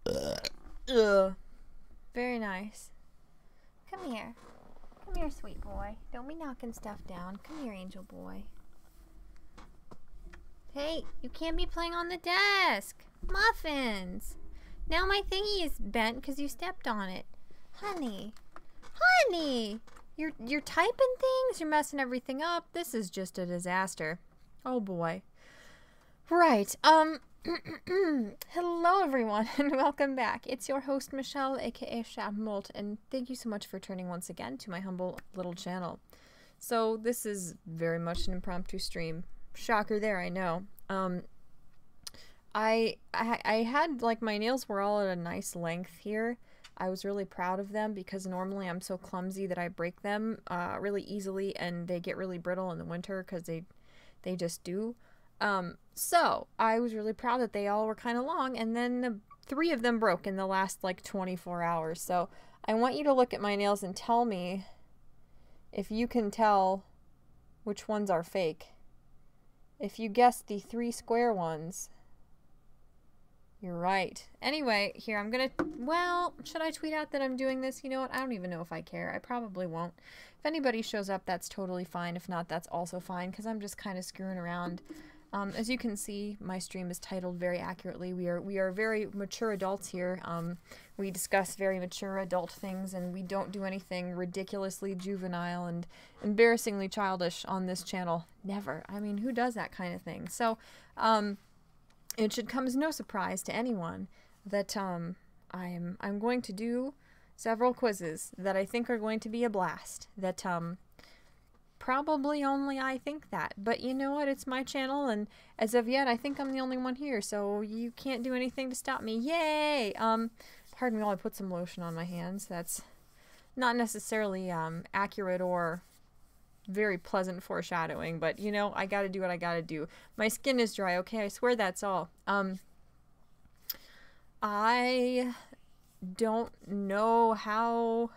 Ugh. Very nice. Come here. Come here, sweet boy. Don't be knocking stuff down. Come here, angel boy. Hey, you can't be playing on the desk. Muffins. Now my thingy is bent because you stepped on it. Honey. Honey! You're typing things? You're messing everything up? This is just a disaster. Oh boy. Right. Hello everyone and welcome back. It's your host Michelle, aka Chat-Mort, and thank you so much for turning once again to my humble little channel. So this is very much an impromptu stream. Shocker there, I know. I had, like, my nails were all at a nice length here. I was really proud of them because normally I'm so clumsy that I break them really easily and they get really brittle in the winter because they just do. So I was really proud that they all were kind of long, and then 3 of them broke in the last like 24 hours. So I want you to look at my nails and tell me if you can tell which ones are fake. If you guess the 3 square ones, you're right. Anyway, here I'm gonna, well, should I tweet out that I'm doing this? You know what? I don't even know if I care. I probably won't. If anybody shows up, that's totally fine. If not, that's also fine because I'm just kind of screwing around. As you can see, my stream is titled very accurately. We are very mature adults here. We discuss very mature adult things, and we don't do anything ridiculously juvenile and embarrassingly childish on this channel. Never. I mean, who does that kind of thing? So, it should come as no surprise to anyone that I'm going to do several quizzes that I think are going to be a blast. That probably only I think that, but you know what? It's my channel, and as of yet, I think I'm the only one here, so you can't do anything to stop me. Yay! Pardon me while I put some lotion on my hands. That's not necessarily accurate or very pleasant foreshadowing, but you know, I gotta do what I gotta do. My skin is dry, okay? I swear that's all. I don't know how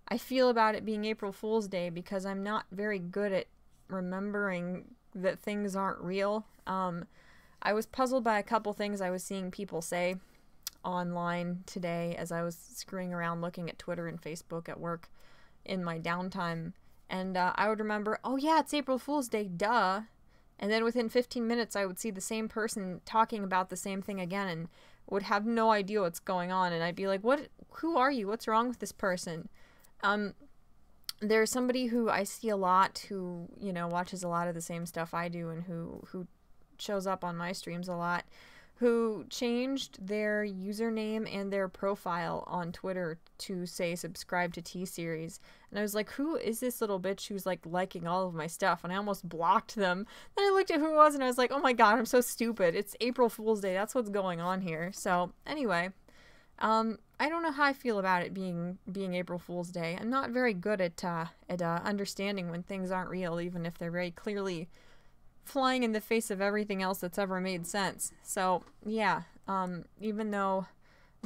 I feel about it being April Fool's Day because I'm not very good at remembering that things aren't real. I was puzzled by a couple things I was seeing people say online today as I was screwing around looking at Twitter and Facebook at work in my downtime. And I would remember, oh yeah, it's April Fool's Day, duh. And then within 15 minutes, I would see the same person talking about the same thing again and would have no idea what's going on. And I'd be like, what? Who are you? What's wrong with this person? There's somebody who I see a lot who, you know, watches a lot of the same stuff I do and who shows up on my streams a lot, who changed their username and their profile on Twitter to say subscribe to T-Series. And I was like, who is this little bitch who's like liking all of my stuff? And I almost blocked them. Then I looked at who it was and I was like, oh my god, I'm so stupid. It's April Fool's Day. That's what's going on here. So anyway, I don't know how I feel about it being April Fool's Day. I'm not very good at understanding when things aren't real, even if they're very clearly flying in the face of everything else that's ever made sense. So, yeah, even though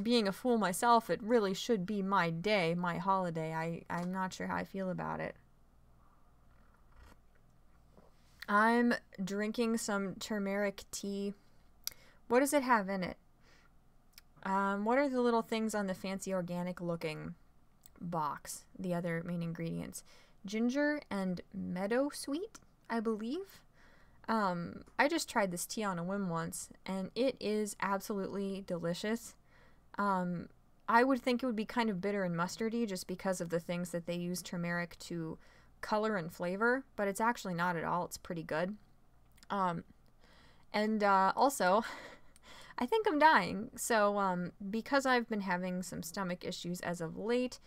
being a fool myself, it really should be my day, my holiday, I'm not sure how I feel about it. I'm drinking some turmeric tea. What does it have in it? What are the little things on the fancy organic looking box? The other main ingredients. Ginger and meadow sweet, I believe. I just tried this tea on a whim once, and it is absolutely delicious. I would think it would be kind of bitter and mustardy just because of the things that they use turmeric to color and flavor, but it's actually not at all. It's pretty good. Also, I think I'm dying. So, because I've been having some stomach issues as of late,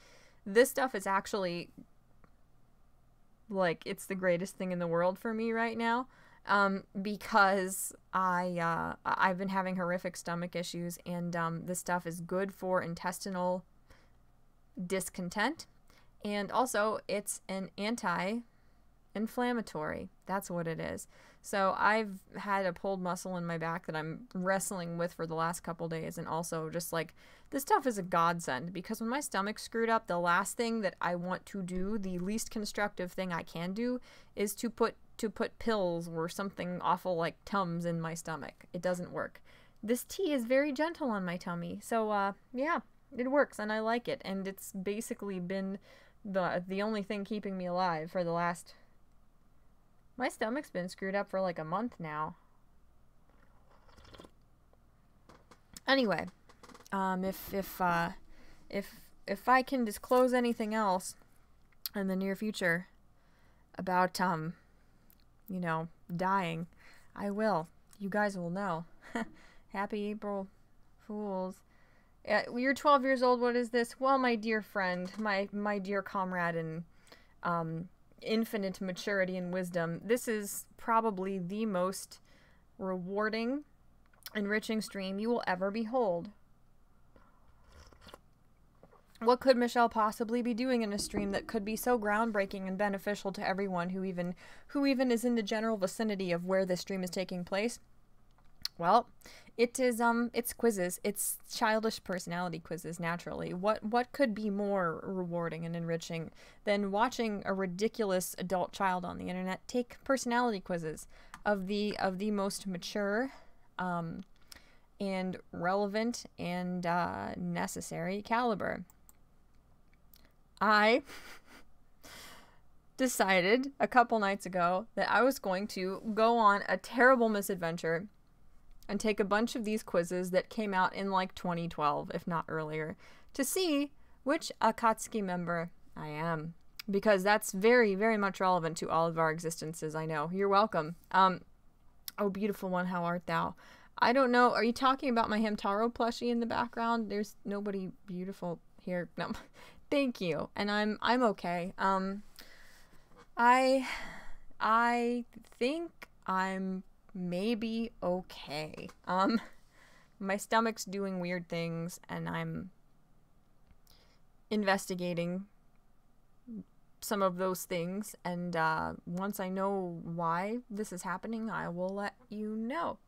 this stuff is actually, like, it's the greatest thing in the world for me right now. Because I've been having horrific stomach issues, and this stuff is good for intestinal discontent, and also it's an anti-inflammatory. That's what it is. So I've had a pulled muscle in my back that I'm wrestling with for the last couple days, and also just like, this stuff is a godsend, because when my stomach's screwed up, the last thing that I want to do, the least constructive thing I can do, is to put pills or something awful like Tums in my stomach. It doesn't work. this tea is very gentle on my tummy. So, yeah, it works and I like it. And it's basically been the only thing keeping me alive for the last... My stomach's been screwed up for like a month now. Anyway, if I can disclose anything else in the near future about, you know, dying, I will. You guys will know. Happy April Fools. You're 12 years old. What is this? Well, my dear friend, my dear comrade in infinite maturity and wisdom, this is probably the most rewarding, enriching stream you will ever behold. What could Michelle possibly be doing in a stream that could be so groundbreaking and beneficial to everyone who even is in the general vicinity of where this stream is taking place? Well, it's quizzes. It's childish personality quizzes, naturally. What could be more rewarding and enriching than watching a ridiculous adult child on the internet take personality quizzes of the most mature, and relevant and necessary caliber? I decided a couple nights ago that I was going to go on a terrible misadventure and take a bunch of these quizzes that came out in like 2012, if not earlier, to see which Akatsuki member I am. Because that's very, very much relevant to all of our existences, I know. You're welcome. Oh, beautiful one, how art thou? I don't know, are you talking about my Hamtaro plushie in the background? There's nobody beautiful here. No. Thank you. And I'm okay. I think I'm maybe okay. My stomach's doing weird things and I'm investigating some of those things, and once I know why this is happening, I will let you know.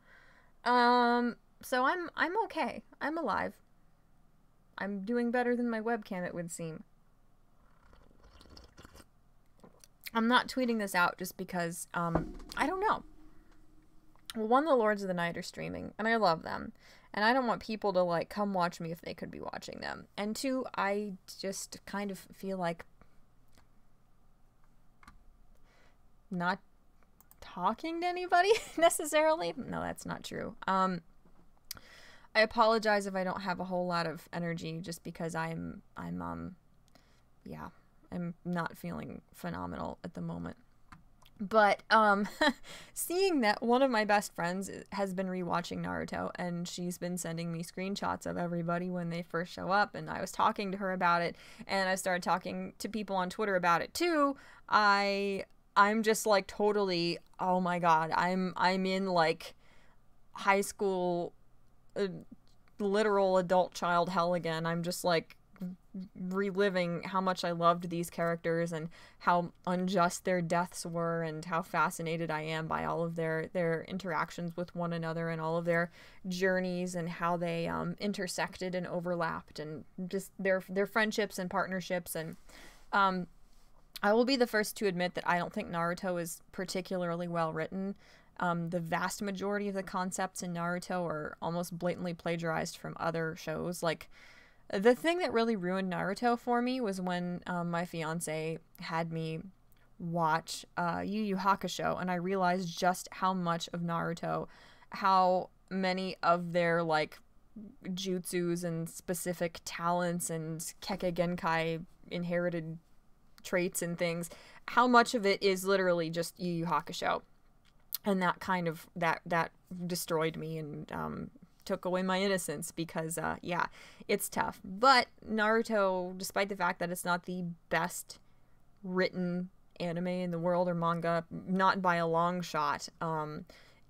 So I'm okay. I'm alive. I'm doing better than my webcam, it would seem. I'm not tweeting this out just because, I don't know. Well, one, the Lords of the Night are streaming, and I love them. And I don't want people to, like, come watch me if they could be watching them. And two, I just kind of feel like not talking to anybody, necessarily. No, that's not true. I apologize if I don't have a whole lot of energy just because I'm not feeling phenomenal at the moment. But, seeing that one of my best friends has been rewatching Naruto, and she's been sending me screenshots of everybody when they first show up, and I was talking to her about it, and I started talking to people on Twitter about it too, I'm just like totally, oh my god, I'm in like high school, literal adult child hell again. I'm just like reliving how much I loved these characters and how unjust their deaths were, and how fascinated I am by all of their interactions with one another and all of their journeys and how they intersected and overlapped, and just their friendships and partnerships. And I will be the first to admit that I don't think Naruto is particularly well written. The vast majority of the concepts in Naruto are almost blatantly plagiarized from other shows. Like, the thing that really ruined Naruto for me was when my fiance had me watch Yu Yu Hakusho, and I realized just how much of Naruto, how many of their, like, jutsus and specific talents and Kekkei Genkai inherited traits and things, how much of it is literally just Yu Yu Hakusho. And that kind of, that destroyed me and took away my innocence, because, yeah, it's tough. But Naruto, despite the fact that it's not the best written anime in the world, or manga, not by a long shot,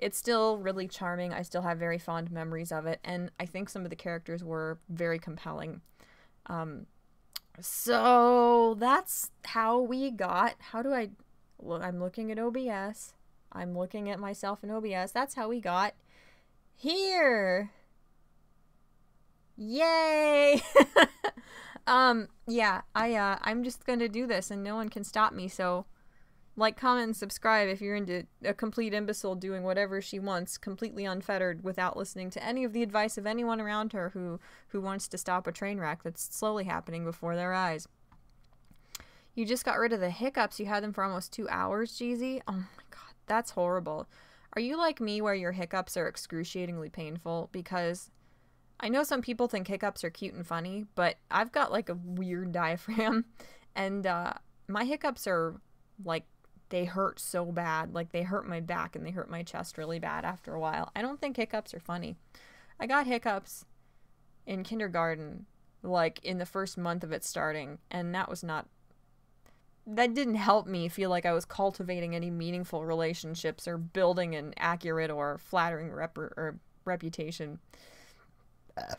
it's still really charming. I still have very fond memories of it, and I think some of the characters were very compelling. So that's how we got, I'm looking at OBS. I'm looking at myself in OBS. That's how we got here. Yay! Yeah, I'm just gonna do this and no one can stop me, so Like, comment, and subscribe if you're into a complete imbecile doing whatever she wants, completely unfettered, without listening to any of the advice of anyone around her who wants to stop a train wreck that's slowly happening before their eyes. You just got rid of the hiccups. You had them for almost 2 hours, Jeezy. Oh my god, that's horrible. Are you like me where your hiccups are excruciatingly painful? Because I know some people think hiccups are cute and funny, but I've got like a weird diaphragm, and my hiccups are like, they hurt so bad. Like, they hurt my back and they hurt my chest really bad after a while. I don't think hiccups are funny. I got hiccups in kindergarten, like in the first month of it starting, and that didn't help me feel like I was cultivating any meaningful relationships or building an accurate or flattering reputation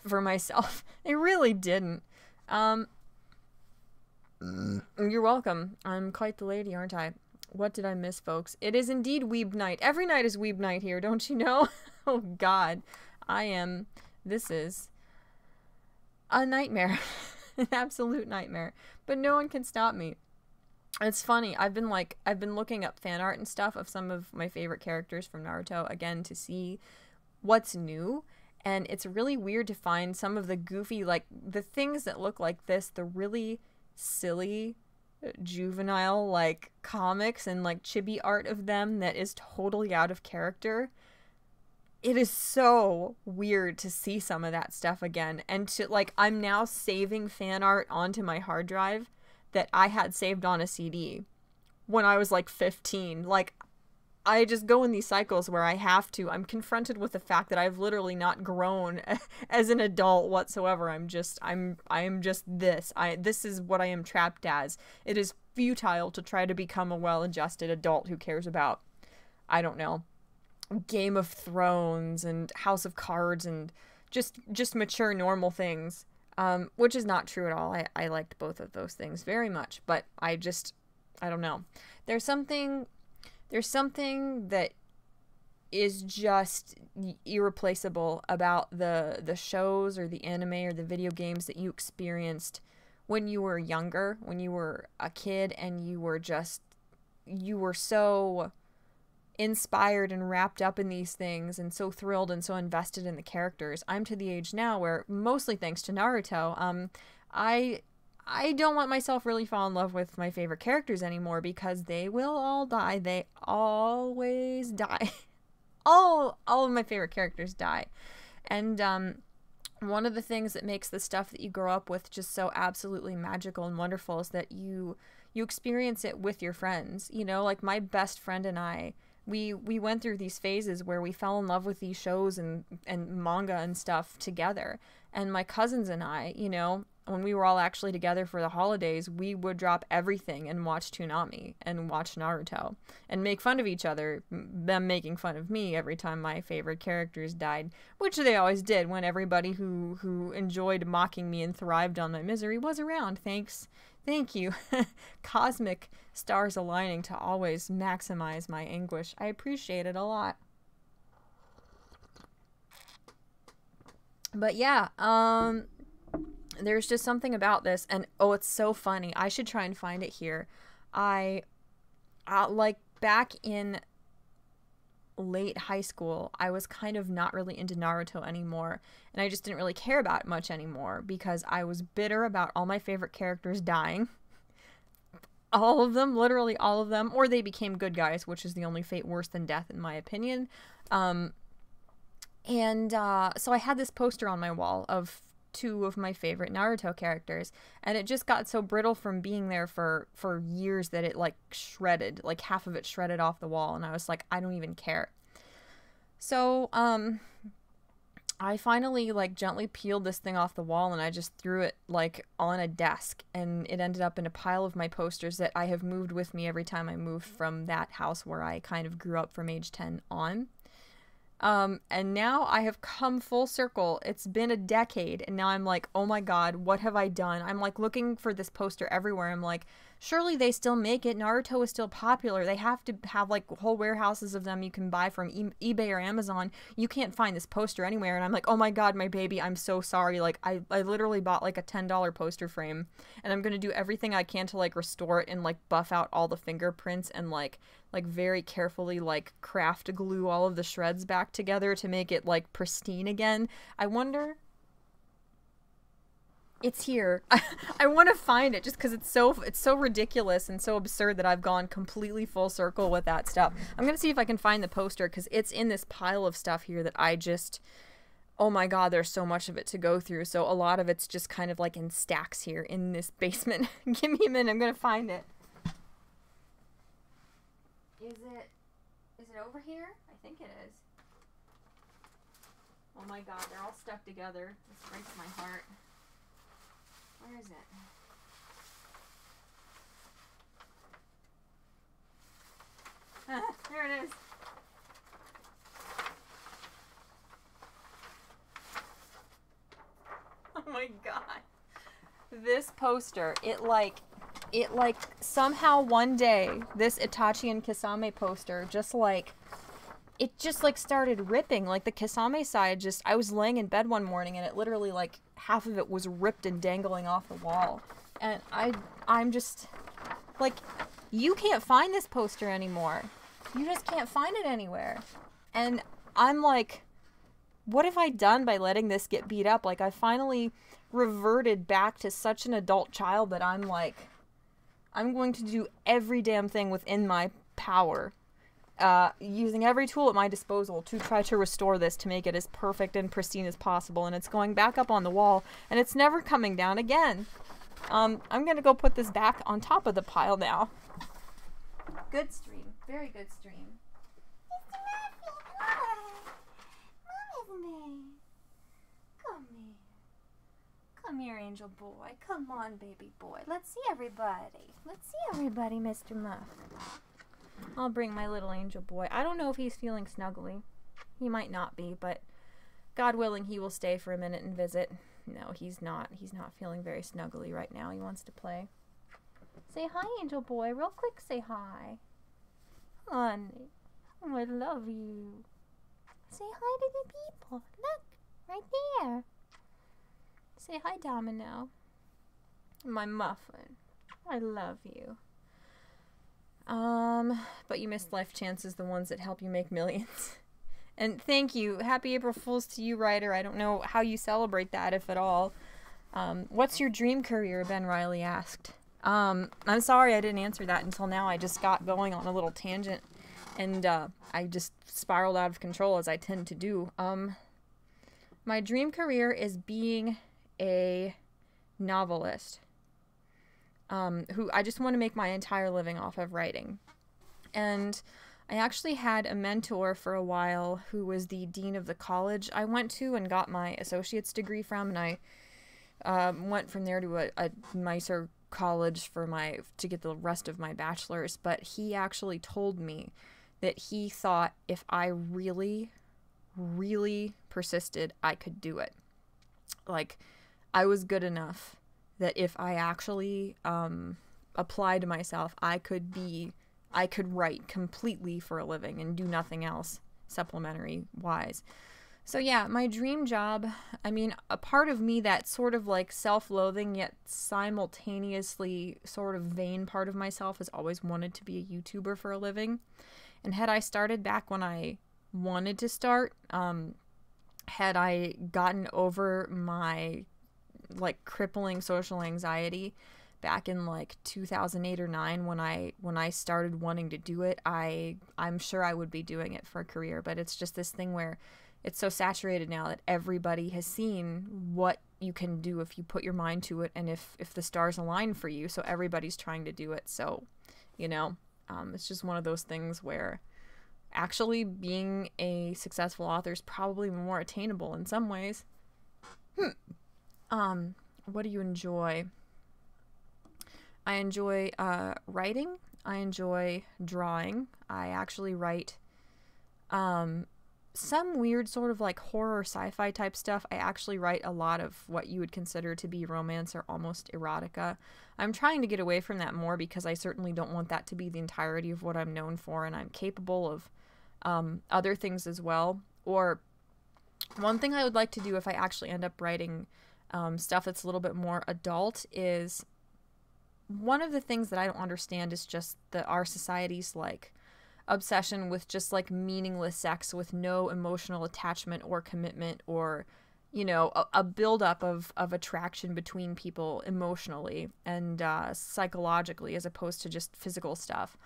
for myself. It really didn't. You're welcome. I'm quite the lady, aren't I? What did I miss, folks? It is indeed Weeb Night. Every night is Weeb Night here, don't you know? Oh, God. This is a nightmare. An absolute nightmare. But no one can stop me. It's funny. I've been looking up fan art and stuff of some of my favorite characters from Naruto, again, to see what's new. And it's really weird to find some of the goofy, like, the things that look like this, the really silly, juvenile, like, comics and, like, chibi art of them that is totally out of character. It is so weird to see some of that stuff again. And to, like, I'm now saving fan art onto my hard drive that I had saved on a CD when I was, like, 15. Like, I just go in these cycles where I'm confronted with the fact that I've literally not grown as an adult whatsoever. I am just this. This is what I am trapped as. It is futile to try to become a well-adjusted adult who cares about, I don't know, Game of Thrones and House of Cards and just mature, normal things. Which is not true at all. I liked both of those things very much, but I don't know. There's something that is just irreplaceable about the shows or the anime or the video games that you experienced when you were younger, when you were a kid, and you were so inspired and wrapped up in these things and so thrilled and so invested in the characters. I'm to the age now where, mostly thanks to Naruto, I don't let myself really fall in love with my favorite characters anymore because they will all die. They always die. all of my favorite characters die. And one of the things that makes the stuff that you grow up with just so absolutely magical and wonderful is that you experience it with your friends. You know, like my best friend and I, we went through these phases where we fell in love with these shows and manga and stuff together. And my cousins and I, you know, when we were all actually together for the holidays, we would drop everything and watch Toonami and watch Naruto and make fun of each other, them making fun of me every time my favorite characters died, which they always did when everybody who enjoyed mocking me and thrived on my misery was around. Thank you. Cosmic stars aligning to always maximize my anguish. I appreciate it a lot. But yeah, there's just something about this, and oh, it's so funny. I should try and find it here. I like back in late high school, I was kind of not really into Naruto anymore, and I just didn't really care about it much anymore because I was bitter about all my favorite characters dying. All of them, literally all of them, or they became good guys, which is the only fate worse than death in my opinion. So I had this poster on my wall of 2 of my favorite Naruto characters, and it just got so brittle from being there for years that it like shredded, like half of it shredded off the wall, and I was like, I don't even care. So I finally like gently peeled this thing off the wall, and I just threw it like on a desk, and it ended up in a pile of my posters that I have moved with me every time I moved from that house where I kind of grew up from age 10 on. And now I have come full circle. It's been a decade, and now I'm like, oh my god, what have I done? I'm like looking for this poster everywhere. I'm like, surely they still make it. Naruto is still popular. They have to have like whole warehouses of them you can buy from eBay or Amazon. You can't find this poster anywhere. And I'm like, oh my god, my baby, I'm so sorry. Like, I literally bought like a $10 poster frame, and I'm gonna do everything I can to like restore it and like buff out all the fingerprints and like very carefully like craft glue all of the shreds back together to make it like pristine again. I wonder, it's here. I want to find it just because it's so ridiculous and so absurd that I've gone completely full circle with that stuff. I'm gonna see if I can find the poster because it's in this pile of stuff here that I just, oh my god, there's so much of it to go through. So a lot of it's just kind of like in stacks here in this basement. Give me a minute, I'm gonna find it. Is it over here? I think it is. Oh my god, they're all stuck together. This breaks my heart. Where is it? There it is. Oh my god. This poster, it like somehow one day this Itachi and Kisame poster just like started ripping. Like the Kisame side just, I was laying in bed one morning and it literally like half of it was ripped and dangling off the wall. And I'm just like, you can't find this poster anymore. You just can't find it anywhere. And I'm like, what have I done by letting this get beat up? Like I finally reverted back to such an adult child that I'm like, I'm going to do every damn thing within my power, using every tool at my disposal to try to restore this to make it as perfect and pristine as possible. And it's going back up on the wall, and it's never coming down again. I'm going to go put this back on top of the pile now. Good stream. Very good stream. Mr. Murphy, hi. Mom isn't there. Come here. Come here, angel boy. Come on, baby boy. Let's see everybody. Let's see everybody, Mr. Muff. I'll bring my little angel boy. I don't know if he's feeling snuggly. He might not be, but God willing, he will stay for a minute and visit. No, he's not. He's not feeling very snuggly right now. He wants to play. Say hi, angel boy. Real quick, say hi. Honey, oh, I love you. Say hi to the people. Look, right there. Say hi, Domino. My muffin. I love you. But you missed life chances, the ones that help you make millions. And thank you. Happy April Fools to you, Ryder. I don't know how you celebrate that, if at all. What's your dream career? Ben Riley asked. I'm sorry I didn't answer that until now. I just got going on a little tangent, and I just spiraled out of control, as I tend to do. My dream career is being a novelist, who I just want to make my entire living off of writing. And I actually had a mentor for a while who was the dean of the college I went to and got my associate's degree from, and I went from there to a nicer college to get the rest of my bachelor's. But he actually told me that he thought if I really, really persisted, I could do it. Like, I was good enough that if I actually applied myself, I could write completely for a living and do nothing else supplementary wise. So yeah, my dream job, I mean, a part of me, that sort of like self-loathing yet simultaneously sort of vain part of myself, has always wanted to be a YouTuber for a living. And had I started back when I wanted to start, had I gotten over my like crippling social anxiety back in like 2008 or 9 when I started wanting to do it, I'm sure I would be doing it for a career. But it's just this thing where it's so saturated now that everybody has seen what you can do if you put your mind to it and if the stars align for you. So everybody's trying to do it. So, you know, it's just one of those things where actually being a successful author is probably more attainable in some ways. What do you enjoy? I enjoy writing. I enjoy drawing. I actually write some weird sort of like horror sci-fi type stuff. I actually write a lot of what you would consider to be romance or almost erotica. I'm trying to get away from that more because I certainly don't want that to be the entirety of what I'm known for, and I'm capable of other things as well. Or one thing I would like to do if I actually end up writing stuff that's a little bit more adult is, one of the things that I don't understand is just our society's like obsession with just like meaningless sex with no emotional attachment or commitment, or you know, a buildup of attraction between people emotionally and psychologically, as opposed to just physical stuff.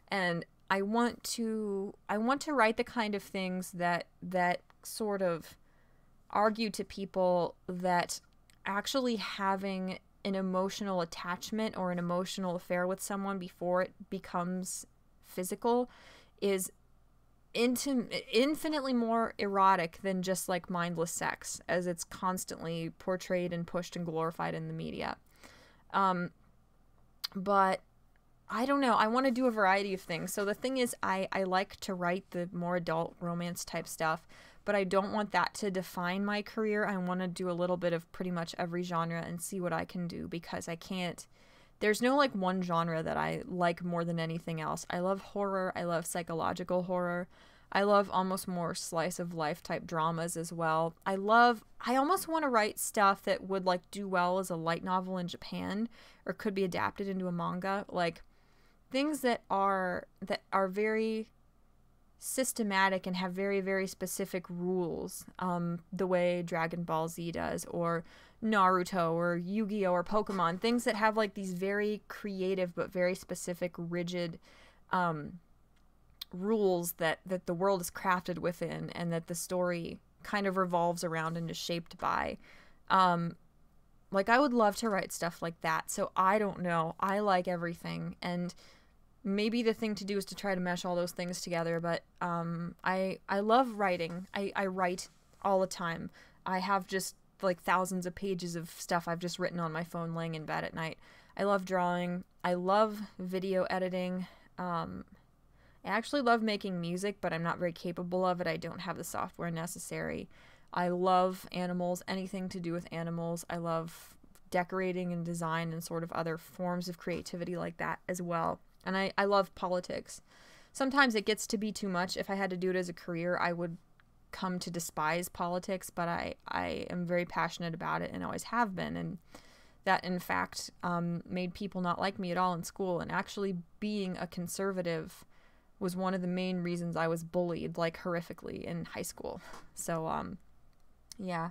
And I want to write the kind of things that sort of argue to people that actually having an emotional attachment or an emotional affair with someone before it becomes physical is infinitely more erotic than just like mindless sex, as it's constantly portrayed and pushed and glorified in the media. But I don't know. I want to do a variety of things. So the thing is, I like to write the more adult romance type stuff, but I don't want that to define my career. I want to do a little bit of pretty much every genre and see what I can do, because I can't, there's no like one genre that I like more than anything else. I love horror. I love psychological horror. I love almost more slice of life type dramas as well. I almost want to write stuff that would like do well as a light novel in Japan, or could be adapted into a manga. Like things that are very systematic and have very, very specific rules, the way Dragon Ball Z does, or Naruto, or Yu-Gi-Oh, or Pokemon. Things that have like these very creative but very specific, rigid rules that the world is crafted within, and that the story kind of revolves around and is shaped by. Like I would love to write stuff like that. So I don't know. I like everything, and maybe the thing to do is to try to mesh all those things together. But I love writing. I write all the time. I have just like thousands of pages of stuff I've just written on my phone laying in bed at night. I love drawing. I love video editing. I actually love making music, but I'm not very capable of it. I don't have the software necessary. I love animals, anything to do with animals. I love decorating and design and sort of other forms of creativity like that as well. And I love politics. Sometimes it gets to be too much. If I had to do it as a career, I would come to despise politics, but I am very passionate about it and always have been. And that, in fact, made people not like me at all in school. And actually being a conservative was one of the main reasons I was bullied, like, horrifically in high school. So, yeah.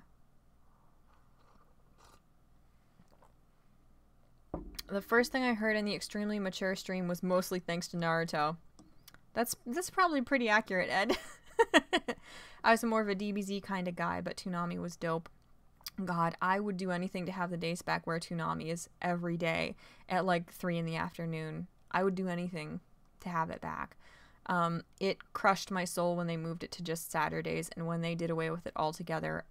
The first thing I heard in the extremely mature stream was mostly thanks to Naruto. That's probably pretty accurate, Ed. I was more of a DBZ kind of guy, but Toonami was dope. God, I would do anything to have the days back where Toonami is every day at like 3 in the afternoon. I would do anything to have it back. It crushed my soul when they moved it to just Saturdays, and when they did away with it altogether,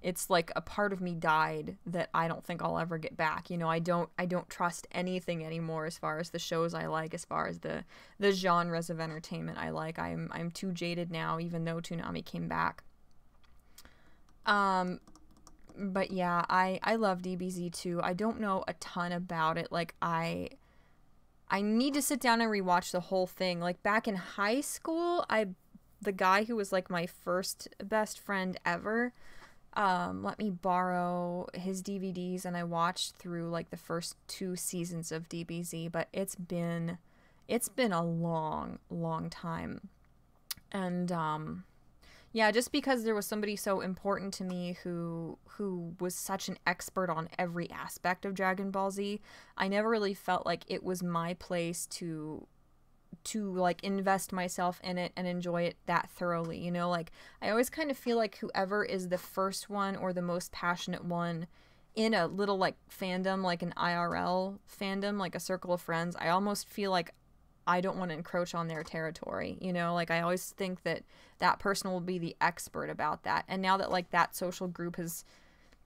it's like a part of me died that I don't think I'll ever get back. You know, I don't trust anything anymore as far as the shows I like, as far as the genres of entertainment I like. I'm too jaded now, even though Toonami came back. But yeah, I love DBZ too. I don't know a ton about it. Like, I need to sit down and rewatch the whole thing. Like, back in high school, the guy who was like my first best friend ever, let me borrow his DVDs, and I watched through like the first 2 seasons of DBZ, but it's been a long time. And yeah, just because there was somebody so important to me who was such an expert on every aspect of Dragon Ball Z, I never really felt like it was my place to like invest myself in it and enjoy it that thoroughly, you know? Like, I always kind of feel like whoever is the first one or the most passionate one in a little like fandom, like an IRL fandom, like a circle of friends, I almost feel like I don't want to encroach on their territory, you know? Like, I always think that that person will be the expert about that. And now that like that social group has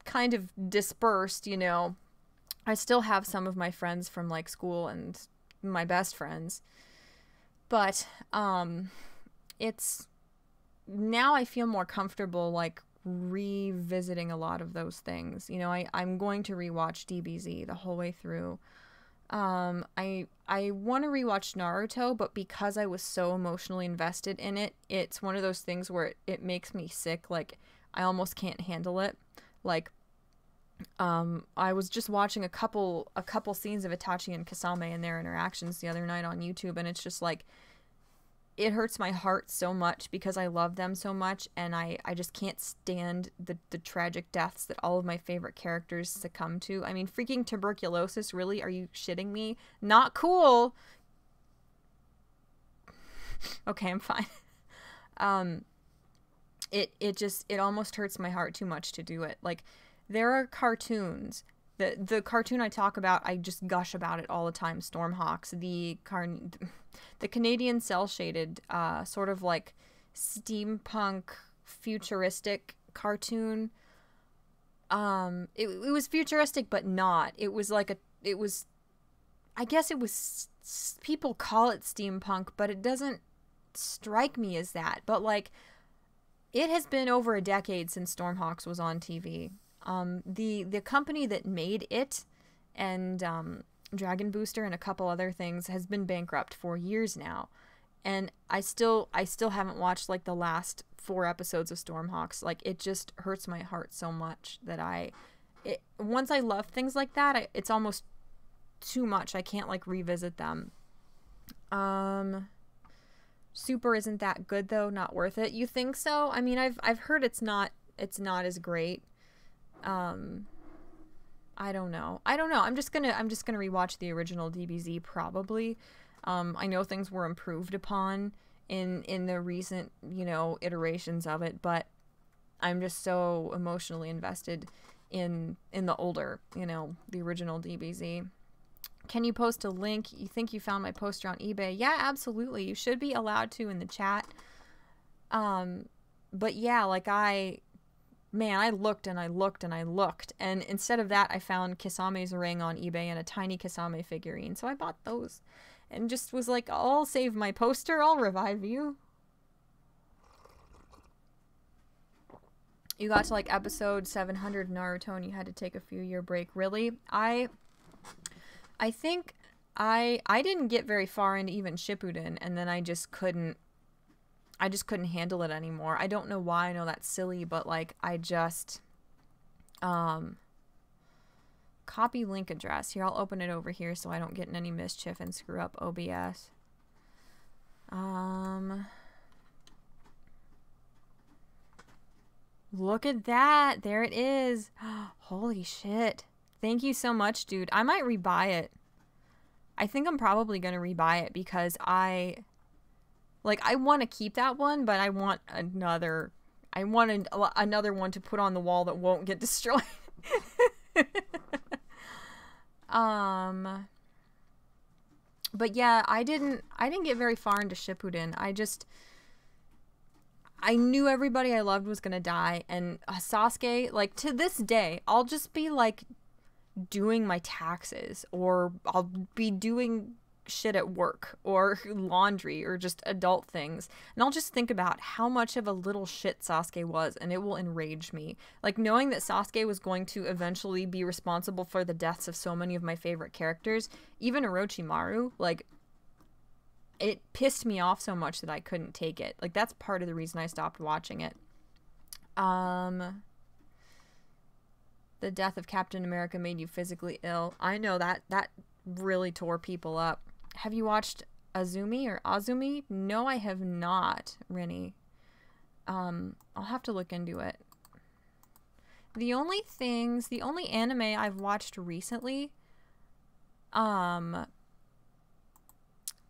kind of dispersed, you know, I still have some of my friends from like school and my best friends. But it's now I feel more comfortable like revisiting a lot of those things. You know, I'm going to rewatch DBZ the whole way through. I want to rewatch Naruto, but because I was so emotionally invested in it, it's one of those things where it makes me sick. Like, I almost can't handle it. Like, I was just watching a couple scenes of Itachi and Kasame and their interactions the other night on YouTube, and it's just like, it hurts my heart so much because I love them so much, and I just can't stand the tragic deaths that all of my favorite characters succumb to. I mean, freaking tuberculosis, really? Are you shitting me? Not cool! Okay, I'm fine. It almost hurts my heart too much to do it. Like, there are cartoons. The cartoon I talk about, I just gush about it all the time. Stormhawks, the Canadian cel-shaded, sort of like steampunk futuristic cartoon. It was futuristic, but not. It was like I guess it was, people call it steampunk, but it doesn't strike me as that. But like, it has been over a decade since Stormhawks was on TV. The company that made it and Dragon Booster and a couple other things has been bankrupt for years now, and I still haven't watched like the last 4 episodes of Stormhawks. Like, it just hurts my heart so much that once I love things like that, it's almost too much. I can't like revisit them. Super isn't that good though. Not worth it. You think so? I mean, I've heard it's not as great. I don't know. I'm just gonna rewatch the original DBZ probably. I know things were improved upon in the recent, you know, iterations of it, but I'm just so emotionally invested in the older, you know, the original DBZ. Can you post a link? You think you found my poster on eBay? Yeah, absolutely. You should be allowed to in the chat. But yeah, like I looked and I looked and I looked, and instead of that, I found Kisame's ring on eBay and a tiny Kisame figurine. So I bought those and just was like, I'll save my poster. I'll revive you. You got to like episode 700 Naruto and you had to take a few-year break. Really? I think I didn't get very far into even Shippuden, and then I just couldn't handle it anymore. I don't know why. I know that's silly, but like I just copy link address. Here, I'll open it over here so I don't get in any mischief and screw up OBS. Look at that. There it is. Holy shit. Thank you so much, dude. I might rebuy it. I think I'm probably going to rebuy it because I want to keep that one, but I want another one to put on the wall that won't get destroyed. But yeah, I didn't get very far into Shippuden. I knew everybody I loved was gonna die, and Sasuke, like, to this day, I'll just be like doing my taxes, or I'll be doing shit at work or laundry or just adult things, and I'll just think about how much of a little shit Sasuke was, and it will enrage me. Like, knowing that Sasuke was going to eventually be responsible for the deaths of so many of my favorite characters, even Orochimaru, like, it pissed me off so much that I couldn't take it. Like, that's part of the reason I stopped watching it. The death of Captain America made you physically ill. I know that really tore people up. Have you watched Azumi or Azumi? No, I have not, Rinny. I'll have to look into it. The only anime I've watched recently,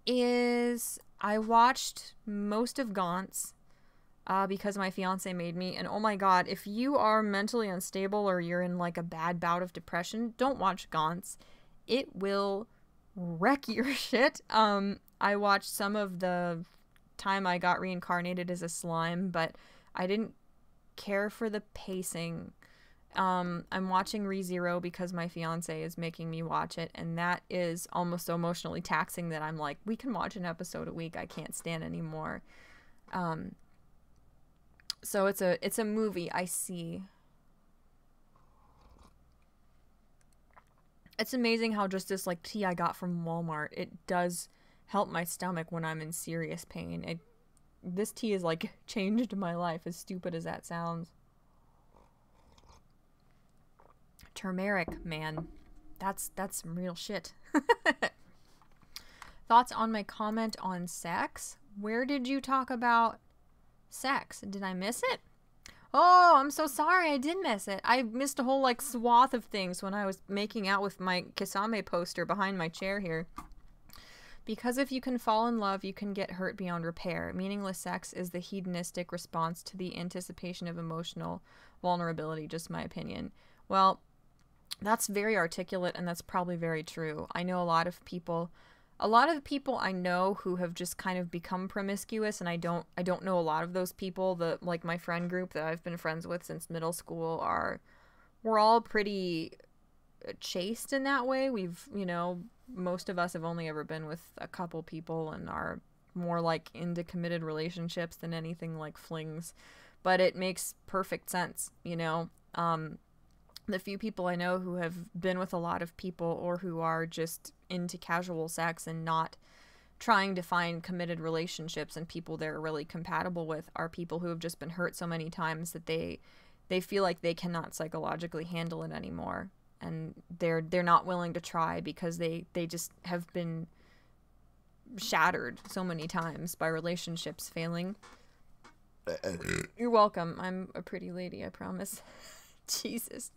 is I watched most of Gantz, because my fiance made me, and oh my god, if you are mentally unstable or you're in like a bad bout of depression, don't watch Gantz. It will wreck your shit. I watched some of the time I got reincarnated as a slime, but I didn't care for the pacing. I'm watching ReZero because my fiance is making me watch it, and that is almost so emotionally taxing that I'm like, we can watch an episode a week. I can't stand anymore. So it's a movie. I see. It's amazing how just this like tea I got from Walmart, it does help my stomach when I'm in serious pain. This tea has like changed my life, as stupid as that sounds. Turmeric, man. That's some real shit. Thoughts on my comment on sex? Where did you talk about sex? Did I miss it? Oh, I'm so sorry. I did miss it. I missed a whole like swath of things when I was making out with my Kisame poster behind my chair here. Because if you can fall in love, you can get hurt beyond repair. Meaningless sex is the hedonistic response to the anticipation of emotional vulnerability, just my opinion. Well, that's very articulate, and that's probably very true. I know a lot of people I know who have just kind of become promiscuous, and I don't know a lot of those people. The like my friend group that I've been friends with since middle school we're all pretty chaste in that way. We've, most of us have only ever been with a couple people and are more like into committed relationships than anything like flings. But it makes perfect sense, the few people I know who have been with a lot of people or who are just into casual sex and not trying to find committed relationships and people they're really compatible with are people who have just been hurt so many times that they feel like they cannot psychologically handle it anymore. And they're not willing to try because they just have been shattered so many times by relationships failing. You're welcome. I'm a pretty lady, I promise. Jesus.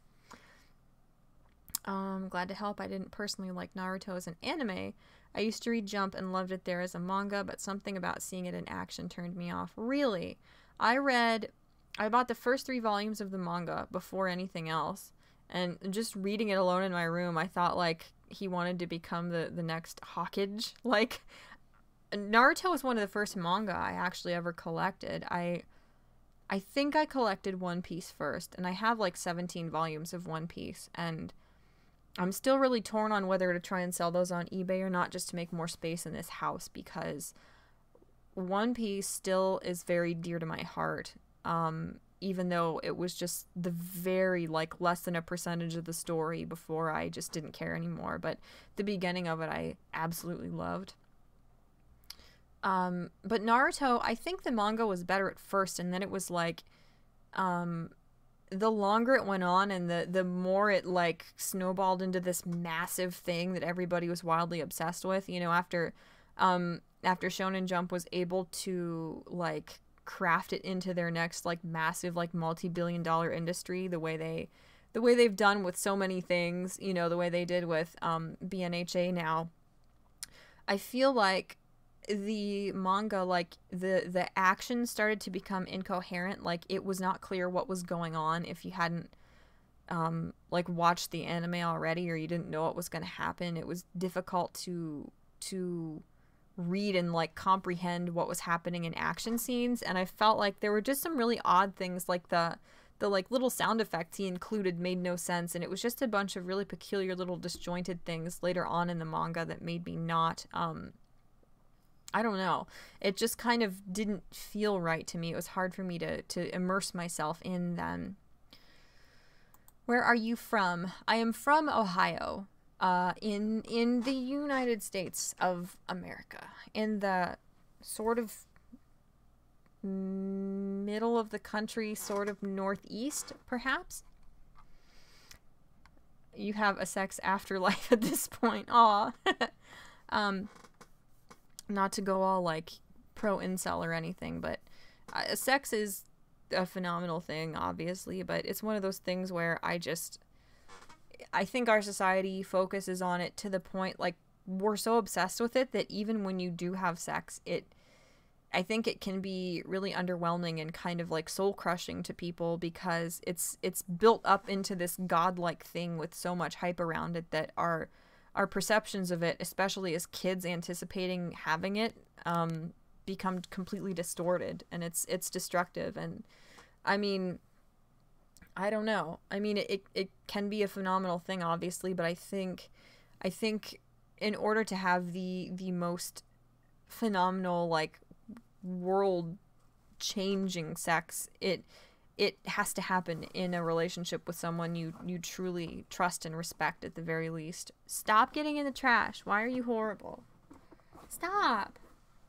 Glad to help. I didn't personally like Naruto as an anime. I used to read Jump and loved it there as a manga, but something about seeing it in action turned me off. Really? I bought the first 3 volumes of the manga before anything else, and just reading it alone in my room, I thought like he wanted to become the next Hawkage. Like, Naruto was one of the first manga I actually ever collected. I think I collected One Piece first, and I have like 17 volumes of One Piece, and I'm still really torn on whether to try and sell those on eBay or not, just to make more space in this house, because One Piece still is very dear to my heart, even though it was just the very, like, less than a percentage of the story before I just didn't care anymore. But the beginning of it I absolutely loved. But Naruto, I think the manga was better at first, and then it was like, the longer it went on and the more it like snowballed into this massive thing that everybody was wildly obsessed with, after Shonen Jump was able to like craft it into their next like massive like multi-billion-dollar industry the way they've done with so many things, the way they did with BNHA now. I feel like the manga, like the action started to become incoherent. Like, it was not clear what was going on if you hadn't like watched the anime already, or you didn't know what was going to happen. It was difficult to read and like comprehend what was happening in action scenes, and I felt like there were just some really odd things, like the like little sound effects he included made no sense, and it was just a bunch of really peculiar little disjointed things later on in the manga that made me not I don't know. It just kind of didn't feel right to me. It was hard for me to immerse myself in them. Where are you from? I am from Ohio, in the United States of America, in the sort of middle of the country, sort of northeast, perhaps. You have a sex afterlife at this point. Aw. Not to go all like pro incel or anything, but sex is a phenomenal thing, obviously, but it's one of those things where I think our society focuses on it to the point, like, we're so obsessed with it that even when you do have sex, I think it can be really underwhelming and kind of like soul crushing to people, because it's built up into this godlike thing with so much hype around it that our perceptions of it, especially as kids anticipating having it, become completely distorted, and it's destructive. And I mean, I don't know. I mean, it can be a phenomenal thing, obviously, but I think in order to have the most phenomenal, like, world changing sex, it has to happen in a relationship with someone you truly trust and respect at the very least. Stop getting in the trash. Why are you horrible? Stop.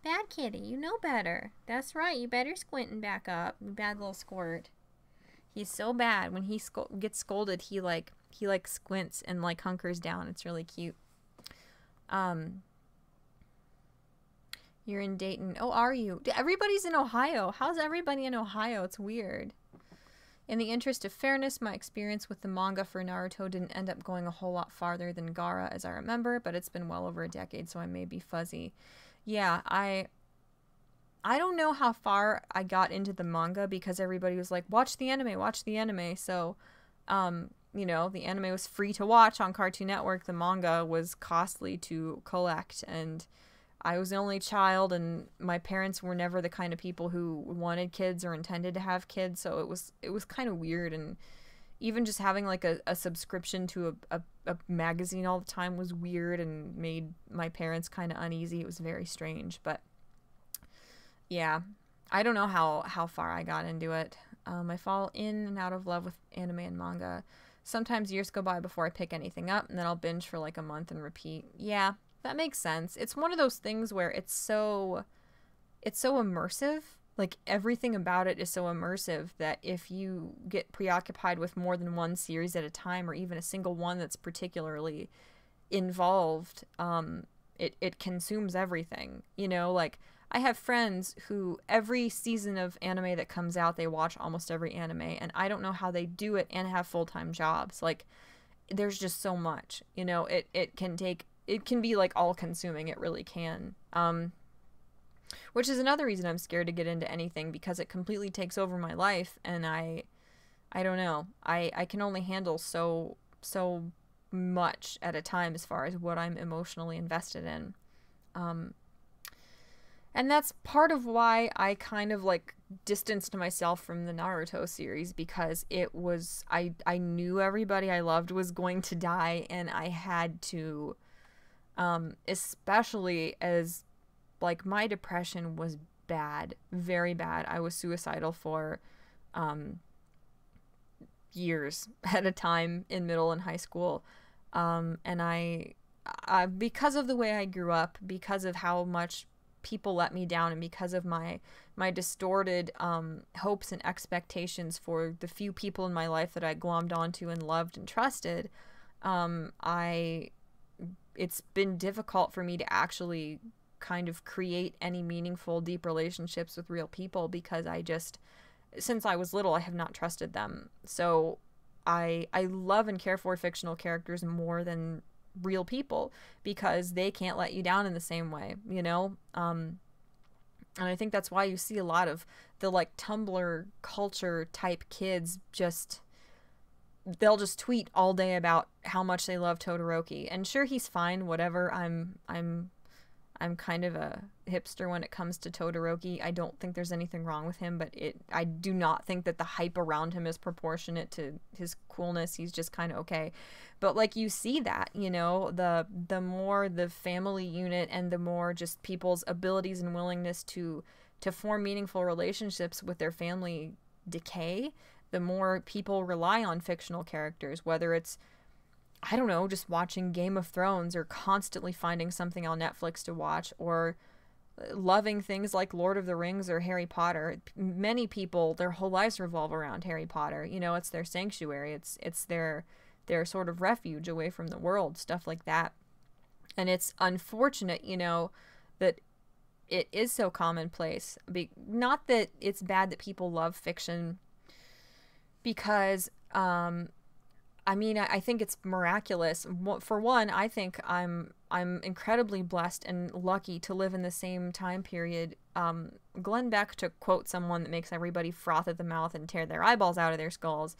Bad kitty. You know better. That's right. You better squinting back up. You bad little squirt. He's so bad. When he gets scolded, he squints and like hunkers down. It's really cute. You're in Dayton. Oh, are you? Everybody's in Ohio. How's everybody in Ohio? It's weird. In the interest of fairness, my experience with the manga for Naruto didn't end up going a whole lot farther than Gaara as I remember, but it's been well over a decade, so I may be fuzzy. Yeah, I don't know how far I got into the manga because everybody was like, watch the anime. So, you know, the anime was free to watch on Cartoon Network. The manga was costly to collect, and I was the only child, and my parents were never the kind of people who wanted kids or intended to have kids, so it was kind of weird. And even just having like a subscription to a magazine all the time was weird and made my parents kind of uneasy. It was very strange, but yeah, I don't know how far I got into it. I fall in and out of love with anime and manga. Sometimes years go by before I pick anything up, and then I'll binge for like a month and repeat. Yeah, that makes sense. It's one of those things where it's so immersive. Like, everything about it is so immersive that if you get preoccupied with more than one series at a time, or even a single one that's particularly involved, it consumes everything. You know, like, I have friends who every season of anime that comes out, they watch almost every anime, and I don't know how they do it and have full-time jobs. Like, there's just so much, you know. It can be like all-consuming. It really can. Which is another reason I'm scared to get into anything, because it completely takes over my life, and I don't know. I can only handle so much at a time as far as what I'm emotionally invested in. And that's part of why I kind of like distanced myself from the Naruto series, because it was, I knew everybody I loved was going to die, and I had to, especially as like my depression was bad, very bad. I was suicidal for years at a time in middle and high school. And I because of the way I grew up, because of how much people let me down, and because of my distorted hopes and expectations for the few people in my life that I glommed onto and loved and trusted, it's been difficult for me to actually kind of create any meaningful, deep relationships with real people, because since I was little, I have not trusted them. So I love and care for fictional characters more than real people, because they can't let you down in the same way, you know? And I think that's why you see a lot of the like Tumblr culture type kids they'll just tweet all day about how much they love Todoroki. And sure, he's fine, whatever. I'm kind of a hipster when it comes to Todoroki. I don't think there's anything wrong with him, but I do not think that the hype around him is proportionate to his coolness. He's just kind of okay. But like, you see that, you know, the more the family unit and the more just people's abilities and willingness to form meaningful relationships with their family decay, the more people rely on fictional characters, whether it's, I don't know, just watching Game of Thrones, or constantly finding something on Netflix to watch, or loving things like Lord of the Rings or Harry Potter. Many people, their whole lives revolve around Harry Potter. You know, it's their sanctuary. It's their sort of refuge away from the world, stuff like that. And it's unfortunate, you know, that it is so commonplace. Not that it's bad that people love fiction, because I mean, I think it's miraculous. For one, I think I'm incredibly blessed and lucky to live in the same time period. Glenn Beck, to quote someone that makes everybody froth at the mouth and tear their eyeballs out of their skulls,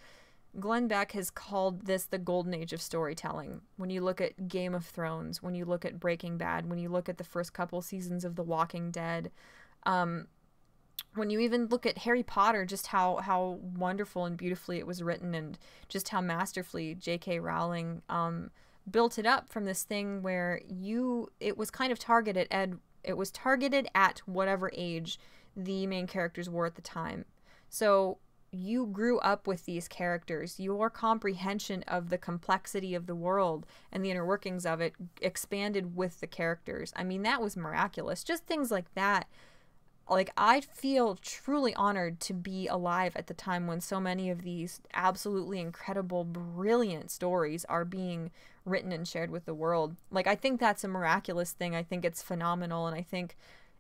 Glenn Beck has called this the golden age of storytelling. When you look at Game of Thrones, when you look at Breaking Bad, when you look at the first couple seasons of The Walking Dead, when you even look at Harry Potter, just how wonderful and beautifully it was written, and just how masterfully J.K. Rowling built it up from this thing where it was kind of targeted at whatever age the main characters were at the time. So you grew up with these characters. Your comprehension of the complexity of the world and the inner workings of it expanded with the characters. I mean, that was miraculous. Just things like that. Like, I feel truly honored to be alive at the time when so many of these absolutely incredible, brilliant stories are being written and shared with the world. Like, I think that's a miraculous thing. I think it's phenomenal. And I think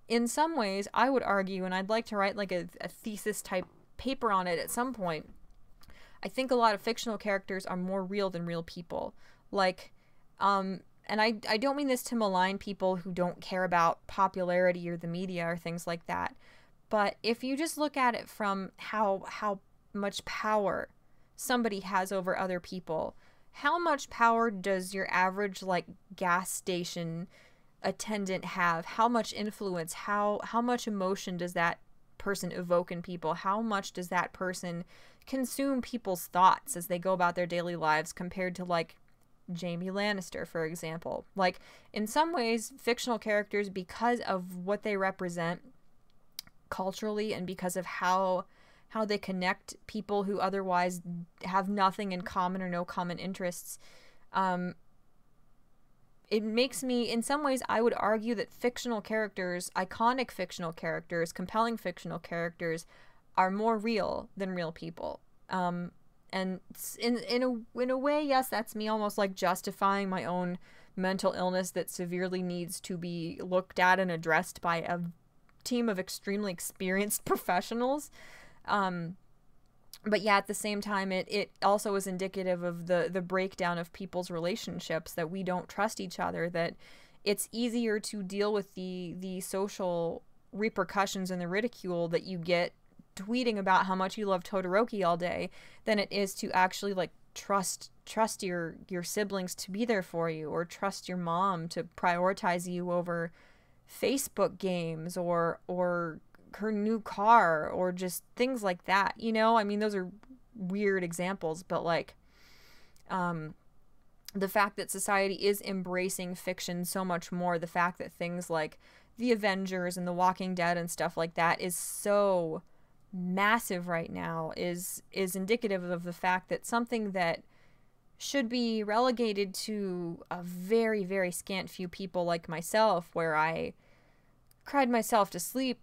in some ways, I would argue, and I'd like to write like a thesis type paper on it at some point, I think a lot of fictional characters are more real than real people. Like, and I don't mean this to malign people who don't care about popularity or the media or things like that. But if you just look at it from how much power somebody has over other people, how much power does your average, like, gas station attendant have? How much influence? How much emotion does that person evoke in people? How much does that person consume people's thoughts as they go about their daily lives compared to, like, Jaime Lannister, for example? Like, in some ways, fictional characters, because of what they represent culturally and because of how they connect people who otherwise have nothing in common or no common interests, it makes me, in some ways, I would argue that fictional characters, iconic fictional characters, compelling fictional characters, are more real than real people. And in a way, yes, that's me almost like justifying my own mental illness that severely needs to be looked at and addressed by a team of extremely experienced professionals. But yeah, at the same time, it also is indicative of the breakdown of people's relationships, that we don't trust each other, that it's easier to deal with the social repercussions and the ridicule that you get tweeting about how much you love Todoroki all day than it is to actually, like, trust your siblings to be there for you, or trust your mom to prioritize you over Facebook games or her new car, or just things like that, you know? I mean, those are weird examples, but, like, the fact that society is embracing fiction so much more, the fact that things like the Avengers and the Walking Dead and stuff like that is so massive right now is indicative of the fact that something that should be relegated to a very, very scant few people like myself, where I cried myself to sleep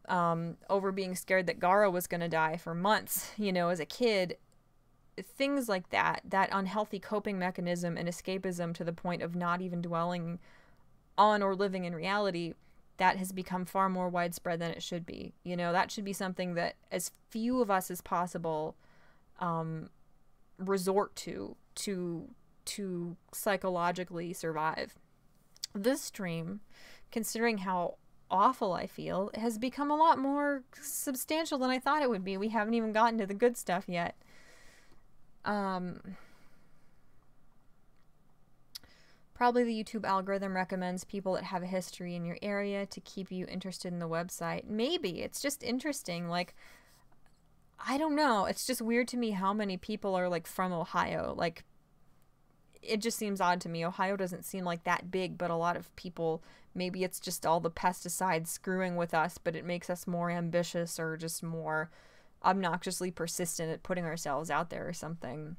over being scared that Gara was going to die for months, you know, as a kid. Things like that unhealthy coping mechanism and escapism to the point of not even dwelling on or living in reality, that has become far more widespread than it should be. You know, that should be something that as few of us as possible resort to psychologically survive. This stream, considering how awful I feel, has become a lot more substantial than I thought it would be. We haven't even gotten to the good stuff yet. Probably the YouTube algorithm recommends people that have a history in your area to keep you interested in the website. Maybe. It's just interesting. Like, I don't know. It's just weird to me how many people are, like, from Ohio. Like, it just seems odd to me. Ohio doesn't seem like that big, but a lot of people, maybe it's just all the pesticides screwing with us, but it makes us more ambitious or just more obnoxiously persistent at putting ourselves out there or something.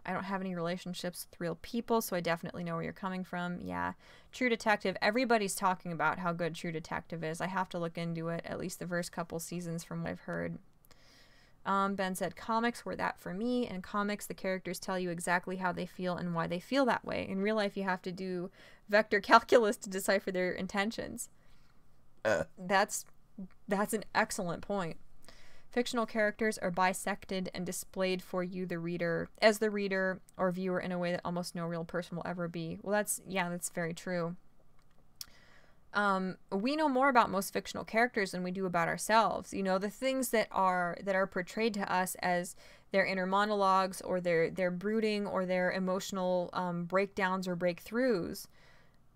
I don't have any relationships with real people, so I definitely know where you're coming from. Yeah. True Detective. Everybody's talking about how good True Detective is. I have to look into it, at least the first couple seasons from what I've heard. Ben said, comics were that for me. In comics, the characters tell you exactly how they feel and why they feel that way. In real life, you have to do vector calculus to decipher their intentions. That's an excellent point. Fictional characters are bisected and displayed for you, the reader, or viewer, in a way that almost no real person will ever be. Well, that's very true. We know more about most fictional characters than we do about ourselves. You know, the things that are portrayed to us as their inner monologues, or their brooding, or their emotional breakdowns or breakthroughs.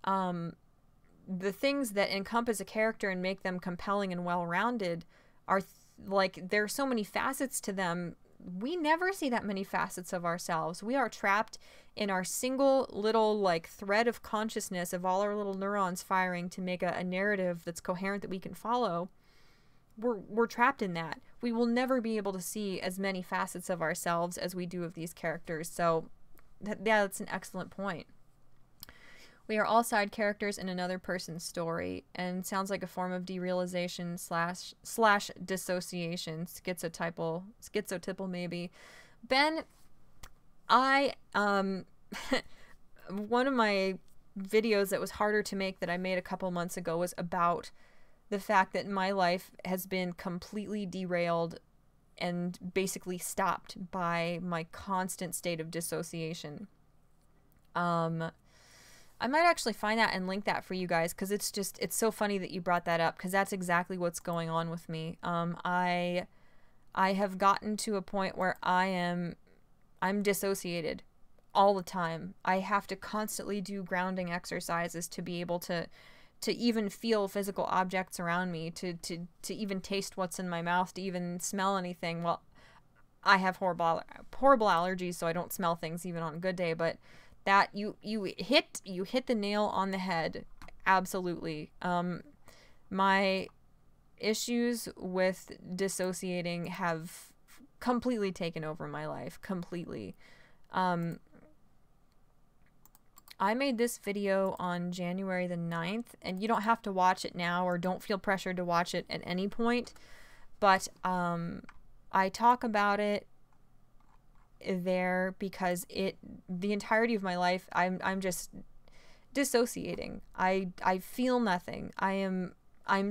The things that encompass a character and make them compelling and well-rounded are like, there are so many facets to them we never see that many facets of ourselves. We are trapped in our single little like thread of consciousness of all our little neurons firing to make a narrative that's coherent that we can follow. We're trapped in that. We will never be able to see as many facets of ourselves as we do of these characters. So that's an excellent point. We are all side characters in another person's story, and sounds like a form of derealization slash dissociation, schizotypal maybe. Ben, one of my videos that was harder to make that I made a couple months ago was about the fact that my life has been completely derailed and basically stopped by my constant state of dissociation. I might actually find that and link that for you guys, because it's so funny that you brought that up, because that's exactly what's going on with me. I have gotten to a point where I'm dissociated all the time. I have to constantly do grounding exercises to be able to even feel physical objects around me, to even taste what's in my mouth, to even smell anything. Well, I have horrible allergies, so I don't smell things even on a good day, but that you hit the nail on the head. Absolutely. My issues with dissociating have completely taken over my life. Completely. I made this video on January the 9th, and you don't have to watch it now, or don't feel pressured to watch it at any point, but I talk about it there because the entirety of my life I'm just dissociating. I feel nothing. I'm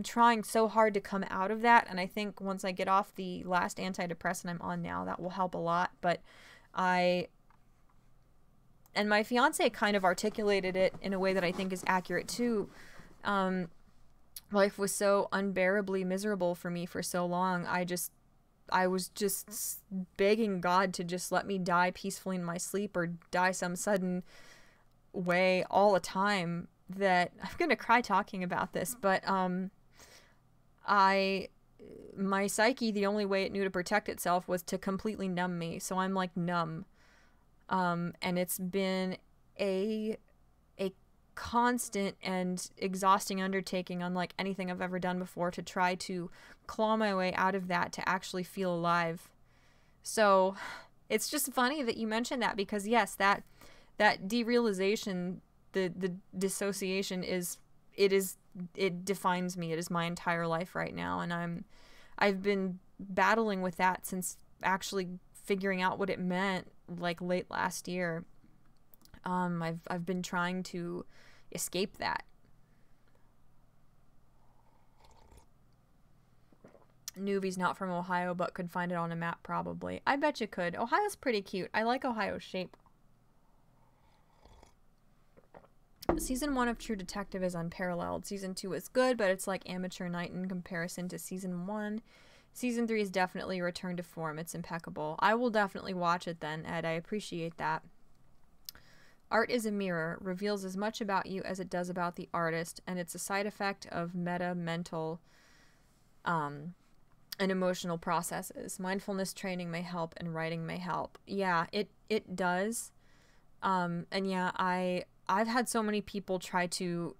trying so hard to come out of that, and I think once I get off the last antidepressant I'm on now, that will help a lot. But and my fiance kind of articulated it in a way that I think is accurate too. Life was so unbearably miserable for me for so long. I was just begging God to just let me die peacefully in my sleep, or die some sudden way all the time, that I'm going to cry talking about this. But my psyche, the only way it knew to protect itself was to completely numb me. So I'm like numb. And it's been a constant and exhausting undertaking, unlike anything I've ever done before, to try to claw my way out of that, to actually feel alive. So it's just funny that you mentioned that, because yes, that derealization, the dissociation it defines me. It is my entire life right now, and I've been battling with that since actually figuring out what it meant, like late last year. I've been trying to escape that. Nuvi's not from Ohio, but could find it on a map probably. I bet you could. Ohio's pretty cute. I like Ohio's shape. Season 1 of True Detective is unparalleled. Season 2 is good, but it's like amateur night in comparison to Season 1. Season 3 is definitely a return to form. It's impeccable. I will definitely watch it then, Ed. I appreciate that. Art is a mirror, reveals as much about you as it does about the artist, and it's a side effect of mental, and emotional processes. Mindfulness training may help, and writing may help. Yeah, it does. And yeah, I've had so many people try to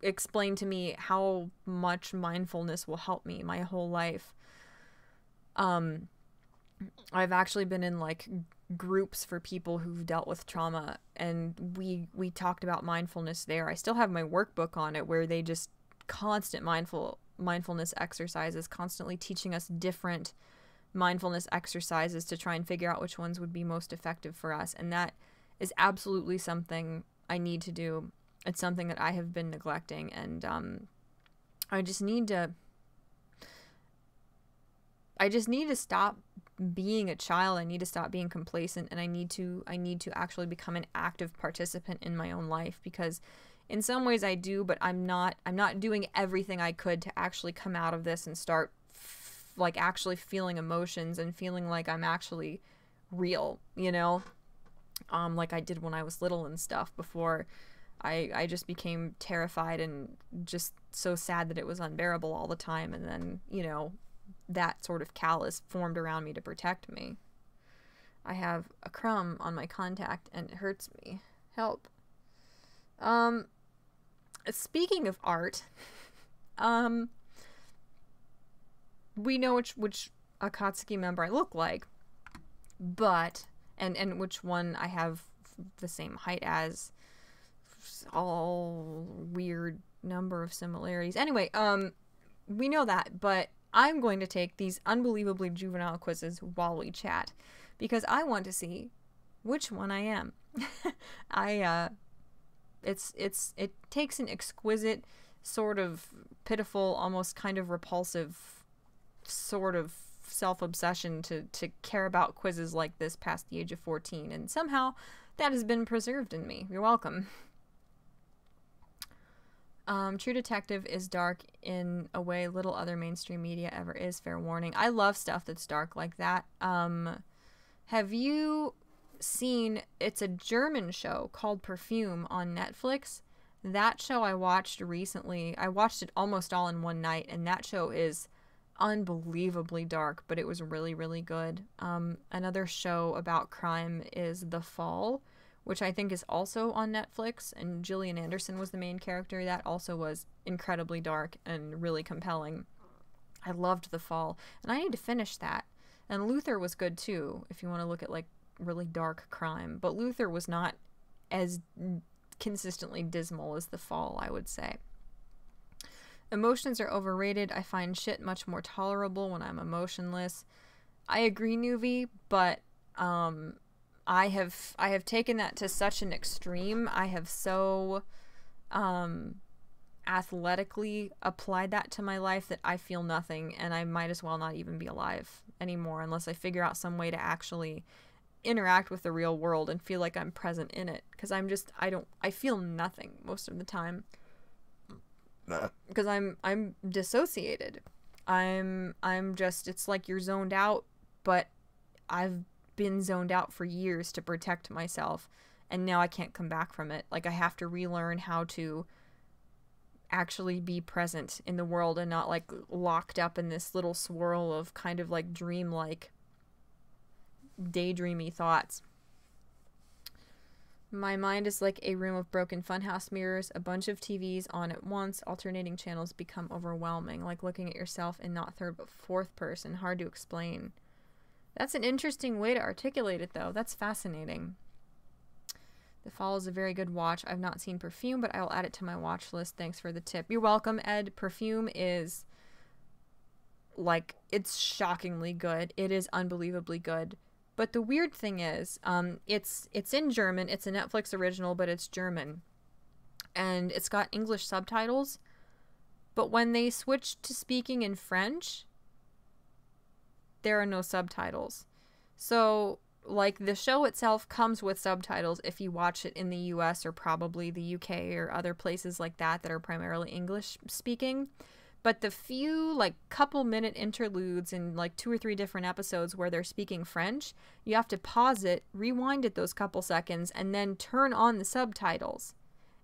explain to me how much mindfulness will help me my whole life. I've actually been in like groups for people who've dealt with trauma, and we talked about mindfulness there. I still have my workbook on it, where they just constant mindfulness exercises, constantly teaching us different mindfulness exercises to try and figure out which ones would be most effective for us. And that is absolutely something I need to do. It's something that I have been neglecting, and I just need to stop being a child. I need to stop being complacent, and I need to actually become an active participant in my own life, because in some ways I do, but I'm not doing everything I could to actually come out of this and start like actually feeling emotions and feeling like I'm actually real, you know? Like I did when I was little and stuff, before I just became terrified and just so sad that it was unbearable all the time. And then, you know, that sort of callus formed around me to protect me. I have a crumb on my contact and it hurts me. Help. Speaking of art, we know which Akatsuki member I look like, but and which one I have the same height as, all weird number of similarities. Anyway, we know that, but I'm going to take these unbelievably juvenile quizzes while we chat, because I want to see which one I am. It takes an exquisite, sort of pitiful, almost kind of repulsive sort of self-obsession to care about quizzes like this past the age of 14, and somehow that has been preserved in me. You're welcome. True Detective is dark in a way little other mainstream media ever is, fair warning. I love stuff that's dark like that. Have you seen, it's a German show called Perfume on Netflix? That show I watched recently. I watched it almost all in one night, and that show is unbelievably dark, but it was really, really good. Another show about crime is The Fall, which I think is also on Netflix, and Gillian Anderson was the main character. That also was incredibly dark and really compelling. I loved The Fall, and I need to finish that. And Luther was good too, if you want to look at like really dark crime, but Luther was not as consistently dismal as The Fall, I would say. Emotions are overrated. I find shit much more tolerable when I'm emotionless. I agree, Nuvi, but I have taken that to such an extreme. I have so athletically applied that to my life that I feel nothing, and I might as well not even be alive anymore unless I figure out some way to actually interact with the real world and feel like I'm present in it, because I feel nothing most of the time because I'm dissociated. I'm just, it's like you're zoned out, but I've been zoned out for years to protect myself, and now I can't come back from it. Like, I have to relearn how to actually be present in the world and not like locked up in this little swirl of kind of like dreamlike, daydreamy thoughts. My mind is like a room of broken funhouse mirrors, a bunch of TVs on at once, alternating channels become overwhelming, like looking at yourself in not third but fourth person. Hard to explain. That's an interesting way to articulate it, though. That's fascinating. The Fall is a very good watch. I've not seen Perfume, but I will add it to my watch list. Thanks for the tip. You're welcome, Ed. Perfume is, like, it's shockingly good. It is unbelievably good. But the weird thing is, it's in German. It's a Netflix original, but it's German. And it's got English subtitles. But when they switch to speaking in French, there are no subtitles. So, like, the show itself comes with subtitles if you watch it in the US or probably the UK or other places like that that are primarily English speaking. But the few, like, couple minute interludes in, like, 2 or 3 different episodes where they're speaking French, you have to pause it, rewind it those couple seconds, and then turn on the subtitles.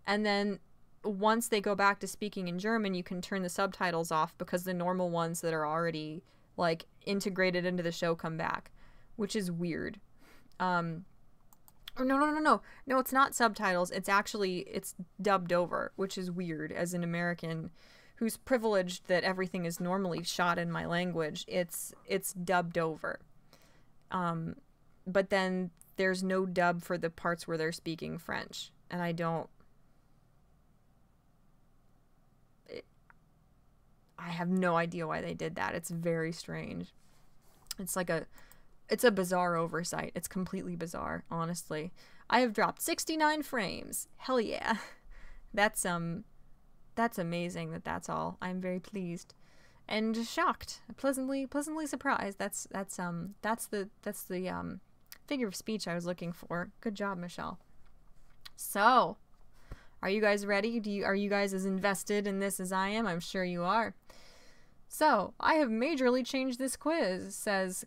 And then once they go back to speaking in German, you can turn the subtitles off because the normal ones that are already, like, integrated into the show come back, which is weird. No, it's not subtitles. It's actually, it's dubbed over, which is weird as an American who's privileged that everything is normally shot in my language. It's dubbed over. But then there's no dub for the parts where they're speaking French. And I have no idea why they did that. It's very strange. It's a bizarre oversight. It's completely bizarre, honestly. I have dropped 69 frames. Hell yeah. That's amazing that that's all. I'm very pleased and shocked, pleasantly surprised. That's the figure of speech I was looking for. Good job, Michelle. So, are you guys ready? Are you guys as invested in this as I am? I'm sure you are. So, I have majorly changed this quiz, says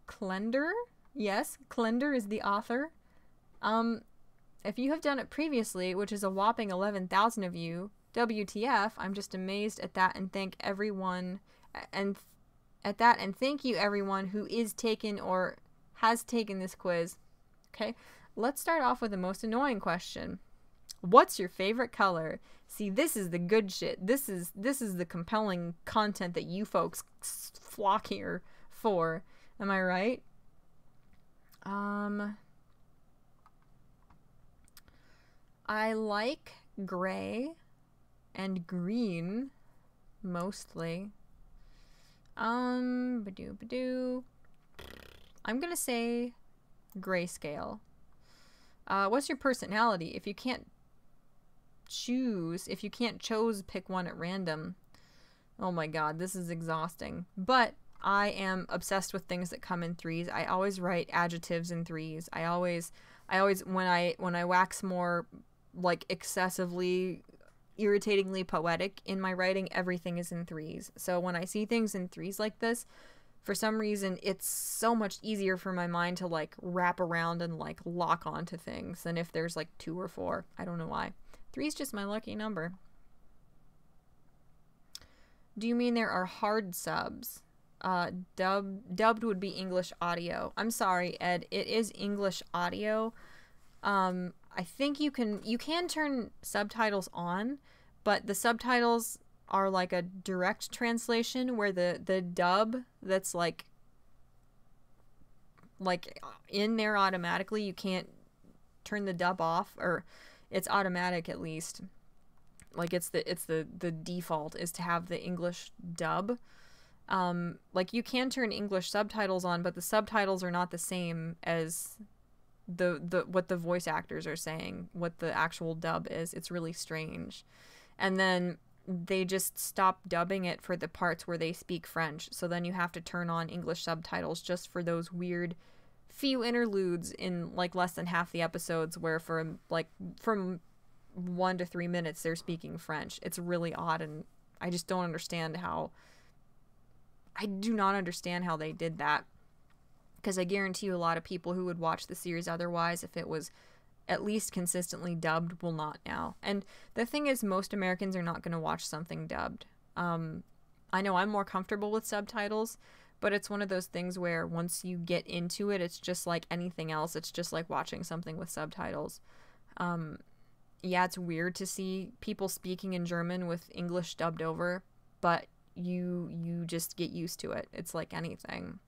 Klender. Yes, Klender is the author. If you have done it previously, which is a whopping 11,000 of you, WTF, I'm just amazed at that and thank everyone And at that, and thank you everyone who is taken or has taken this quiz. Okay, let's start off with the most annoying question. What's your favorite color? See, this is the good shit. This is the compelling content that you folks flock here for. Am I right? I like gray and green mostly. Badoo. I'm gonna say grayscale. What's your personality? If you can't choose, pick one at random. Oh my god, this is exhausting. But I am obsessed with things that come in threes. I always write adjectives in threes. I always when I wax more like excessively irritatingly poetic in my writing, everything is in threes. So when I see things in threes like this, for some reason it's so much easier for my mind to like wrap around and like lock onto things than if there's like 2 or 4. I don't know why. 3 is just my lucky number. Do you mean there are hard subs? Dubbed would be English audio. I'm sorry, Ed. It is English audio. I think you can turn subtitles on, but the subtitles are like a direct translation where the dub that's like in there automatically, you can't turn the dub off, or it's automatic at least. Like it's the default is to have the English dub. Like you can turn English subtitles on, but the subtitles are not the same as the what the voice actors are saying, what the actual dub is. It's really strange. And then they just stop dubbing it for the parts where they speak French. So then you have to turn on English subtitles just for those weird few interludes in like less than half the episodes where from 1 to 3 minutes they're speaking French. It's really odd, and I just don't understand how. I do not understand how they did that, because I guarantee you a lot of people who would watch the series otherwise, if it was at least consistently dubbed, will not now. And the thing is, most Americans are not going to watch something dubbed. I know I'm more comfortable with subtitles, but it's one of those things where once you get into it, it's just like anything else. It's just like watching something with subtitles. Yeah, it's weird to see people speaking in German with English dubbed over, but you just get used to it. It's like anything.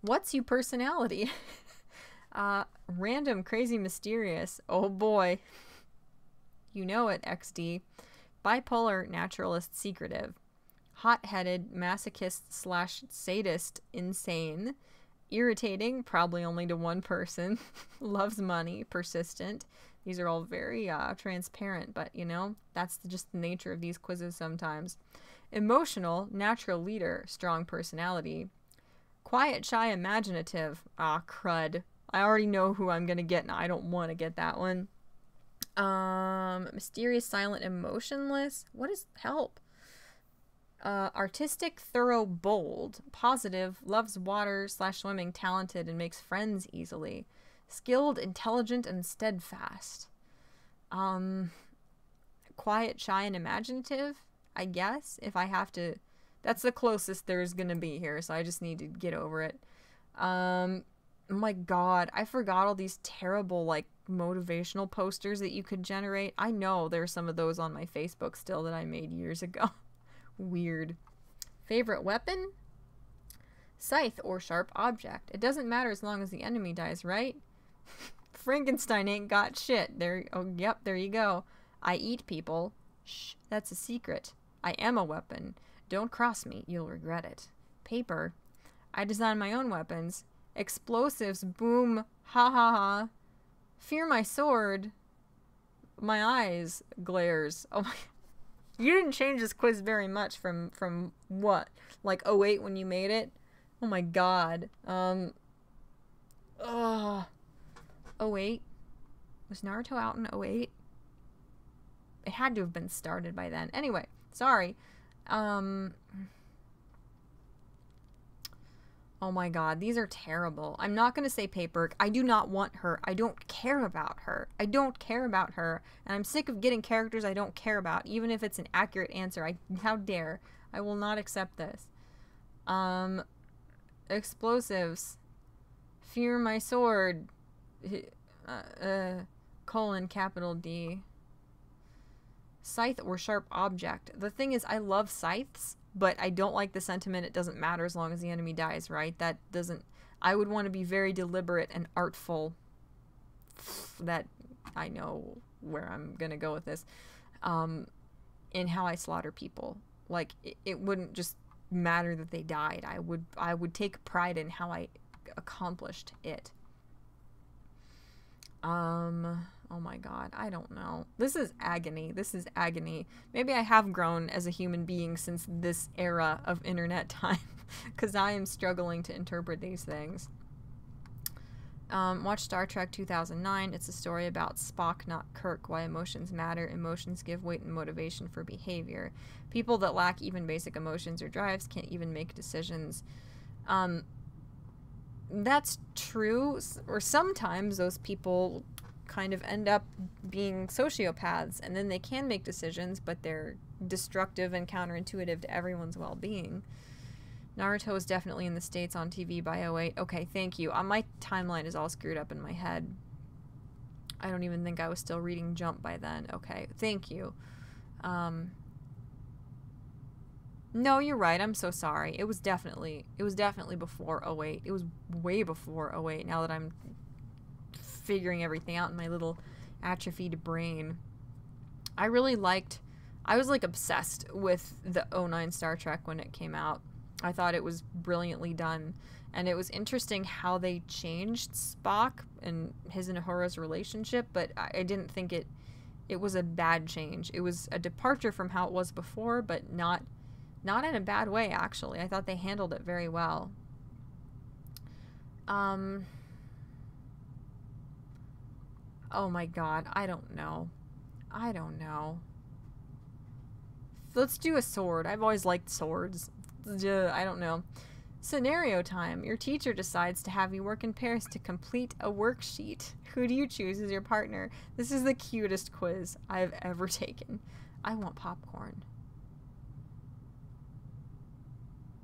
What's your personality? Random, crazy, mysterious. Oh boy. You know it, XD. Bipolar, naturalist, secretive. Hot-headed, masochist / sadist, insane. Irritating, probably only to one person. Loves money, persistent. These are all very transparent, but you know, that's just the nature of these quizzes sometimes. Emotional, natural leader, strong personality. Quiet, shy, imaginative. Ah, crud. I already know who I'm gonna get, and I don't want to get that one. Mysterious, silent, emotionless. What is help? Artistic, thorough, bold. Positive, loves water / swimming, talented, and makes friends easily. Skilled, intelligent, and steadfast. Quiet, shy, and imaginative, I guess, if I have to. That's the closest there's gonna be here, so I just need to get over it. Oh my god, I forgot all these terrible, like, motivational posters that you could generate. I know there's some of those on my Facebook still that I made years ago. Weird. Favorite weapon? Scythe or sharp object. It doesn't matter as long as the enemy dies, right? Frankenstein ain't got shit. There. Oh, yep, there you go. I eat people. Shh, that's a secret. I am a weapon. Don't cross me, you'll regret it. Paper. I design my own weapons. Explosives. Boom. Ha ha ha. Fear my sword. My eyes. Glares. Oh my. You didn't change this quiz very much from what? Like 08 when you made it? Oh my god. 08? Was Naruto out in 08? It had to have been started by then. Anyway, sorry. Oh my god, these are terrible. I'm not going to say Paper. I do not want her. I don't care about her. I don't care about her. And I'm sick of getting characters I don't care about, even if it's an accurate answer. How dare. I will not accept this. Explosives. Fear my sword. Colon capital D. Scythe or sharp object. The thing is, I love scythes, but I don't like the sentiment, it doesn't matter as long as the enemy dies, right? That doesn't... I would want to be very deliberate and artful. That... I know where I'm gonna go with this. In how I slaughter people. Like, it wouldn't just matter that they died. I would take pride in how I accomplished it. Oh my god, I don't know. This is agony. This is agony. Maybe I have grown as a human being since this era of internet time, because I am struggling to interpret these things. Watch Star Trek 2009. It's a story about Spock, not Kirk. Why emotions matter. Emotions give weight and motivation for behavior. People that lack even basic emotions or drives can't even make decisions. That's true, or sometimes those people kind of end up being sociopaths, and then they can make decisions, but they're destructive and counterintuitive to everyone's well-being. Naruto is definitely in the States on TV by 2008. Okay, thank you. My timeline is all screwed up in my head. I don't even think I was still reading Jump by then. Okay, thank you. No, you're right. I'm so sorry. It was definitely before 2008. It was way before 2008, now that I'm figuring everything out in my little atrophied brain. I was like obsessed with the 2009 Star Trek when it came out. I thought it was brilliantly done, and it was interesting how they changed Spock and his and Uhura's relationship, but I didn't think it was a bad change. It was a departure from how it was before, but not in a bad way, actually. I thought they handled it very well. Oh my god, I don't know. Let's do a sword. I've always liked swords. I don't know. Scenario time. Your teacher decides to have you work in pairs to complete a worksheet. Who do you choose as your partner? This is the cutest quiz I've ever taken. I want popcorn.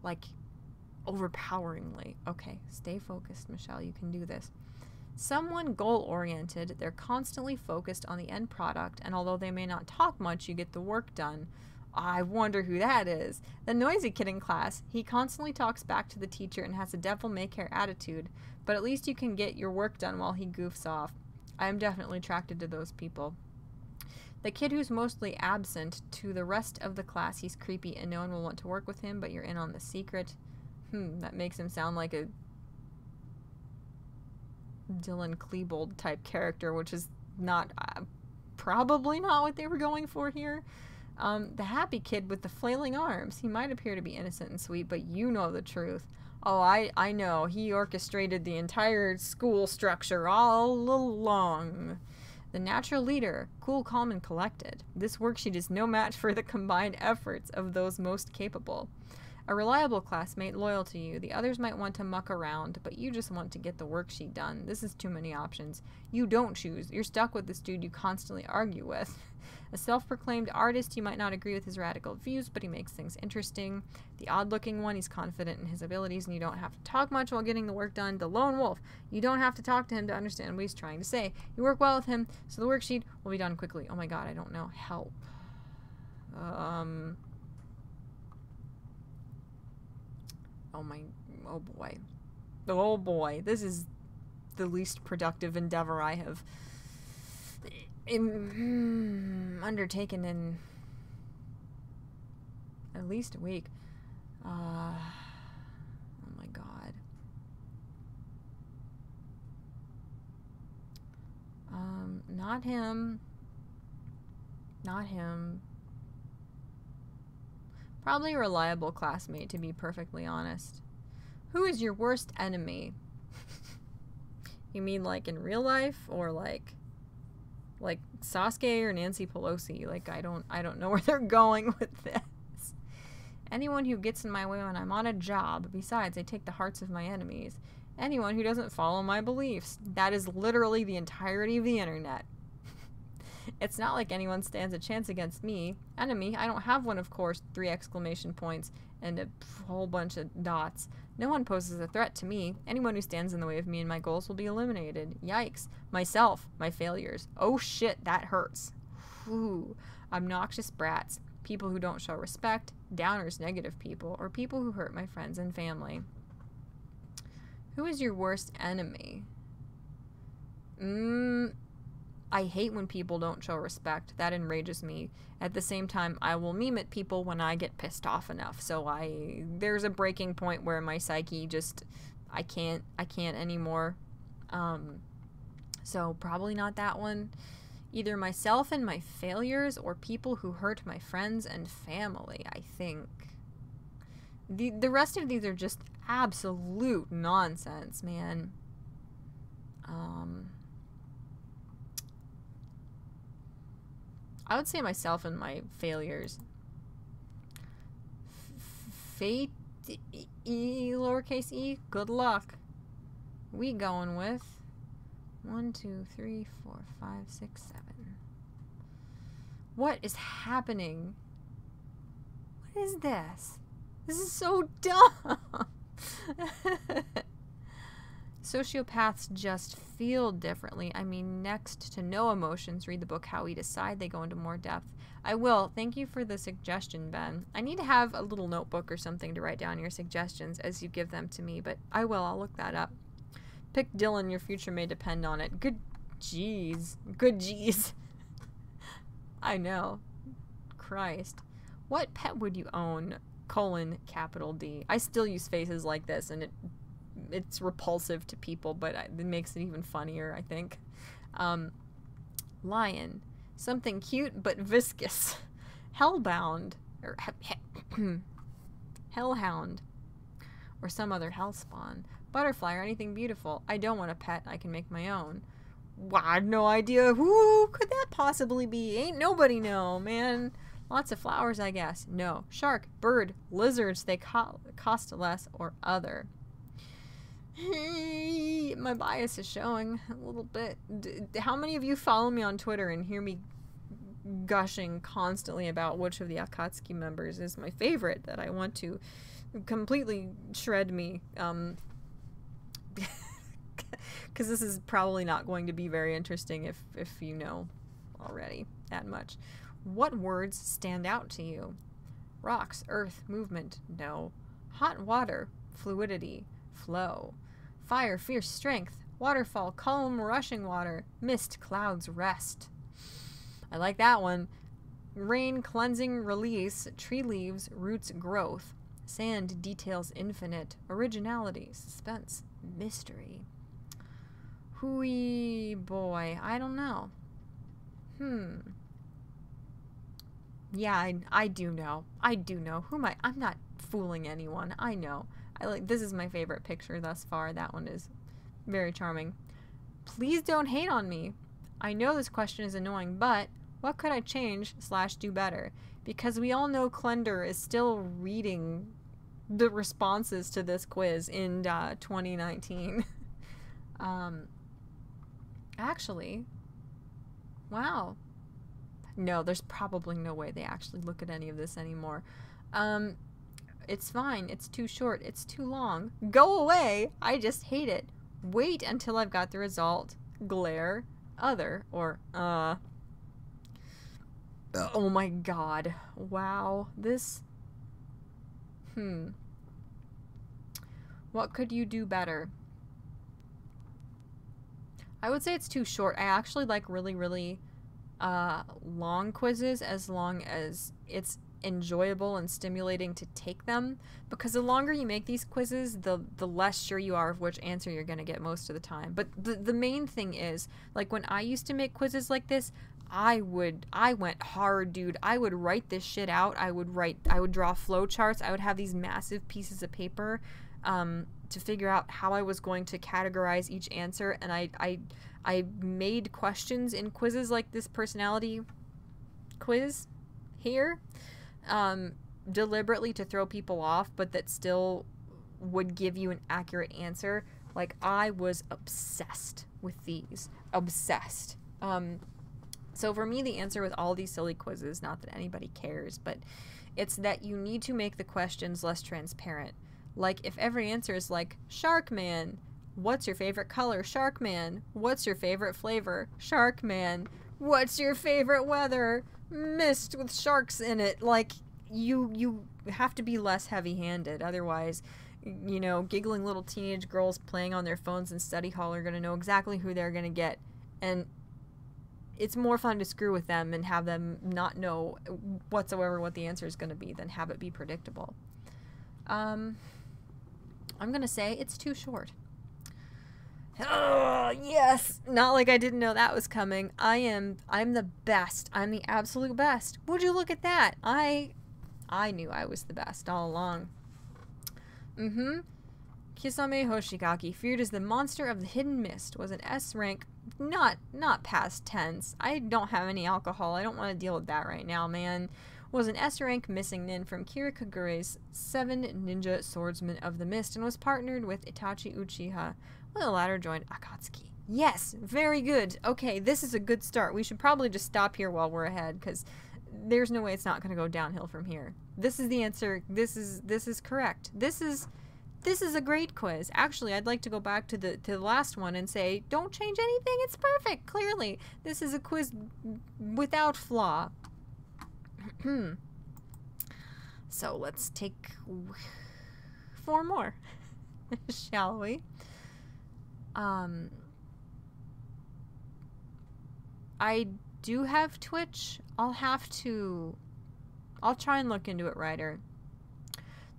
Like, overpoweringly. Okay, stay focused, Michelle. You can do this. Someone goal-oriented, they're constantly focused on the end product, and although they may not talk much, you get the work done. I wonder who that is. The noisy kid in class, he constantly talks back to the teacher and has a devil-may-care attitude, but at least you can get your work done while he goofs off. I am definitely attracted to those people. The kid who's mostly absent, to the rest of the class, he's creepy and no one will want to work with him, but you're in on the secret. That makes him sound like a Dylan Klebold type character, which is not, probably not what they were going for here. The happy kid with the flailing arms. He might appear to be innocent and sweet, but you know the truth. Oh, I know. He orchestrated the entire school structure all along. The natural leader. Cool, calm, and collected. This worksheet is no match for the combined efforts of those most capable. A reliable classmate, loyal to you. The others might want to muck around, but you just want to get the worksheet done. This is too many options. You don't choose. You're stuck with this dude you constantly argue with. A self-proclaimed artist, you might not agree with his radical views, but he makes things interesting. The odd-looking one, he's confident in his abilities, and you don't have to talk much while getting the work done. The lone wolf, you don't have to talk to him to understand what he's trying to say. You work well with him, so the worksheet will be done quickly. Oh my god, I don't know. Help. Oh boy. Oh boy. This is the least productive endeavor I have undertaken in at least a week. Oh my god. Not him. Not him. Probably a reliable classmate, to be perfectly honest. Who is your worst enemy? You mean like in real life, or like Sasuke or Nancy Pelosi? Like I don't know where they're going with this. Anyone who gets in my way when I'm on a job. Besides, I take the hearts of my enemies. Anyone who doesn't follow my beliefs. That is literally the entirety of the internet. It's not like anyone stands a chance against me. Enemy, I don't have one, of course. 3 exclamation points and a whole bunch of dots. No one poses a threat to me. Anyone who stands in the way of me and my goals will be eliminated. Yikes. Myself, my failures. Oh shit, that hurts. Whew. Obnoxious brats. People who don't show respect. Downers, negative people. Or people who hurt my friends and family. Who is your worst enemy? I hate when people don't show respect. That enrages me. At the same time, I will meme at people when I get pissed off enough. So there's a breaking point where my psyche just, I can't anymore. So probably not that one. Either myself and my failures or people who hurt my friends and family, I think. The rest of these are just absolute nonsense, man. I would say myself and my failures. Fate, lowercase e, good luck. We going with 1, 2, 3, 4, 5, 6, 7. What is happening? What is this? This is so dumb. Sociopaths just feel differently. I mean, next to no emotions, read the book How We Decide. They go into more depth. I will. Thank you for the suggestion, Ben. I need to have a little notebook or something to write down your suggestions as you give them to me, but I will. I'll look that up. Pick Dylan. Your future may depend on it. Good jeez. Good jeez. I know. Christ. What pet would you own? Capital D. I still use faces like this, and it's repulsive to people, but it makes it even funnier, I think. Lion. Something cute but viscous. Hellbound. Or Hellhound. Or some other hellspawn. Butterfly or anything beautiful. I don't want a pet. I can make my own. Wow, I have no idea. Who could that possibly be? Ain't nobody know, man. Lots of flowers, I guess. No. Shark, bird, lizards. They cost less or other. Hey, my bias is showing a little bit. How many of you follow me on Twitter and hear me gushing constantly about which of the Akatsuki members is my favorite that I want to completely shred me? Because this is probably not going to be very interesting if you know already that much. What words stand out to you? Rocks, earth, movement, no. Hot water, fluidity, flow. Fire, fierce strength. Waterfall, calm, rushing water. Mist, clouds, rest. I like that one. Rain, cleansing, release. Tree leaves, roots, growth. Sand, details, infinite. Originality, suspense, mystery. Hooey boy, I don't know. Yeah, I do know. I do know. Who am I? I'm not fooling anyone. I know. This is my favorite picture thus far. That one is very charming. Please don't hate on me. I know this question is annoying, but what could I change / do better? Because we all know Klender is still reading the responses to this quiz in 2019. Actually, wow. No, there's probably no way they actually look at any of this anymore. It's fine. It's too short. It's too long. Go away. I just hate it. Wait until I've got the result. Glare. Other. Or, Oh my god. Wow. This... What could you do better? I would say it's too short. I actually like really, really long quizzes as long as it's enjoyable and stimulating to take them, because the longer you make these quizzes, the less sure you are of which answer you're going to get most of the time. But the main thing is, like, when I used to make quizzes like this, I went hard, dude. I would write this shit out. I would draw flow charts. I would have these massive pieces of paper to figure out how I was going to categorize each answer, and I made questions in quizzes like this personality quiz here, deliberately to throw people off, but that still would give you an accurate answer. Like, I was obsessed with these. Obsessed. So for me, the answer with all these silly quizzes, not that anybody cares, but it's that you need to make the questions less transparent. Like, if every answer is like, Shark Man, what's your favorite color? Shark Man. What's your favorite flavor? Shark Man. What's your favorite weather? Mist with sharks in it. Like, you have to be less heavy-handed. Otherwise, you know, giggling little teenage girls playing on their phones in study hall are going to know exactly who they're going to get. And it's more fun to screw with them and have them not know whatsoever what the answer is going to be than have it be predictable. I'm going to say it's too short. Oh, yes! Not like I didn't know that was coming. I'm the best. I'm the absolute best. Would you look at that? I knew I was the best all along. Kisame Hoshigaki, feared as the monster of the hidden mist, was an S rank, not past tense. I don't have any alcohol. I don't want to deal with that right now, man. Was an S rank missing nin from Kira Kagure's 7 Ninja Swordsmen of the Mist and was partnered with Itachi Uchiha, when the latter joined Akatsuki. Yes, very good. Okay, this is a good start. We should probably just stop here while we're ahead, because there's no way it's not going to go downhill from here. This is the answer. This is correct. This is a great quiz. Actually, I'd like to go back to the last one and say, don't change anything. It's perfect. Clearly, this is a quiz without flaw. So let's take 4 more, shall we? I do have Twitch. I'll try and look into it, Ryder.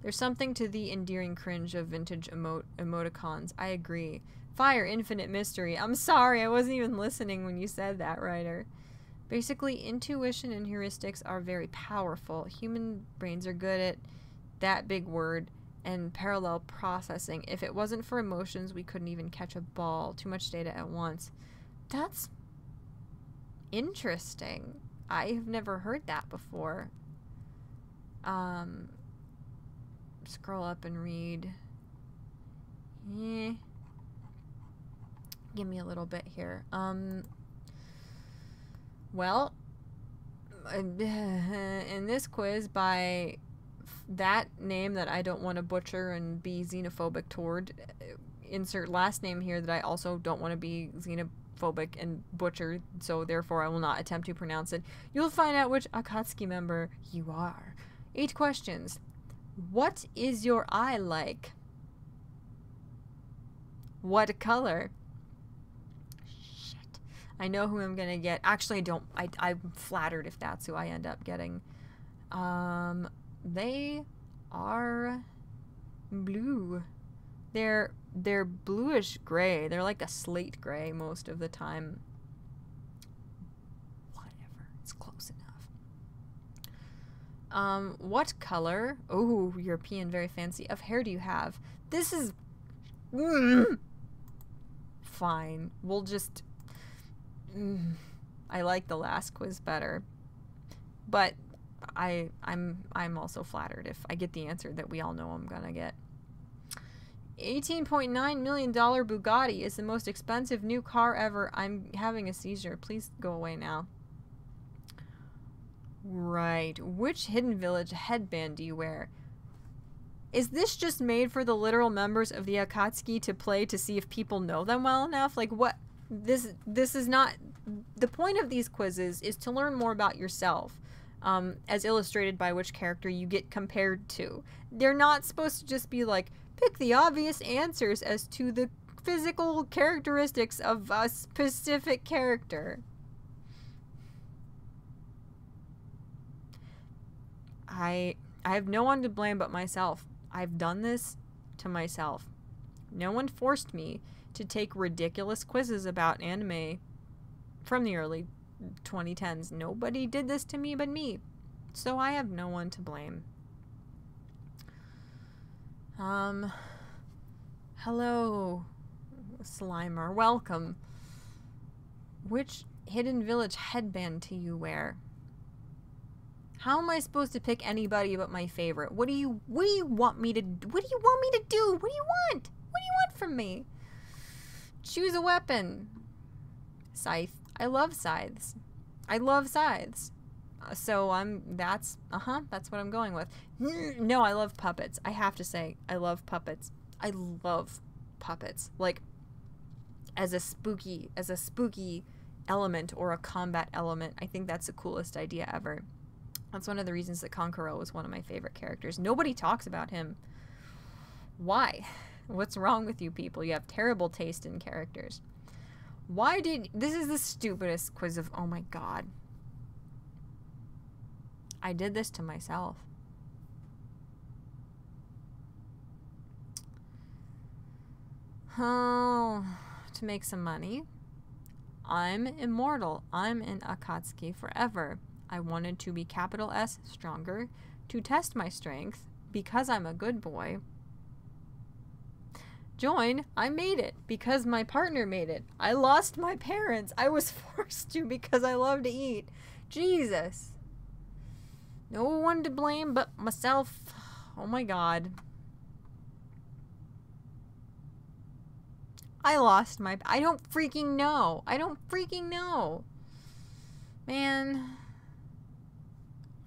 There's something to the endearing cringe of vintage emoticons. I agree. Fire, infinite mystery. I'm sorry, I wasn't even listening when you said that, Ryder. Basically, intuition and heuristics are very powerful. Human brains are good at that big word and parallel processing. If it wasn't for emotions, we couldn't even catch a ball. Too much data at once. That's interesting. I have never heard that before. Scroll up and read. Give me a little bit here. Well, in this quiz by that name that I don't want to butcher and be xenophobic toward, insert last name here that I also don't want to be xenophobic and butcher, so therefore I will not attempt to pronounce it. You'll find out which Akatsuki member you are. 8 questions. What is your eye like? What color? Shit. I know who I'm gonna get. Actually, I don't. I'm flattered if that's who I end up getting. They are blue. They're bluish gray. They're like a slate gray most of the time. Whatever. It's close enough. What color? Oh, European, very fancy. Of hair do you have? This is... Fine. We'll just... I like the last quiz better. But I'm also flattered if I get the answer that we all know I'm gonna get. $18.9 million Bugatti is the most expensive new car ever. I'm having a seizure. Please go away now. Right. Which Hidden Village headband do you wear? Is this just made for the literal members of the Akatsuki to play to see if people know them well enough? Like, what? This is not... The point of these quizzes is to learn more about yourself, as illustrated by which character you get compared to. They're not supposed to just be like, pick the obvious answers as to the physical characteristics of a specific character. I have no one to blame but myself. I've done this to myself. No one forced me to take ridiculous quizzes about anime from the early 2010s. Nobody did this to me but me. So I have no one to blame. Hello, Slimer. Welcome. Which Hidden Village headband do you wear? How am I supposed to pick anybody but my favorite? What do you want me to do? What do you want me to do? What do you want? What do you want from me? Choose a weapon. Scythe. I love scythes. I love scythes. So that's what I'm going with. No, I love puppets. I have to say, I love puppets. I love puppets. Like, as a spooky element or a combat element. I think that's the coolest idea ever. That's one of the reasons that Kankuro was one of my favorite characters. Nobody talks about him. Why? What's wrong with you people? You have terrible taste in characters. This is the stupidest quiz of, oh my god. I did this to myself. Oh, to make some money. I'm immortal. I'm in Akatsuki forever. I wanted to be capital S stronger, to test my strength, because I'm a good boy. Join, I made it, because my partner made it. I lost my parents. I was forced to because I love to eat. Jesus. No one to blame but myself. Oh my god. I lost my... I don't freaking know. I don't freaking know. Man.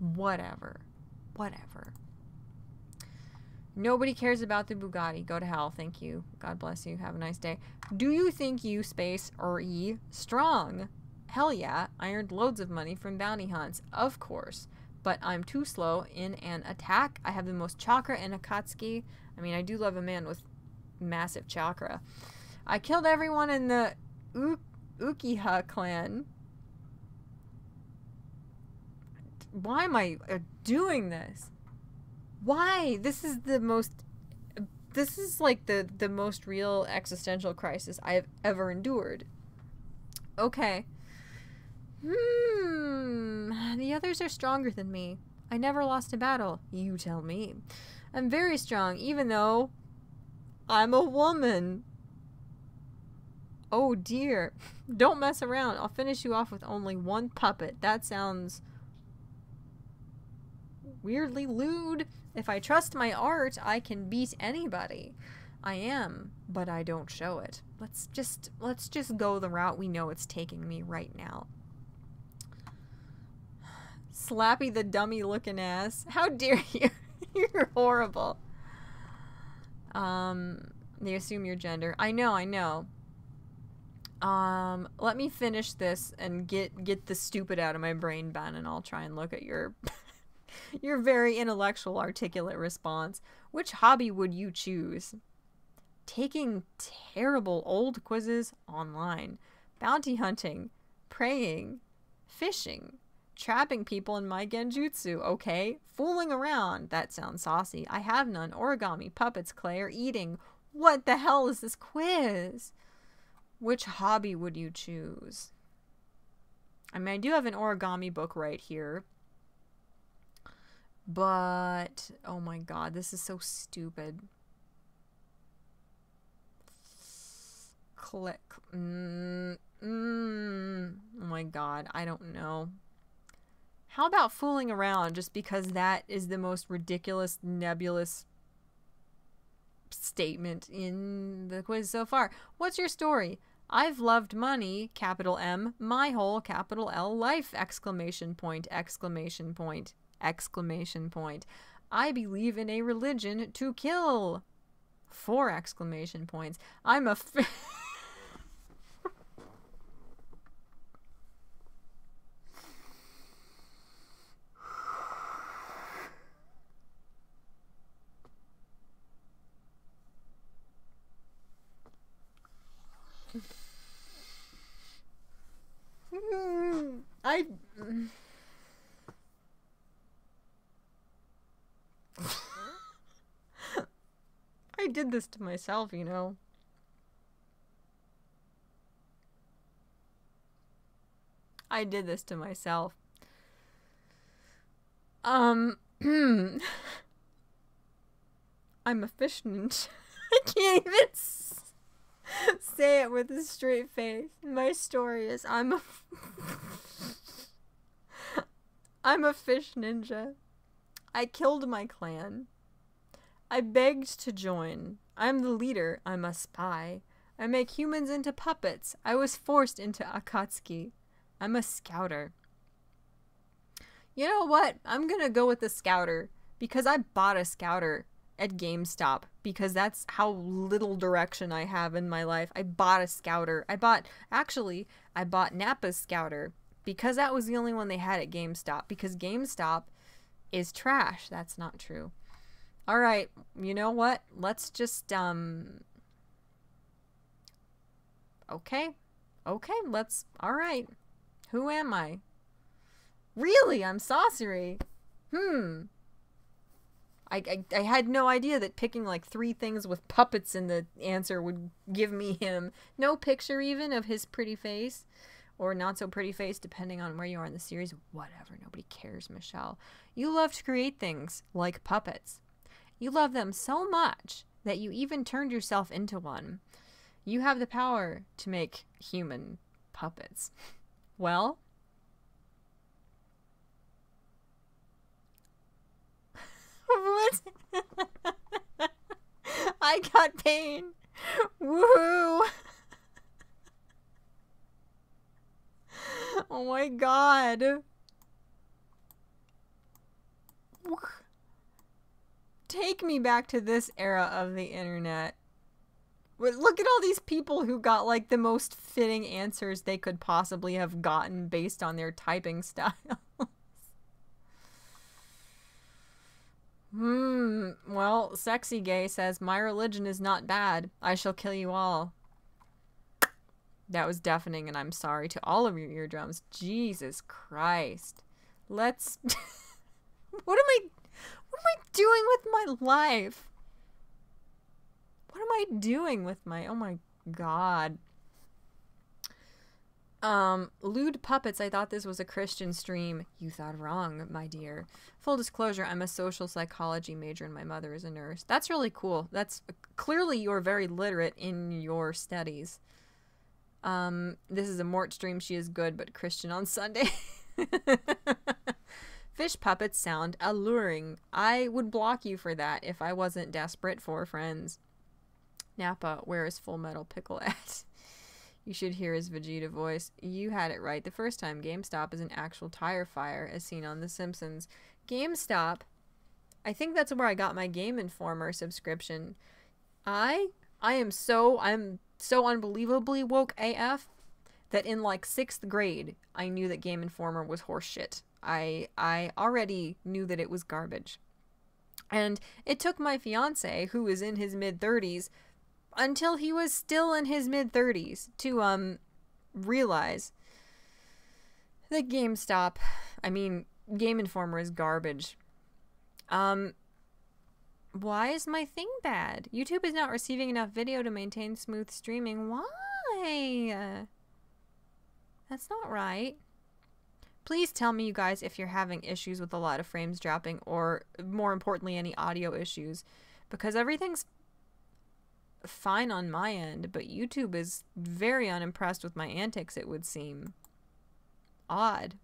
Whatever. Whatever. Nobody cares about the Bugatti. Go to hell. Thank you. God bless you. Have a nice day. Do you think you, space, or E, strong? Hell yeah. I earned loads of money from bounty hunts. Of course. But I'm too slow in an attack. I have the most chakra in Akatsuki. I mean, I do love a man with massive chakra. I killed everyone in the Uchiha clan. Why am I doing this? Why? This is like the most real existential crisis I have ever endured. Okay. The others are stronger than me. I never lost a battle. You tell me. I'm very strong, even though I'm a woman. Oh dear. Don't mess around. I'll finish you off with only one puppet. That sounds weirdly lewd. If I trust my art, I can beat anybody. I am, but I don't show it. Let's just go the route we know it's taking me right now. Slappy the dummy looking ass. How dare you? You're horrible. They assume your gender. I know. Let me finish this and get the stupid out of my brain, Ben, and I'll try and look at your your very intellectual, articulate response. Which hobby would you choose? Taking terrible old quizzes online, bounty hunting, praying, fishing, trapping people in my genjutsu, okay? Fooling around, that sounds saucy. I have none. Origami, puppets, clay, or eating. What the hell is this quiz? Which hobby would you choose? I mean, I do have an origami book right here. But, oh my god, this is so stupid. Click. Oh my god, I don't know. How about fooling around, just because that is the most ridiculous, nebulous statement in the quiz so far. What's your story? I've loved money, capital M, my whole capital L life, exclamation point, exclamation point, exclamation point. I believe in a religion to kill. 4 exclamation points. I'm a I did this to myself, you know. I did this to myself. I'm a fish ninja. I can't even say it with a straight face. My story is I'm a fish ninja. I killed my clan. I begged to join. I'm the leader. I'm a spy. I make humans into puppets. I was forced into Akatsuki. I'm a scouter. You know what? I'm gonna go with the Scouter because I bought a Scouter at GameStop because that's how little direction I have in my life. I bought a Scouter. I bought Nappa's Scouter because that was the only one they had at GameStop because GameStop is trash. That's not true. All right, you know what? Let's just okay. Okay, all right. Who am I? Really? I'm Saucery. I had no idea that picking like 3 things with puppets in the answer would give me him. No picture even of his pretty face. Or not so pretty face, depending on where you are in the series. Whatever, nobody cares, Michelle. You love to create things like puppets. You love them so much that you even turned yourself into one. You have the power to make human puppets. Well, what? I got pain. Woohoo! Oh my god. Take me back to this era of the internet. Look at all these people who got like the most fitting answers they could possibly have gotten based on their typing style. Well, Sexy Gay says, my religion is not bad. I shall kill you all. That was deafening, and I'm sorry to all of your eardrums. Jesus Christ. Let's... What am I doing with my life? What am I doing with my... Oh my god. Lewd Puppets, I thought this was a Christian stream. You thought wrong, my dear. Full disclosure, I'm a social psychology major and my mother is a nurse. That's really cool. That's clearly you're very literate in your studies. This is a Mort stream. She is good, but Christian on Sunday. Fish puppets sound alluring. I would block you for that if I wasn't desperate for friends. Nappa, where is Full Metal Pickle at? You should hear his Vegeta voice. You had it right the first time. GameStop is an actual tire fire, as seen on The Simpsons. GameStop, I think that's where I got my Game Informer subscription. I'm so unbelievably woke AF that in like 6th grade, I knew that Game Informer was horseshit. I already knew that it was garbage. And it took my fiance, who is in his mid-30s, until he was still in his mid-30s to realize that Game Informer is garbage. Why is my thing bad? YouTube is not receiving enough video to maintain smooth streaming. Why? That's not right. Please tell me, you guys, if you're having issues with a lot of frames dropping, or more importantly, any audio issues, because everything's fine on my end, but YouTube is very unimpressed with my antics, it would seem. Odd.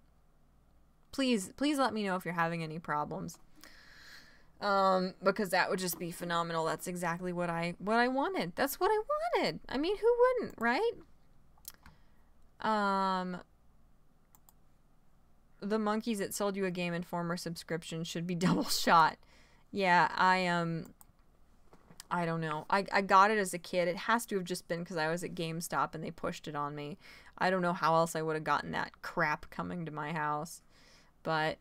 Please let me know if you're having any problems. Because that would just be phenomenal. That's exactly what I wanted. That's what I wanted. I mean, who wouldn't, right? The monkeys that sold you a Game Informer subscription should be double shot. Yeah, I don't know. I got it as a kid. It has to have just been because I was at GameStop and they pushed it on me. I don't know how else I would have gotten that crap coming to my house. But,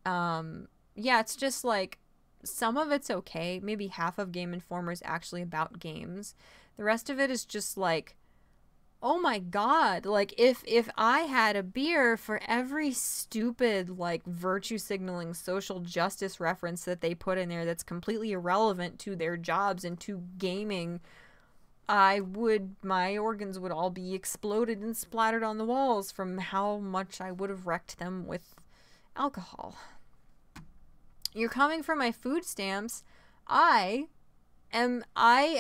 yeah, it's just like, some of it's okay. Maybe half of Game Informer is actually about games. The rest of it is just like, oh my god, like if I had a beer for every stupid like virtue signaling social justice reference that they put in there that's completely irrelevant to their jobs and to gaming, my organs would all be exploded and splattered on the walls from how much I would have wrecked them with alcohol. You're coming for my food stamps. I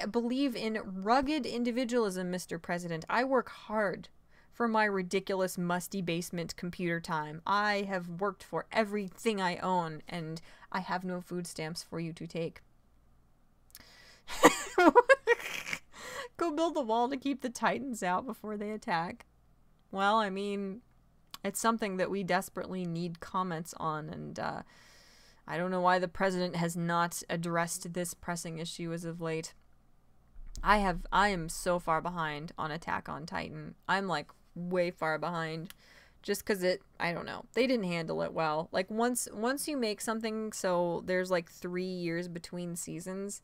believe in rugged individualism, Mr. President. I work hard for my ridiculous musty basement computer time. I have worked for everything I own, and I have no food stamps for you to take. Go build a wall to keep the Titans out before they attack. Well, I mean, It's something that we desperately need comments on, and I don't know why the president has not addressed this pressing issue as of late. I am so far behind on Attack on Titan. I'm like way far behind just because I don't know. They didn't handle it well. Like once you make something so there's like 3 years between seasons,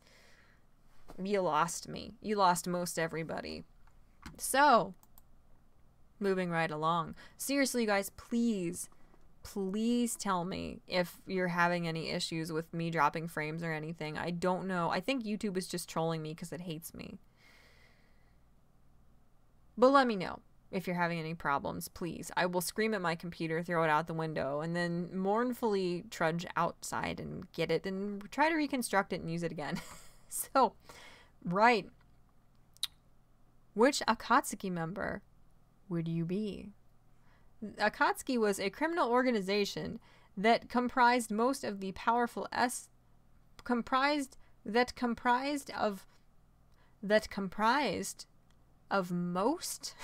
you lost me. You lost most everybody. So, moving right along. Seriously, you guys, please tell me if you're having any issues with me dropping frames or anything. I don't know. I think YouTube is just trolling me because it hates me. But let me know if you're having any problems, please. I will scream at my computer, throw it out the window, and then mournfully trudge outside and get it and try to reconstruct it and use it again. So, right. Which Akatsuki member would you be? Akatsuki was a criminal organization that comprised most of the powerful comprised of most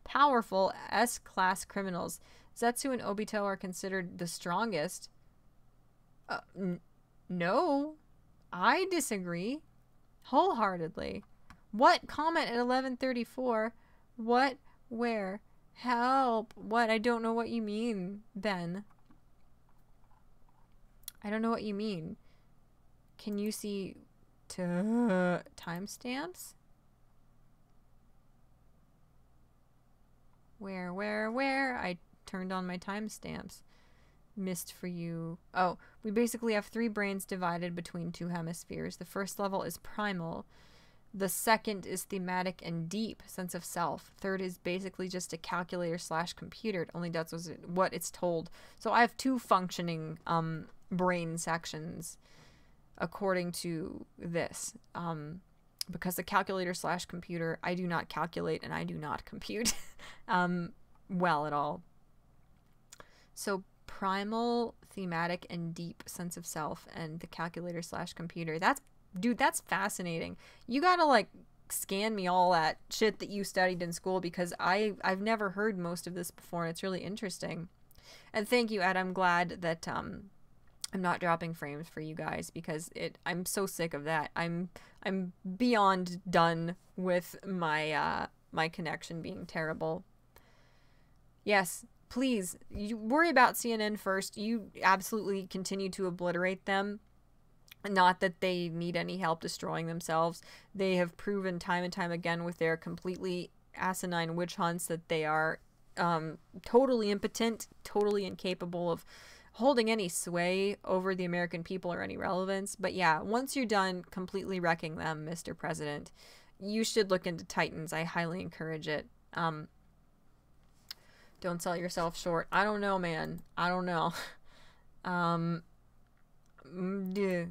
powerful S-class criminals. Zetsu and Obito are considered the strongest. No, I disagree wholeheartedly. What? Comment at 11:34. What? Where? Help. What? I don't know what you mean, Ben. I don't know what you mean. Can you see timestamps? Where? I turned on my timestamps. Missed for you. Oh, we basically have 3 brains divided between 2 hemispheres. The first level is primal. The second is thematic and deep, sense of self. Third is basically just a calculator/computer. It only does what it's told. So I have 2 functioning brain sections according to this. Because the calculator/computer, I do not calculate and I do not compute well at all. So primal, thematic, and deep sense of self, and the calculator/computer. Dude, that's fascinating. You gotta like scan me all that shit that you studied in school, because I've never heard most of this before, and it's really interesting. And thank you, Ed. I'm glad that I'm not dropping frames for you guys, because I'm so sick of that. I'm beyond done with my my connection being terrible. Yes, please, you worry about CNN first. You absolutely continue to obliterate them. Not that they need any help destroying themselves. They have proven time and time again with their completely asinine witch hunts that they are totally impotent, totally incapable of holding any sway over the American people or any relevance. But yeah, once you're done completely wrecking them, Mr. President, you should look into Titans. I highly encourage it. Don't sell yourself short. I don't know, man. I don't know.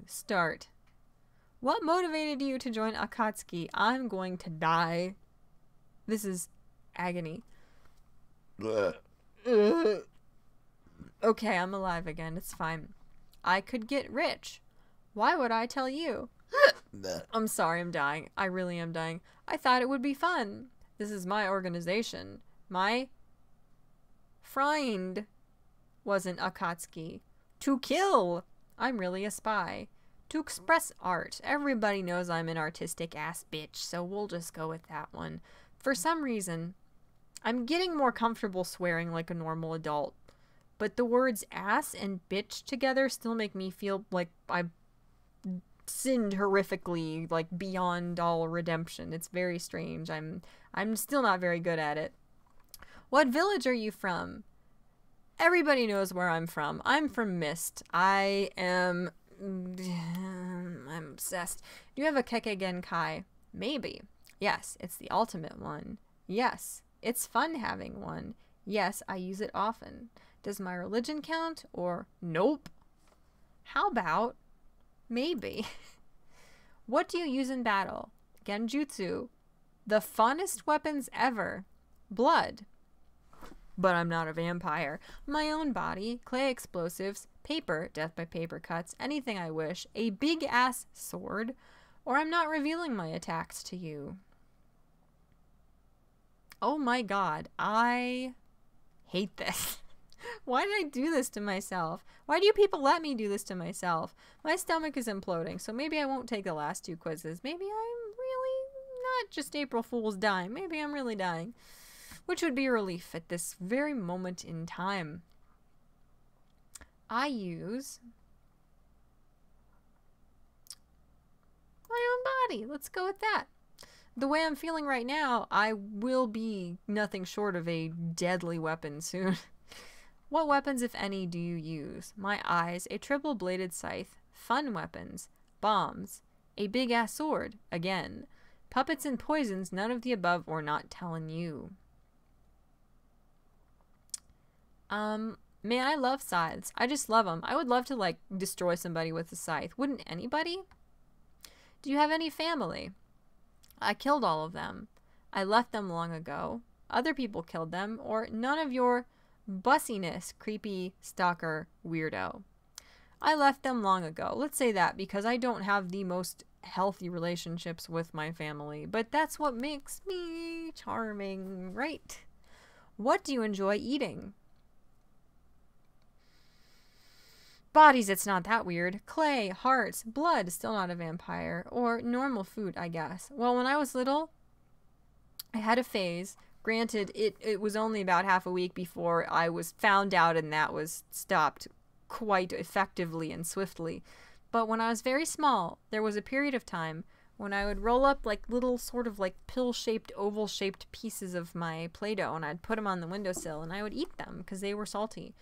Start. What motivated you to join Akatsuki? I'm going to die. This is agony. Okay, I'm alive again. It's fine. I could get rich. Why would I tell you? I'm sorry, I'm dying. I really am dying. I thought it would be fun. This is my organization. My friend wasn't Akatsuki. To kill. I'm really a spy. To express art. Everybody knows I'm an artistic ass bitch, so we'll just go with that one. For some reason, I'm getting more comfortable swearing like a normal adult, but the words ass and bitch together still make me feel like I've sinned horrifically, like beyond all redemption. It's very strange. I'm still not very good at it. What village are you from? Everybody knows where I'm from. I'm from Mist. I'm obsessed. Do you have a Kekkei Genkai? Maybe. Yes, it's the ultimate one. Yes, it's fun having one. Yes, I use it often. Does my religion count? Or nope? How about maybe? What do you use in battle? Genjutsu. The funnest weapons ever. Blood. But I'm not a vampire. My own body, clay explosives, paper, death by paper cuts, anything I wish, a big-ass sword, or I'm not revealing my attacks to you. Oh my god, I hate this. Why did I do this to myself? Why do you people let me do this to myself? My stomach is imploding, so maybe I won't take the last 2 quizzes. Maybe I'm really not just April Fool's dying. Maybe I'm really dying. Which would be a relief at this very moment in time. I use my own body. Let's go with that. The way I'm feeling right now, I will be nothing short of a deadly weapon soon. What weapons, if any, do you use? My eyes, a triple-bladed scythe, fun weapons, bombs, a big-ass sword, again, puppets and poisons, none of the above, or not telling you. Man, I love scythes. I just love them. I would love to, like, destroy somebody with a scythe. Wouldn't anybody? Do you have any family? I killed all of them. I left them long ago. Other people killed them, or none of your bussiness, creepy stalker weirdo. I left them long ago. Let's say that, because I don't have the most healthy relationships with my family, but that's what makes me charming, right? What do you enjoy eating? Bodies, it's not that weird. Clay, hearts, blood, still not a vampire. Or normal food, I guess. Well, when I was little, I had a phase. Granted, it was only about half a week before I was found out, and that was stopped quite effectively and swiftly. But when I was very small, there was a period of time when I would roll up like little sort of like pill-shaped, oval-shaped pieces of my Play-Doh, and I'd put them on the windowsill, and I would eat them because they were salty.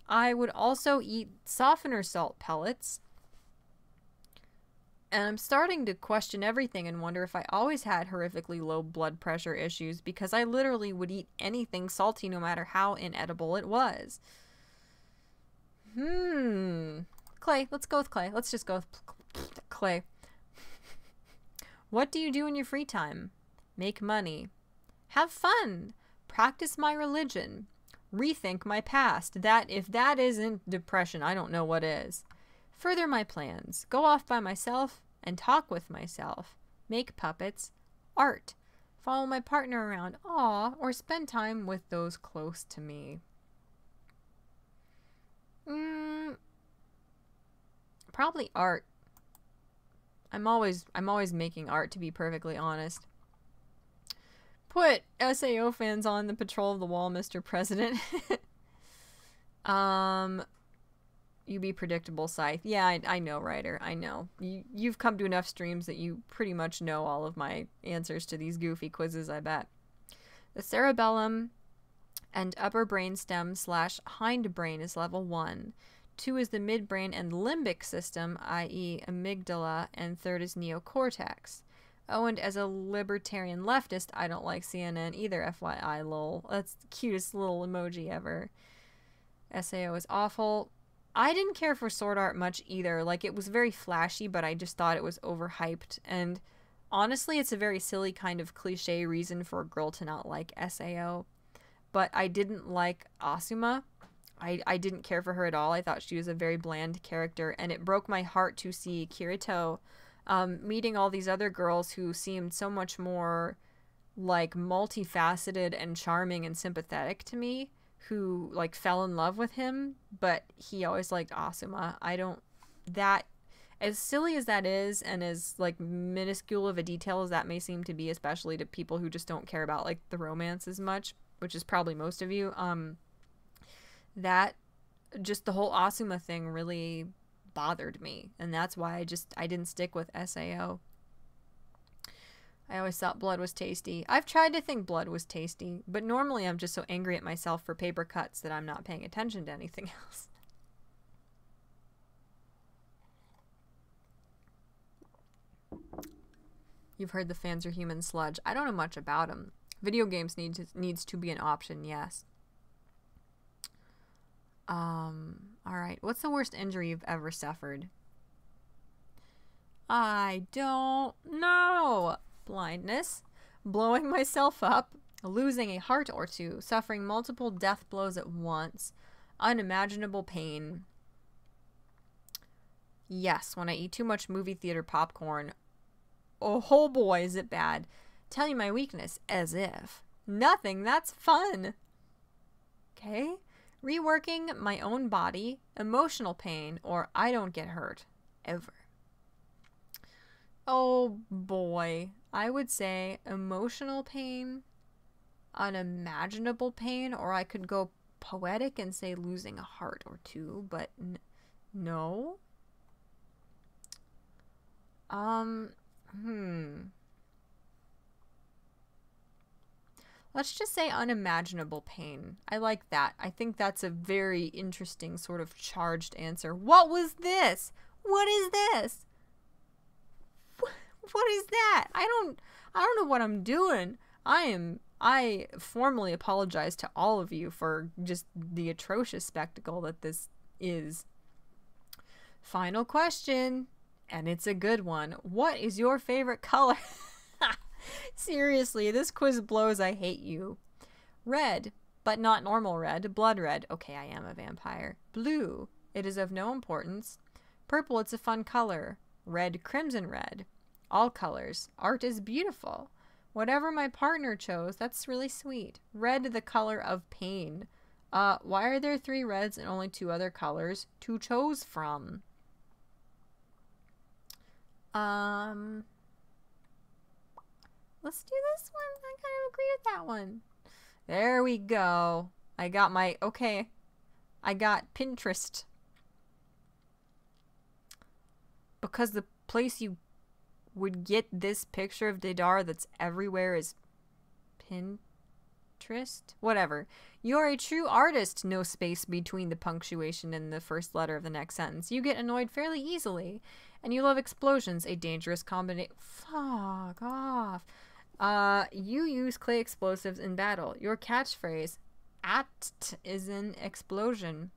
I would also eat softener salt pellets. And I'm starting to question everything and wonder if I always had horrifically low blood pressure issues, because I literally would eat anything salty no matter how inedible it was. Clay. Let's go with clay. Let's just go with clay. What do you do in your free time? Make money. Have fun. Practice my religion. Rethink my past. If that isn't depression, I don't know what is. Further my plans. Go off by myself and talk with myself. Make puppets. Art. Follow my partner around. Aw. Or spend time with those close to me. Probably art. I'm always making art, to be perfectly honest. Put SAO fans on the patrol of the wall, Mr. President. You be predictable, Scythe. Yeah, I know, Ryder. I know. You've come to enough streams that you pretty much know all of my answers to these goofy quizzes, I bet. The cerebellum and upper brainstem / hindbrain is level 1. 2 is the midbrain and limbic system, i.e. amygdala, and 3rd is neocortex. Oh, and as a libertarian leftist, I don't like CNN either, FYI, lol. That's the cutest little emoji ever. SAO is awful. I didn't care for sword art much either. Like, it was very flashy, but I just thought it was overhyped. And honestly, it's a very silly kind of cliche reason for a girl to not like SAO. But I didn't like Asuma. I didn't care for her at all. I thought she was a very bland character, and it broke my heart to see Kirito meeting all these other girls who seemed so much more like multifaceted and charming and sympathetic to me, who like fell in love with him, but he always liked Asuma. That, as silly as that is, and as like minuscule of a detail as that may seem to be, especially to people who just don't care about like the romance as much, which is probably most of you, that just the whole Asuma thing really bothered me, and that's why I didn't stick with SAO. I always thought blood was tasty. I've tried to think blood was tasty, but normally I'm just so angry at myself for paper cuts that I'm not paying attention to anything else. You've heard the fans are human sludge. I don't know much about them. Video games needs to be an option, yes. Alright. What's the worst injury you've ever suffered? I don't know. Blindness. Blowing myself up. Losing a heart or two. Suffering multiple death blows at once. Unimaginable pain. Yes, when I eat too much movie theater popcorn. Oh boy, is it bad. Tell you my weakness. As if. Nothing. That's fun. Okay. Reworking my own body, emotional pain, or I don't get hurt. Ever. Oh boy. I would say emotional pain, unimaginable pain, or I could go poetic and say losing a heart or two, but no. Let's just say unimaginable pain. I like that. I think that's a very interesting sort of charged answer. What was this? What is this? What is that? I don't know what I'm doing. I formally apologize to all of you for just the atrocious spectacle that this is. Final question, and it's a good one. What is your favorite color? Seriously, this quiz blows. I hate you. Red, but not normal red. Blood red. Okay, I am a vampire. Blue, it is of no importance. Purple, it's a fun color. Red, crimson red. All colors. Art is beautiful. Whatever my partner chose, that's really sweet. Red, the color of pain. Why are there 3 reds and only 2 other colors to choose from? Let's do this one. I kind of agree with that one. There we go. I got Pinterest. Because the place you would get this picture of Deidara that's everywhere is Pinterest? Whatever. You're a true artist. No space between the punctuation and the first letter of the next sentence. You get annoyed fairly easily. And you love explosions. A dangerous combination. Fuck off. You use clay explosives in battle. Your catchphrase, "At" is an explosion.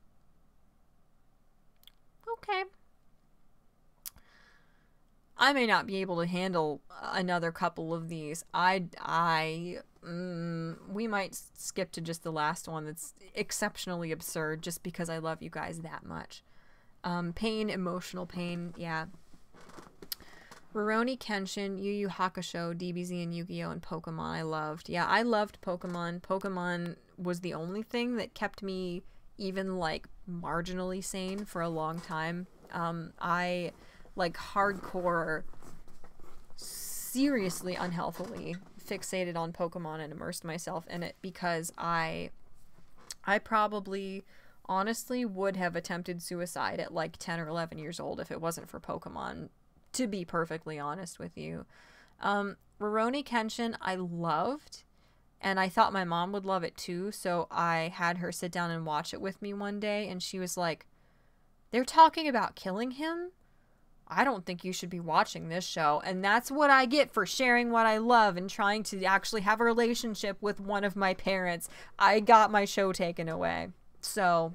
Okay. I may not be able to handle another couple of these. We might skip to just the last one that's exceptionally absurd just because I love you guys that much. Pain, emotional pain, yeah. Rurouni Kenshin, Yu Yu Hakusho, DBZ, and Yu-Gi-Oh! And Pokemon I loved. Yeah, I loved Pokemon. Pokemon was the only thing that kept me even, like, marginally sane for a long time. I, like, hardcore, seriously unhealthily fixated on Pokemon and immersed myself in it because I probably honestly would have attempted suicide at like 10 or 11 years old if it wasn't for Pokemon, to be perfectly honest with you. Rurouni Kenshin I loved, and I thought my mom would love it too, so I had her sit down and watch it with me one day, and she was like, "They're talking about killing him? I don't think you should be watching this show." And that's what I get for sharing what I love and trying to actually have a relationship with one of my parents. I got my show taken away. So,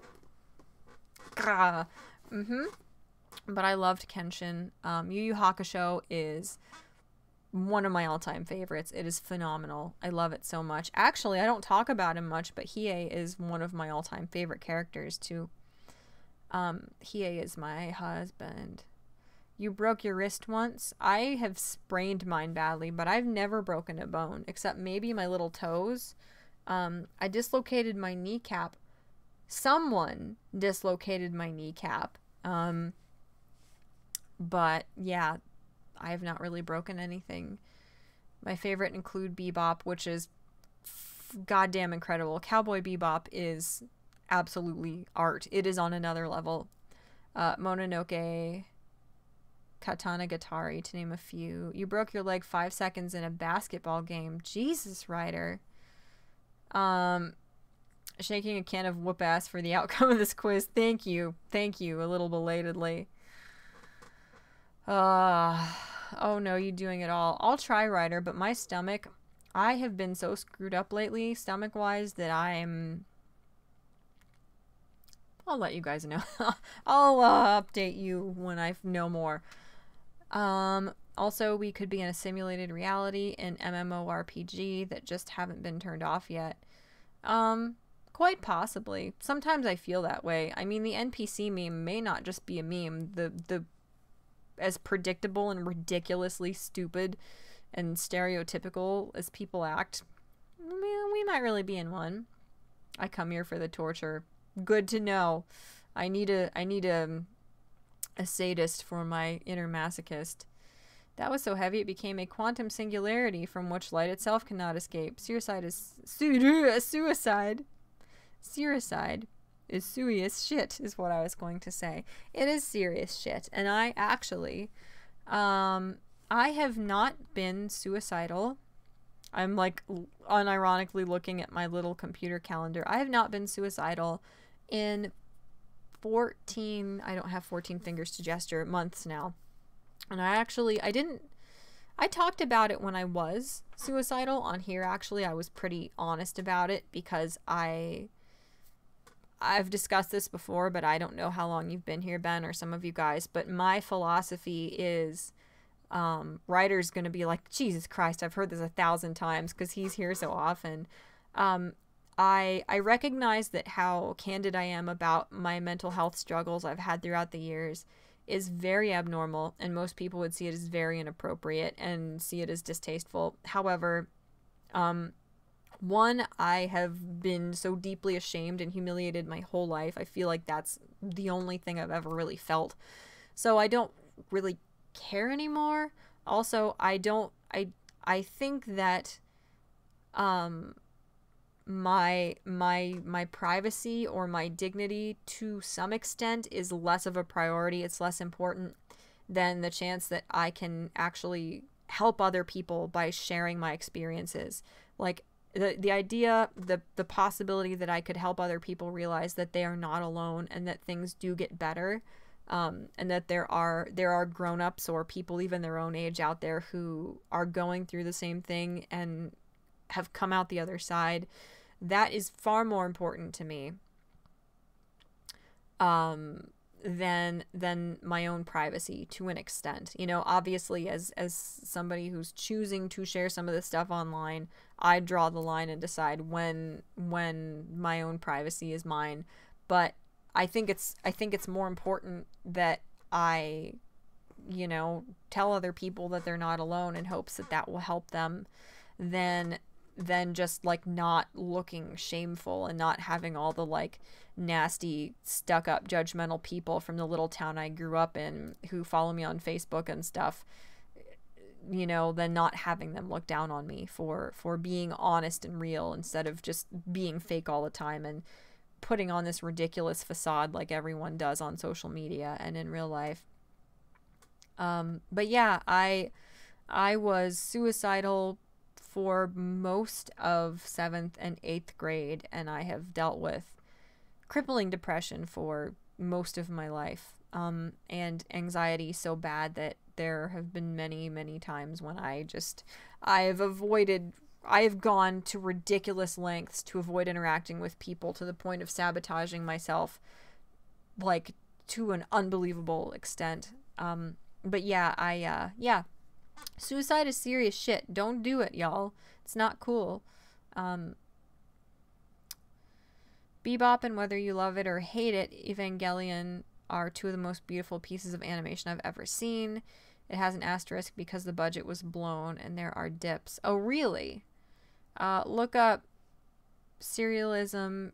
but I loved Kenshin. Yu Yu Hakusho is one of my all-time favorites. It is phenomenal. I love it so much. Actually, I don't talk about him much, but Hiei is one of my all-time favorite characters too. Hiei is my husband. You broke your wrist once. I have sprained mine badly, but I've never broken a bone, except maybe my little toes. I dislocated my kneecap. Someone dislocated my kneecap. But yeah, I have not really broken anything. My favorite include Bebop, which is goddamn incredible. Cowboy Bebop is absolutely art. It is on another level. Mononoke, Katana Gatari, to name a few. You broke your leg 5 seconds in a basketball game. Jesus, Ryder. Shaking a can of whoop ass for the outcome of this quiz. Thank you. Thank you, a little belatedly. Oh no, you doing it all. I'll try, Ryder, but my stomach, I have been so screwed up lately, stomach-wise, that I'll let you guys know. I'll update you when I know more. Also, we could be in a simulated reality in MMORPG that just haven't been turned off yet. Quite possibly. Sometimes I feel that way. I mean, the NPC meme may not just be a meme. The as predictable and ridiculously stupid and stereotypical as people act, we might really be in one. I come here for the torture. Good to know. I need a sadist for my inner masochist. That was so heavy it became a quantum singularity from which light itself cannot escape. Suicide is suicide. Suicide is serious shit, is what I was going to say. It is serious shit, and I actually, I have not been suicidal. I'm like unironically looking at my little computer calendar. I have not been suicidal in 14, I don't have 14 fingers to gesture, months now. And I talked about it when I was suicidal on here. Actually, I was pretty honest about it because I've discussed this before, but I don't know how long you've been here, Ben, or some of you guys, but my philosophy is, Ryder's gonna be like, Jesus Christ, I've heard this 1,000 times because he's here so often. I recognize that how candid I am about my mental health struggles I've had throughout the years is very abnormal, and most people would see it as very inappropriate and see it as distasteful. However, one, I have been so deeply ashamed and humiliated my whole life. I feel like that's the only thing I've ever really felt. So I don't really care anymore. Also, I think that my privacy or my dignity to some extent is less of a priority. It's less important than the chance that I can actually help other people by sharing my experiences. Like the idea, the possibility that I could help other people realize that they are not alone and that things do get better, and that there are grown-ups or people even their own age out there who are going through the same thing and have come out the other side. That is far more important to me than my own privacy to an extent. You know, obviously as somebody who's choosing to share some of this stuff online, I draw the line and decide when my own privacy is mine. But I think it's more important that I, you know, tell other people that they're not alone in hopes that that will help them than just like not looking shameful and not having all the like nasty stuck up judgmental people from the little town I grew up in who follow me on Facebook and stuff, you know, then not having them look down on me for being honest and real instead of just being fake all the time and putting on this ridiculous facade like everyone does on social media and in real life. But yeah, I was suicidal for most of 7th and 8th grade, and I have dealt with crippling depression for most of my life, and anxiety so bad that there have been many, many times when I have gone to ridiculous lengths to avoid interacting with people to the point of sabotaging myself, like, to an unbelievable extent. But yeah, suicide is serious shit. Don't do it, y'all. It's not cool. Bebop and Whether You Love It or Hate It, Evangelion are two of the most beautiful pieces of animation I've ever seen. It has an asterisk because the budget was blown and there are dips. Oh, really? Look up surrealism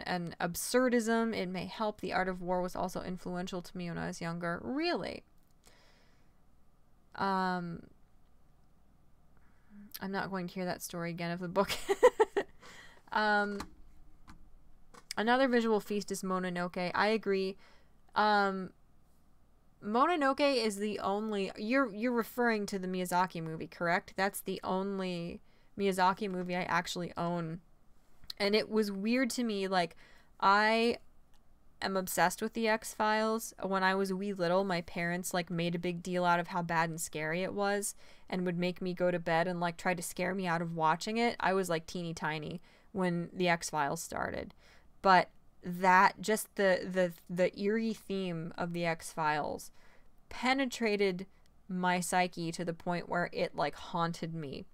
and absurdism. It may help. The Art of War was also influential to me when I was younger. Really? I'm not going to hear that story again of the book. Another visual feast is Mononoke. I agree. Mononoke is the only... You're referring to the Miyazaki movie, correct? That's the only Miyazaki movie I actually own. And it was weird to me, like, I am obsessed with the X-Files. When I was wee little, my parents like made a big deal out of how bad and scary it was and would make me go to bed and like try to scare me out of watching it. I was like teeny tiny when the X-Files started. But that just the eerie theme of the X-Files penetrated my psyche to the point where it like haunted me.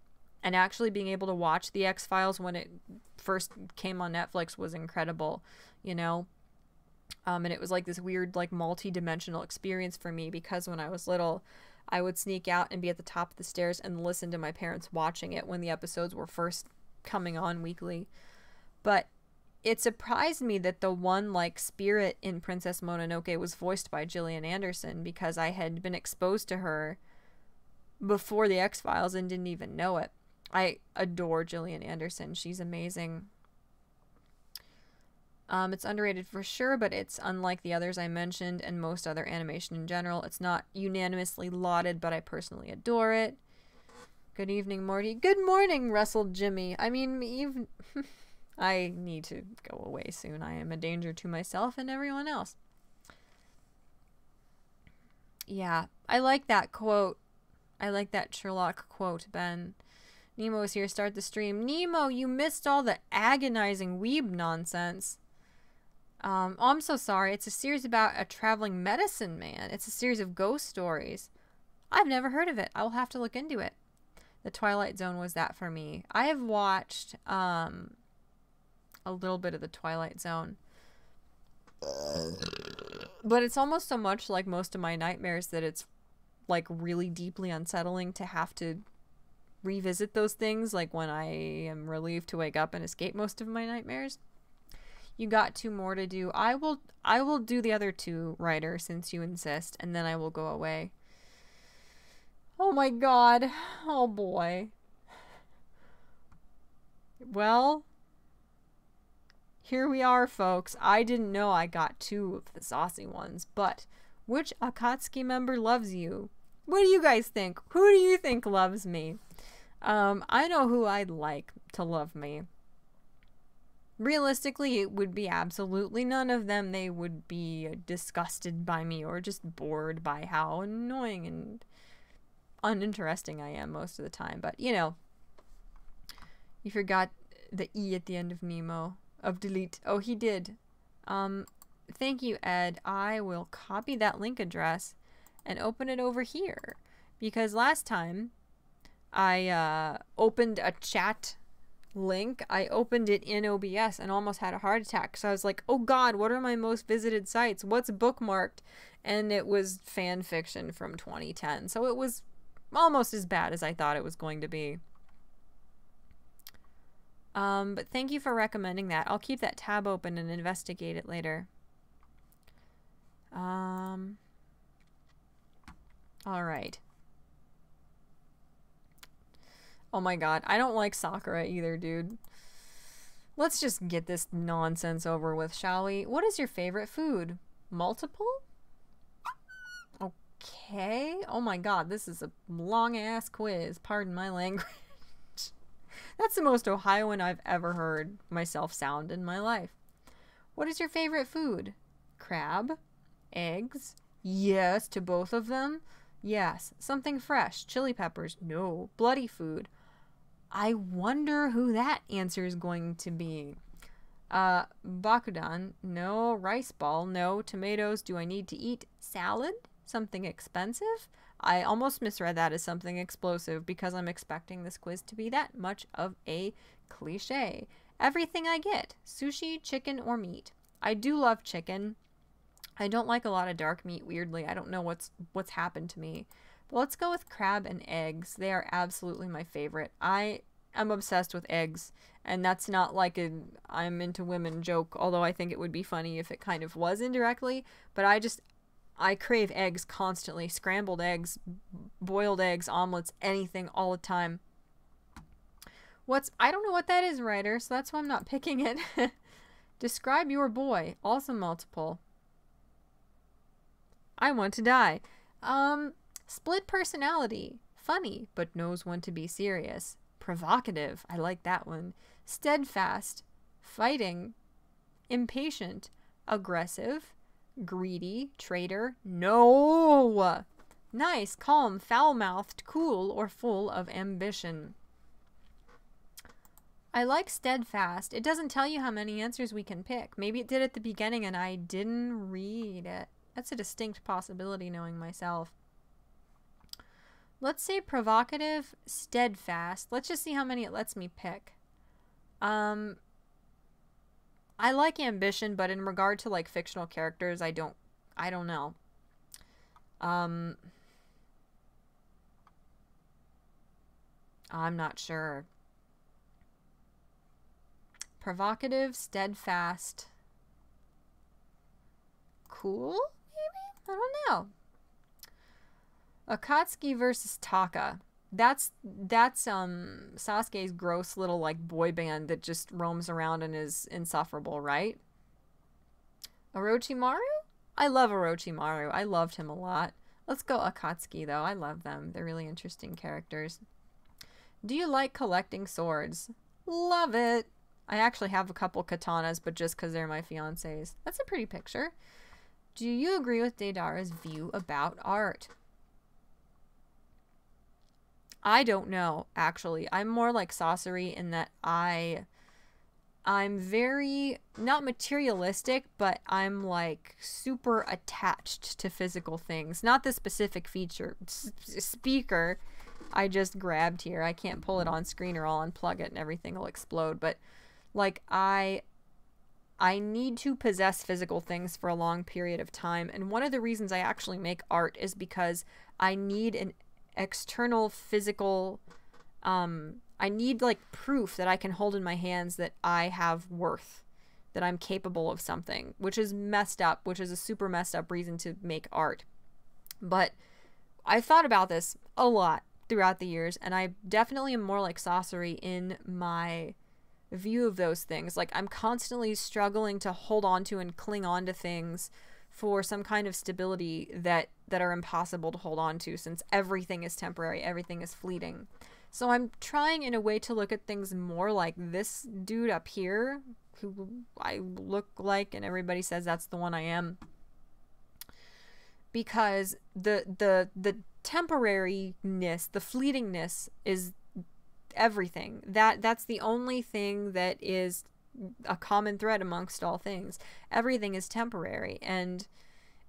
And actually being able to watch the X-Files when it first came on Netflix was incredible, you know? And it was like this weird, like, multi-dimensional experience for me because when I was little, I would sneak out and be at the top of the stairs and listen to my parents watching it when the episodes were first coming on weekly. But it surprised me that the one like spirit in Princess Mononoke was voiced by Gillian Anderson, because I had been exposed to her before the X-Files and didn't even know it. I adore Gillian Anderson. She's amazing. It's underrated for sure, but it's unlike the others I mentioned and most other animation in general. It's not unanimously lauded, but I personally adore it. Good evening, Morty. Good morning, Russell Jimmy. I mean, even I need to go away soon. I am a danger to myself and everyone else. Yeah, I like that quote. I like that Sherlock quote, Ben. Nemo is here. Start the stream. Nemo, you missed all the agonizing weeb nonsense. Oh, I'm so sorry. It's a series about a traveling medicine man. It's a series of ghost stories. I've never heard of it. I will have to look into it. The Twilight Zone was that for me. I have watched a little bit of the Twilight Zone. But it's almost so much like most of my nightmares that it's like really deeply unsettling to have to revisit those things, like when I am relieved to wake up and escape most of my nightmares. You got 2 more to do. I will do the other 2, Ryder, since you insist, and then I will go away. Oh my god. Oh boy. Well, here we are, folks. I didn't know I got 2 of the saucy ones, but which Akatsuki member loves you? What do you guys think? Who do you think loves me? I know who I'd like to love me. Realistically, it would be absolutely none of them. They would be disgusted by me or just bored by how annoying and uninteresting I am most of the time. But, you know, you forgot the E at the end of Nemo. Of delete. Oh, he did. Thank you, Ed. I will copy that link address and open it over here. Because last time I opened a chat link, I opened it in OBS and almost had a heart attack. So I was like, oh god, what are my most visited sites? What's bookmarked? And it was fan fiction from 2010. So it was almost as bad as I thought it was going to be. But thank you for recommending that. I'll keep that tab open and investigate it later. Alright. Oh my god, I don't like Sakura either, dude. Let's just get this nonsense over with, shall we? What is your favorite food? Multiple? Okay. Oh my god, this is a long-ass quiz. Pardon my language. That's the most Ohioan I've ever heard myself sound in my life. What is your favorite food? Crab? Eggs? Yes, to both of them? Yes. Something fresh? Chili peppers? No. Bloody food? I wonder who that answer is going to be. Bakudan? No. Rice ball? No. Tomatoes? Do I need to eat? Salad? Something expensive? I almost misread that as something explosive because I'm expecting this quiz to be that much of a cliche. Everything I get. Sushi, chicken, or meat. I do love chicken. I don't like a lot of dark meat, weirdly. I don't know what's happened to me. But let's go with crab and eggs. They are absolutely my favorite. I am obsessed with eggs. And that's not like a I'm into women joke, although I think it would be funny if it kind of was indirectly. But I crave eggs constantly. Scrambled eggs, boiled eggs, omelets, anything all the time. I don't know what that is, Ryder, so that's why I'm not picking it. Describe your boy. Also multiple. I want to die. Split personality. Funny, but knows when to be serious. Provocative. I like that one. Steadfast. Fighting. Impatient. Aggressive. Greedy. Traitor. No! Nice, calm, foul-mouthed, cool, or full of ambition. I like steadfast. It doesn't tell you how many answers we can pick. Maybe it did at the beginning and I didn't read it. That's a distinct possibility, knowing myself. Let's say provocative, steadfast. Let's just see how many it lets me pick. I like ambition, but in regard to like fictional characters, I don't know. I'm not sure. Provocative, steadfast, cool, maybe? I don't know. Akatsuki versus Taka. That's Sasuke's gross little like boy band that just roams around and is insufferable, right? Orochimaru? I love Orochimaru. I loved him a lot. Let's go Akatsuki though. I love them. They're really interesting characters. Do you like collecting swords? Love it. I actually have a couple katanas, but just because they're my fiance's. That's a pretty picture. Do you agree with Deidara's view about art? I don't know, actually. I'm more like Sasori in that I'm very, not materialistic, but I'm like super attached to physical things. Not the specific speaker I just grabbed here. I can't pull it on screen or I'll unplug it and everything will explode. But like I need to possess physical things for a long period of time. And one of the reasons I actually make art is because I need an external physical, I need like proof that I can hold in my hands that I have worth, that I'm capable of something, which is messed up, which is a super messed up reason to make art. But I've thought about this a lot throughout the years, and I definitely am more like Sasori in my view of those things. Like I'm constantly struggling to hold on to and cling on to things for some kind of stability that are impossible to hold on to, since everything is temporary, everything is fleeting. So I'm trying in a way to look at things more like this dude up here, who I look like and everybody says that's the one I am. Because the temporariness, the fleetingness is everything. That's the only thing that is a common thread amongst all things. Everything is temporary, and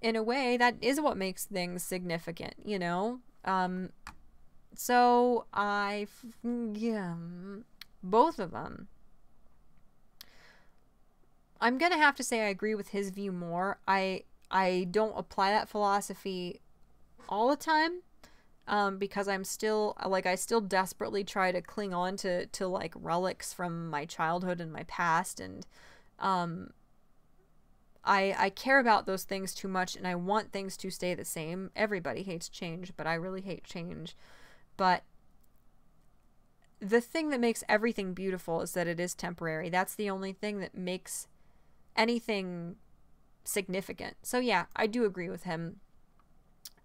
in a way that is what makes things significant, you know? So yeah, both of them. I'm gonna have to say I agree with his view more. I don't apply that philosophy all the time, because I'm still, like, I still desperately try to cling on to like relics from my childhood and my past, and I care about those things too much, and I want things to stay the same. Everybody hates change, but I really hate change. But the thing that makes everything beautiful is that it is temporary. That's the only thing that makes anything significant. So yeah, I do agree with him,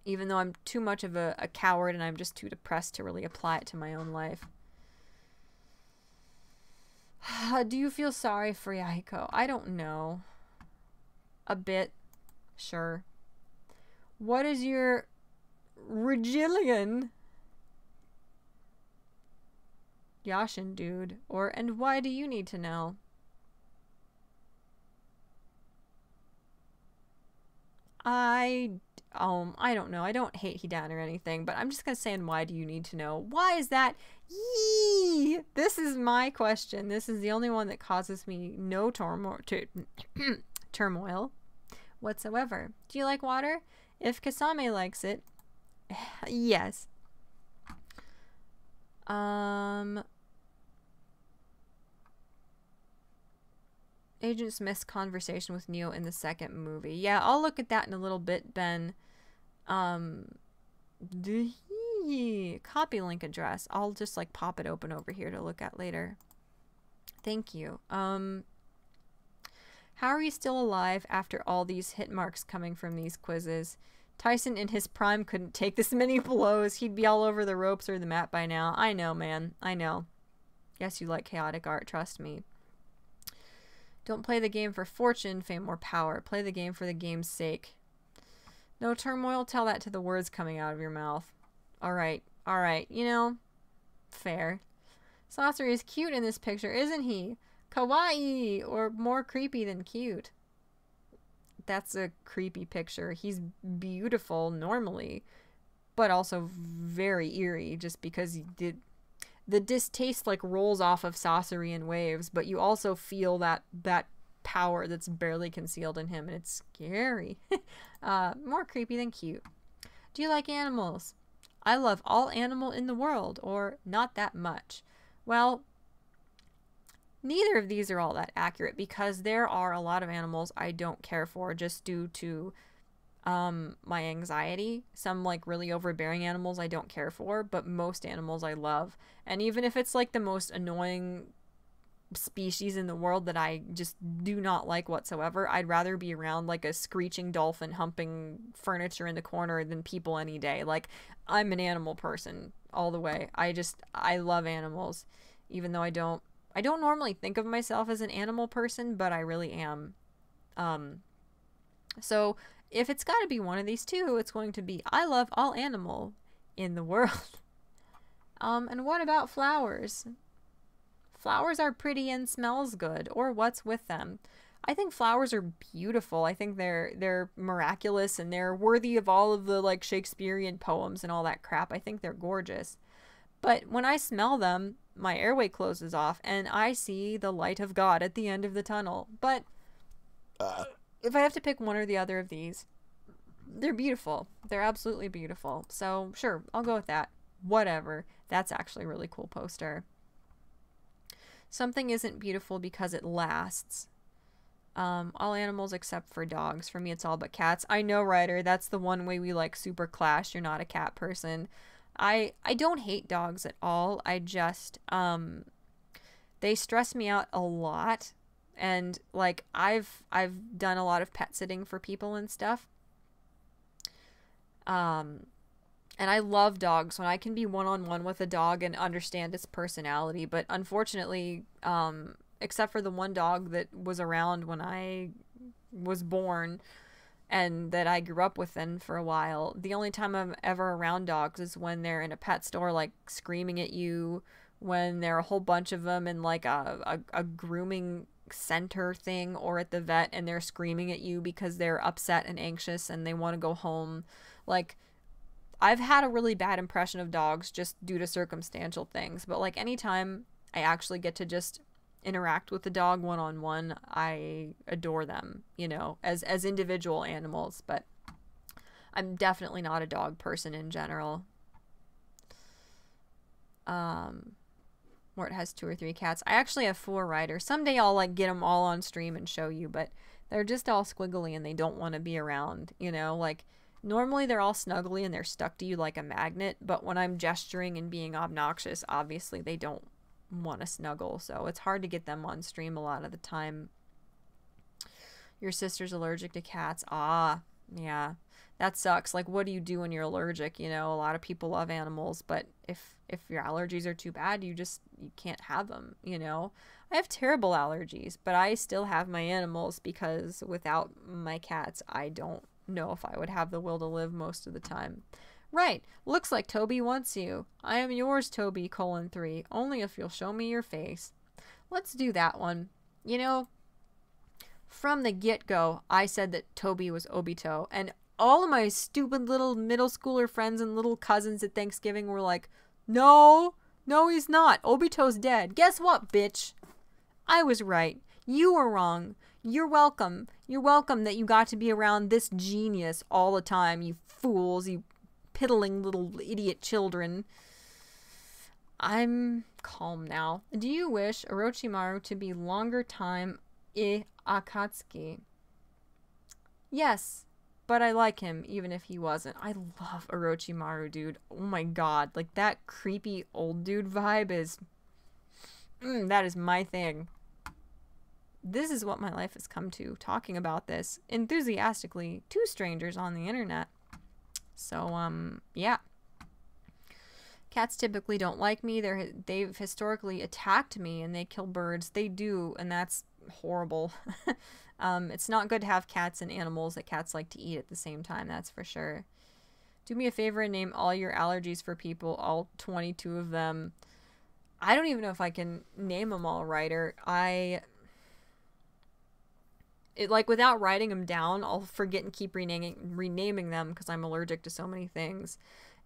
even though I'm too much of a coward and I'm just too depressed to really apply it to my own life. Do you feel sorry for Yahiko? I don't know. A bit. Sure. What is your Regillion? Yashin, dude. Or, and why do you need to know? I don't know. I don't hate Hidan or anything, but I'm just gonna say, and why do you need to know? Why is that? Yee! This is my question. This is the only one that causes me no turmoil whatsoever. Do you like water? If Kasame likes it, yes. Agent Smith's conversation with Neo in the second movie. Yeah, I'll look at that in a little bit, Ben. Copy link address. I'll just like pop it open over here to look at later. Thank you. How are you still alive after all these hit marks coming from these quizzes? Tyson in his prime couldn't take this many blows. He'd be all over the ropes or the mat by now. I know, man. I know. Yes, you like chaotic art. Trust me. Don't play the game for fortune, fame, or power. Play the game for the game's sake. No turmoil? Tell that to the words coming out of your mouth. Alright. Alright. You know, fair. Sasori is cute in this picture, isn't he? Kawaii! Or more creepy than cute. That's a creepy picture. He's beautiful normally, but also very eerie just because he did... The distaste like rolls off of Sasori in waves, but you also feel that power that's barely concealed in him, and it's scary. More creepy than cute. Do you like animals? I love all animal in the world, or not that much. Well, neither of these are all that accurate because there are a lot of animals I don't care for just due to my anxiety. Some like really overbearing animals I don't care for, but most animals I love. And even if it's like the most annoying species in the world that I just do not like whatsoever, I'd rather be around like a screeching dolphin humping furniture in the corner than people any day. Like, I'm an animal person all the way. I love animals, even though I don't normally think of myself as an animal person, but I really am. So if it's got to be one of these two, it's going to be I love all animal in the world. And what about flowers? Flowers are pretty and smells good, or what's with them? I think flowers are beautiful. I think they're miraculous and they're worthy of all of the like Shakespearean poems and all that crap. I think they're gorgeous. But when I smell them, my airway closes off and I see the light of God at the end of the tunnel. But if I have to pick one or the other of these, they're beautiful. They're absolutely beautiful. So sure, I'll go with that. Whatever. That's actually a really cool poster. Something isn't beautiful because it lasts. All animals except for dogs. For me, it's all but cats. I know, Ryder. That's the one way we like super clash. You're not a cat person. I don't hate dogs at all. I just they stress me out a lot. And like I've done a lot of pet sitting for people and stuff. And I love dogs when I can be one-on-one with a dog and understand its personality. But unfortunately, except for the one dog that was around when I was born and that I grew up with then for a while, the only time I'm ever around dogs is when they're in a pet store, like screaming at you, when there are a whole bunch of them in like a grooming center thing or at the vet and they're screaming at you because they're upset and anxious and they want to go home. Like, I've had a really bad impression of dogs just due to circumstantial things, but like anytime I actually get to just interact with the dog one-on-one, I adore them, you know, as individual animals. But I'm definitely not a dog person in general. Where it has 2 or 3 cats. I actually have 4 Ryder. Someday I'll like get them all on stream and show you, but they're just all squiggly and they don't want to be around, you know, like normally they're all snuggly and they're stuck to you like a magnet, but when I'm gesturing and being obnoxious, obviously they don't want to snuggle, so it's hard to get them on stream a lot of the time. Your sister's allergic to cats. Ah, yeah. That sucks. Like, what do you do when you're allergic? You know, a lot of people love animals, but if your allergies are too bad, you can't have them, you know? I have terrible allergies, but I still have my animals because without my cats, I don't know if I would have the will to live most of the time. Right. Looks like Toby wants you. I am yours, Toby, 3, only if you'll show me your face. Let's do that one. You know, from the get-go, I said that Toby was Obito, and all of my stupid little middle schooler friends and little cousins at Thanksgiving were like, no, he's not. Obito's dead. Guess what, bitch? I was right. You were wrong. You're welcome. You're welcome that you got to be around this genius all the time, you fools, you piddling little idiot children. I'm calm now. Do you wish Orochimaru to be longer time Akatsuki? Yes, but I like him even if he wasn't. I love Orochimaru, dude. Oh my god, like that creepy old dude vibe is that is my thing. This is what my life has come to, talking about this enthusiastically to strangers on the internet. So yeah. Cats typically don't like me. They've historically attacked me and they kill birds. They do, and that's horrible. It's not good to have cats and animals that cats like to eat at the same time, that's for sure. Do me a favor and name all your allergies for people, all 22 of them. I don't even know if I can name them all, Ryder. Like, without writing them down, I'll forget and keep renaming them because I'm allergic to so many things.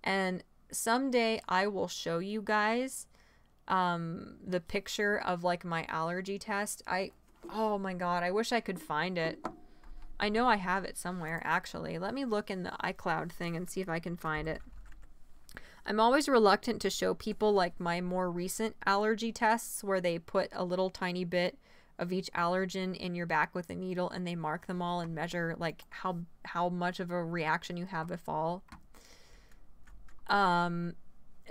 And someday I will show you guys the picture of, like, my allergy test. Oh my god, I wish I could find it. I know I have it somewhere, actually. Let me look in the iCloud thing and see if I can find it. I'm always reluctant to show people like my more recent allergy tests where they put a little tiny bit of each allergen in your back with a needle and they mark them all and measure like how much of a reaction you have if all.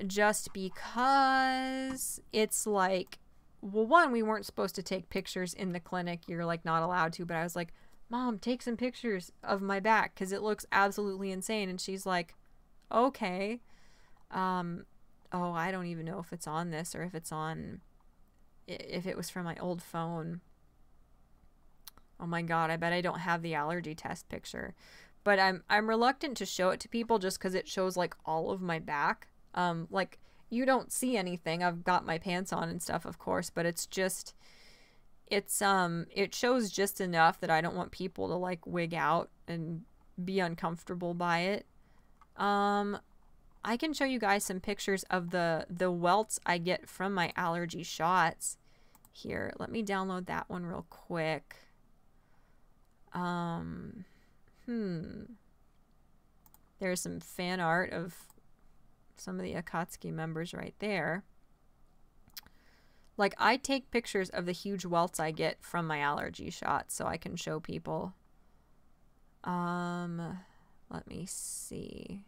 Just because it's like, well, one, we weren't supposed to take pictures in the clinic. You're like not allowed to, but I was like, Mom, take some pictures of my back because it looks absolutely insane. And she's like, okay. Oh, I don't even know if it's on this or if it's on, if it was from my old phone. Oh my God, I bet I don't have the allergy test picture. But I'm reluctant to show it to people just because it shows like all of my back. Like you don't see anything. I've got my pants on and stuff, of course, but it's just, it shows just enough that I don't want people to like wig out and be uncomfortable by it. I can show you guys some pictures of the welts I get from my allergy shots. Here, let me download that one real quick. There's some fan art of some of the Akatsuki members right there. Like, I take pictures of the huge welts I get from my allergy shots so I can show people. Let me see.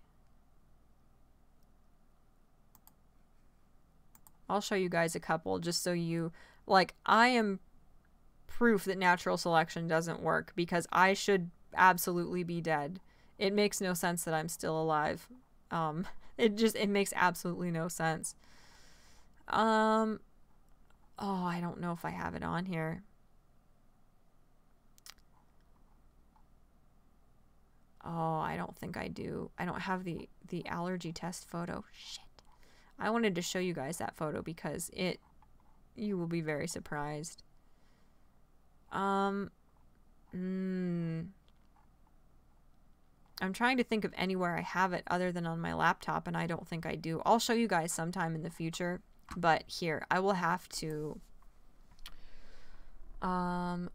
I'll show you guys a couple just so you, like, I am proof that natural selection doesn't work because I should absolutely be dead. It makes no sense that I'm still alive. It makes absolutely no sense. Oh, I don't know if I have it on here. Oh, I don't think I do. I don't have the allergy test photo. Shit. I wanted to show you guys that photo because you will be very surprised. I'm trying to think of anywhere I have it other than on my laptop, and I don't think I do. I'll show you guys sometime in the future, but here, I will have to, oh,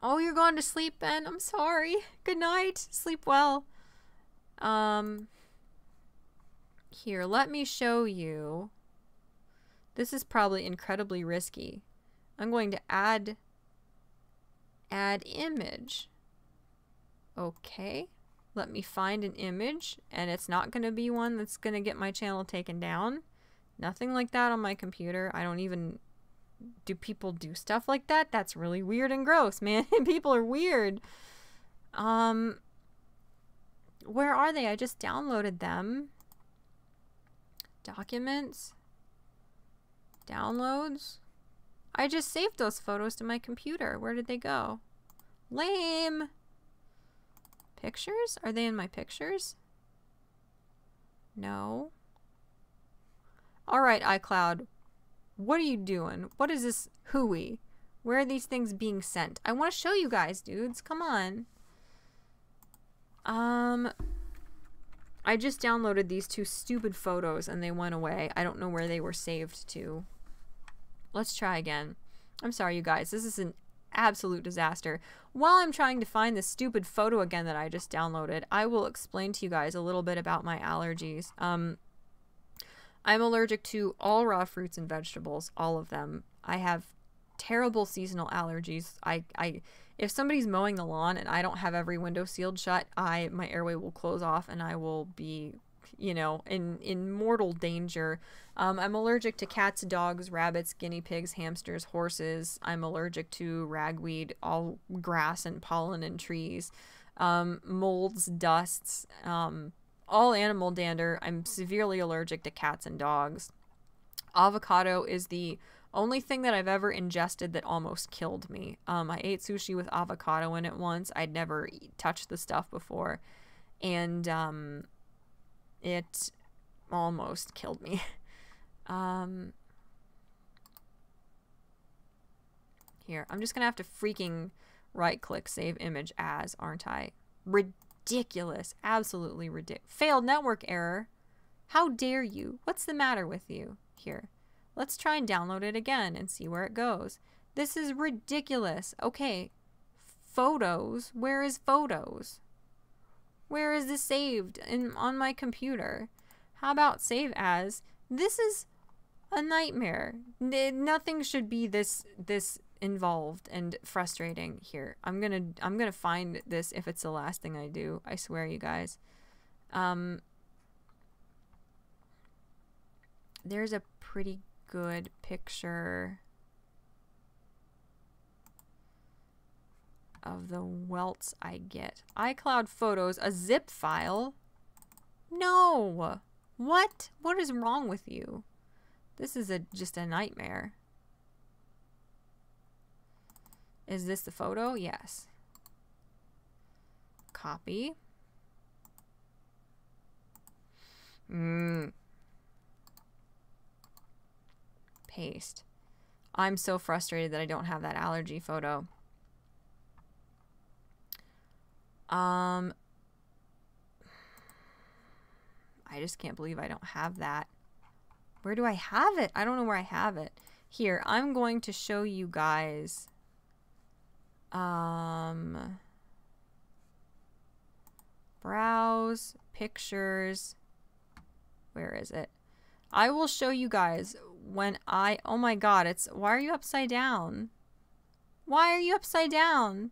you're going to sleep, Ben? I'm sorry. Good night. Sleep well. Here, let me show you. This is probably incredibly risky. I'm going to add image. Okay. Let me find an image, and it's not going to be one that's going to get my channel taken down. Nothing like that on my computer. I don't even... Do people do stuff like that? That's really weird and gross, man. People are weird. Where are they? I just downloaded them. Documents. Downloads. I just saved those photos to my computer. Where did they go? Lame. Pictures? Are they in my pictures? No. Alright, iCloud. What are you doing? What is this hooey? Where are these things being sent? I want to show you guys, dudes. Come on. I just downloaded these two stupid photos and they went away. I don't know where they were saved to. Let's try again. I'm sorry, you guys. This is an absolute disaster. While I'm trying to find this stupid photo again that I just downloaded, I will explain to you guys a little bit about my allergies. I'm allergic to all raw fruits and vegetables, all of them. I have terrible seasonal allergies. If somebody's mowing the lawn and I don't have every window sealed shut, my airway will close off and I will be, you know, in mortal danger. I'm allergic to cats, dogs, rabbits, guinea pigs, hamsters, horses. I'm allergic to ragweed, all grass and pollen and trees, molds, dusts, all animal dander. I'm severely allergic to cats and dogs. Avocado is the only thing that I've ever ingested that almost killed me. I ate sushi with avocado in it once. I'd never touched the stuff before. And it almost killed me. Here, I'm just going to have to freaking right-click Save Image As, aren't I? Ridiculous. Absolutely ridiculous. Failed network error. How dare you? What's the matter with you? Here. Let's try and download it again and see where it goes. This is ridiculous. Okay. Photos. Where is photos? Where is this saved on my computer? How about save as? This is a nightmare. Nothing should be this involved and frustrating here. I'm gonna find this if it's the last thing I do. I swear, you guys. There's a pretty good picture of the welts I get. iCloud photos, a zip file? No! What? What is wrong with you? This is just a nightmare. Is this the photo? Yes. Copy. Paste. I'm so frustrated that I don't have that allergy photo. I just can't believe I don't have that. Where do I have it? I don't know where I have it. Here, I'm going to show you guys. Browse, pictures. Where is it? I will show you guys when oh my god, why are you upside down? Why are you upside down?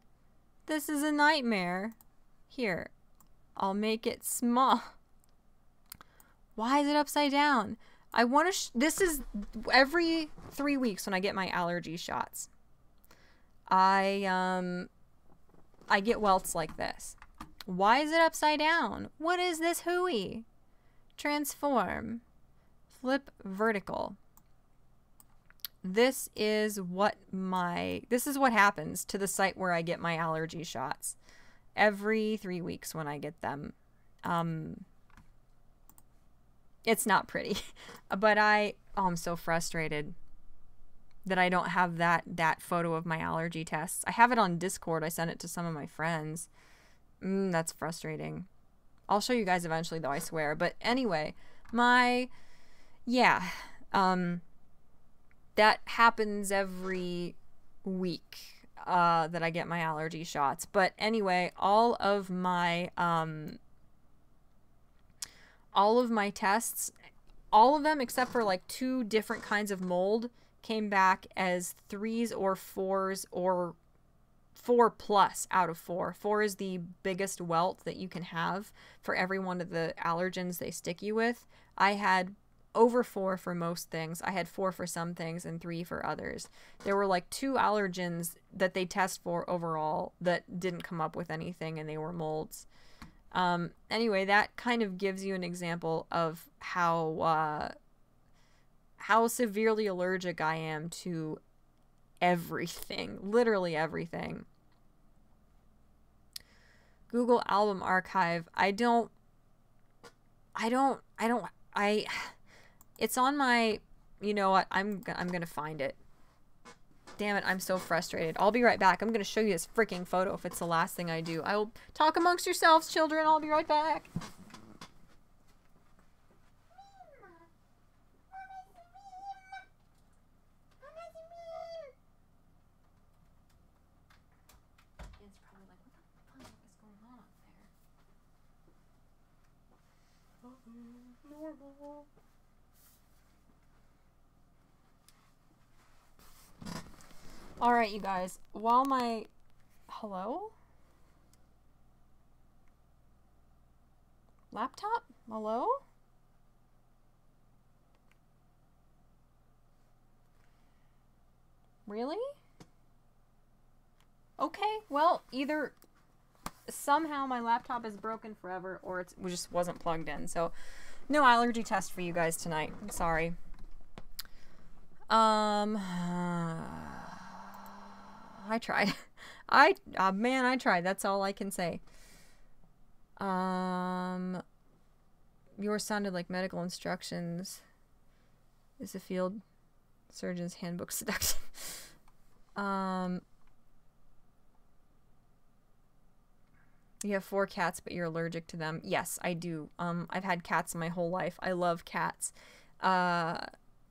This is a nightmare. Here, I'll make it small. Why is it upside down? I want to, this is every 3 weeks when I get my allergy shots. I get welts like this. Why is it upside down? What is this hooey? Transform. Flip vertical. This is what happens to the site where I get my allergy shots. Every 3 weeks when I get them. It's not pretty. But I'm so frustrated that I don't have that photo of my allergy tests. I have it on Discord. I sent it to some of my friends. That's frustrating. I'll show you guys eventually, though, I swear. But anyway, that happens every week that I get my allergy shots. But anyway, all of my tests, all of them except for like 2 different kinds of mold, came back as 3s or 4s or 4+ out of 4. 4 is the biggest welt that you can have for every one of the allergens they stick you with. I had over 4 for most things. I had 4 for some things and 3 for others. There were like 2 allergens that they test for overall that didn't come up with anything, and they were molds. Anyway, that kind of gives you an example of how severely allergic I am to everything, literally everything. Google album archive. It's on my, you know what, I'm gonna find it. Damn it, I'm so frustrated. I'll be right back. I'm gonna show you this freaking photo if it's the last thing I do. I will talk amongst yourselves, children. I'll be right back. It's probably like, what the fuck is going on up there? Normal. Alright, you guys, while my... Hello? Laptop? Hello? Really? Okay, well, either somehow my laptop is broken forever or it just wasn't plugged in, so no allergy test for you guys tonight. I'm sorry. I tried. Man, I tried. That's all I can say. Yours sounded like medical instructions. Is a field surgeon's handbook seduction. You have 4 cats, but you're allergic to them. Yes, I do. I've had cats my whole life. I love cats.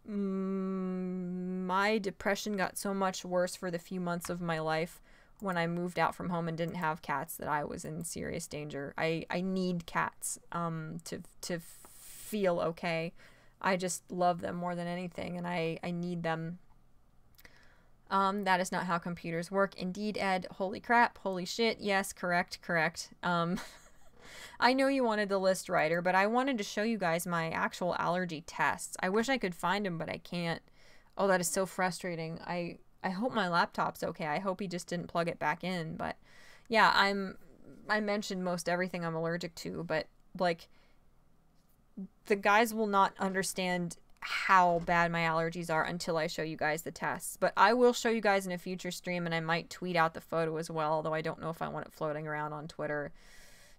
My depression got so much worse for the few months of my life when I moved out from home and didn't have cats that I was in serious danger. I need cats to feel okay. I just love them more than anything, and I need them. That is not how computers work. Indeed, Ed. Holy crap. Holy shit. Yes, correct. I know you wanted the list writer, but I wanted to show you guys my actual allergy tests. I wish I could find them, but I can't. Oh, that is so frustrating. I hope my laptop's okay. I hope he just didn't plug it back in, but yeah, I mentioned most everything I'm allergic to, but like the guys will not understand how bad my allergies are until I show you guys the tests. But I will show you guys in a future stream, and I might tweet out the photo as well, although I don't know if I want it floating around on Twitter.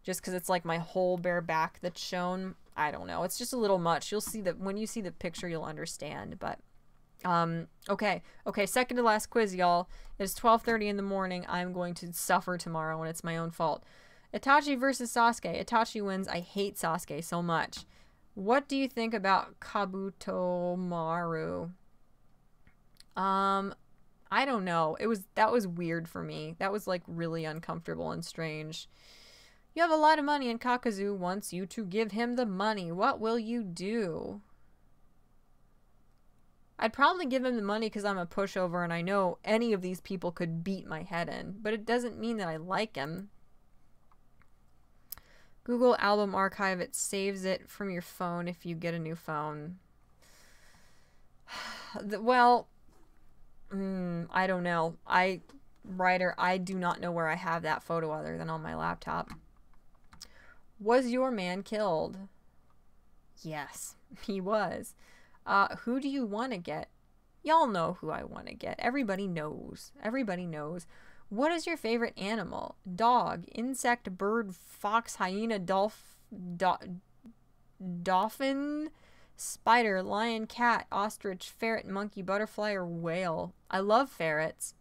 Just because it's like my whole bare back that's shown. I don't know. It's just a little much. You'll see that when you see the picture, you'll understand. But okay, second to last quiz, y'all. It's 12:30 in the morning. I'm going to suffer tomorrow, and it's my own fault. Itachi versus Sasuke. Itachi wins. I hate Sasuke so much. What do you think about Kabuto Maru? I don't know. That was weird for me. That was like really uncomfortable and strange. You have a lot of money and Kakazu wants you to give him the money. What will you do? I'd probably give him the money because I'm a pushover and I know any of these people could beat my head in. But it doesn't mean that I like him. Google Album Archive. It saves it from your phone if you get a new phone. Well, I don't know. I do not know where I have that photo other than on my laptop. Was your man killed? Yes, he was. Who do you want to get? Y'all know who I want to get. Everybody knows. Everybody knows. What is your favorite animal? Dog, insect, bird, fox, hyena, dolphin, spider, lion, cat, ostrich, ferret, monkey, butterfly, or whale? I love ferrets.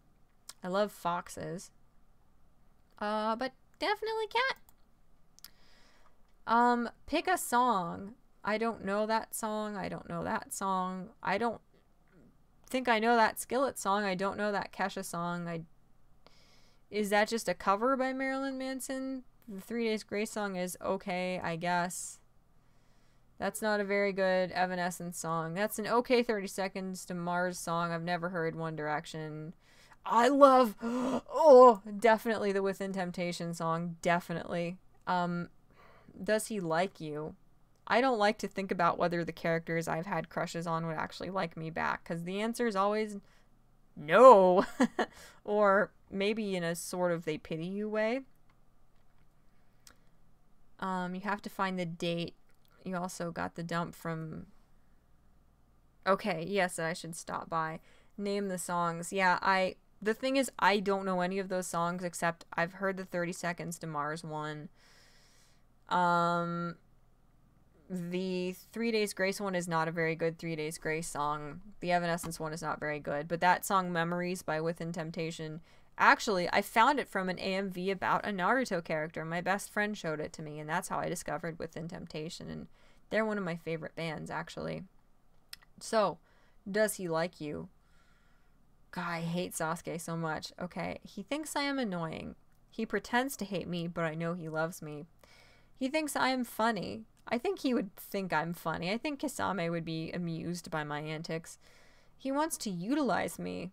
I love foxes. But definitely cat. Pick a song. I don't know that song. I don't know that song. I don't think I know that Skillet song. I don't know that Kesha song. Is that just a cover by Marilyn Manson? The 3 Days Grace song is okay, I guess. That's not a very good Evanescence song. That's an okay 30 Seconds to Mars song. I've never heard One Direction. I love, oh, definitely the Within Temptation song. Definitely. Does he like you? I don't like to think about whether the characters I've had crushes on would actually like me back, because the answer is always no. Or maybe in a sort of they pity you way. You have to find the date. You also got the dump from... Okay, yes, I should stop by. Name the songs. Yeah, the thing is, I don't know any of those songs except I've heard the 30 Seconds to Mars one. The 3 Days Grace one is not a very good 3 Days Grace song. The Evanescence one is not very good. But that song, Memories by Within Temptation, actually, I found it from an AMV about a Naruto character. My best friend showed it to me, and that's how I discovered Within Temptation. And they're one of my favorite bands, actually. So, does he like you? God, I hate Sasuke so much. Okay, he thinks I am annoying. He pretends to hate me, but I know he loves me. He thinks I am funny. I think he would think I'm funny. I think Kisame would be amused by my antics. He wants to utilize me.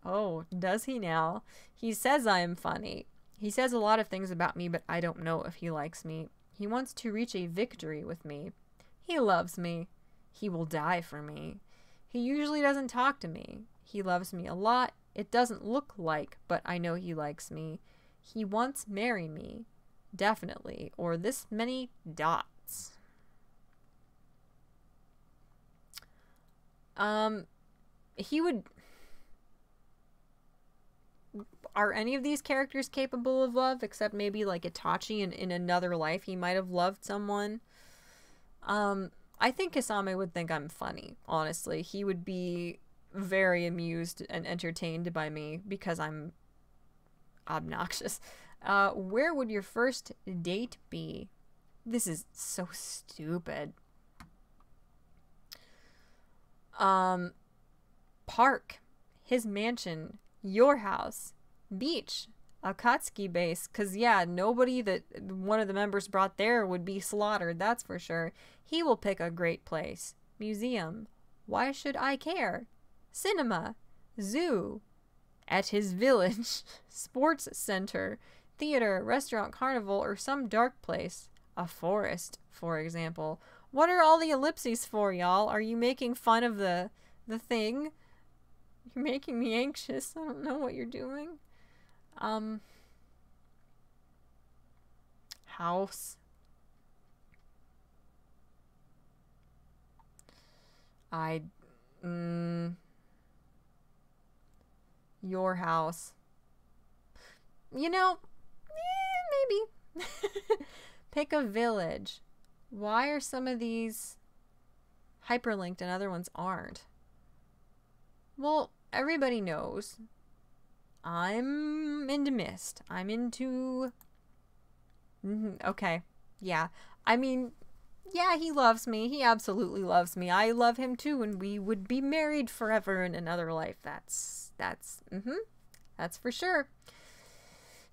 Oh, does he now? He says I am funny. He says a lot of things about me, but I don't know if he likes me. He wants to reach a victory with me. He loves me. He will die for me. He usually doesn't talk to me. He loves me a lot. It doesn't look like, but I know he likes me. He wants marry me. Definitely. Or this many dots. He would... Are any of these characters capable of love? Except maybe like Itachi in another life. He might have loved someone. I think Kisame would think I'm funny, honestly. He would be very amused and entertained by me because I'm obnoxious. Where would your first date be? This is so stupid. Park. His mansion. Your house. Beach. Akatsuki base. Because, yeah, nobody that one of the members brought there would be slaughtered, that's for sure. He will pick a great place. Museum. Why should I care? Cinema. Zoo. At his village. Sports center. Theater, restaurant, carnival, or some dark place. A forest, for example. What are all the ellipses for, y'all? Are you making fun of the thing? You're making me anxious. I don't know what you're doing. House. Your house. You know, maybe. Pick a village. Why are some of these hyperlinked and other ones aren't? Well, everybody knows I'm into Mist. I'm into... Okay. Yeah. I mean, yeah, he loves me. He absolutely loves me. I love him too, and we would be married forever in another life. That's for sure.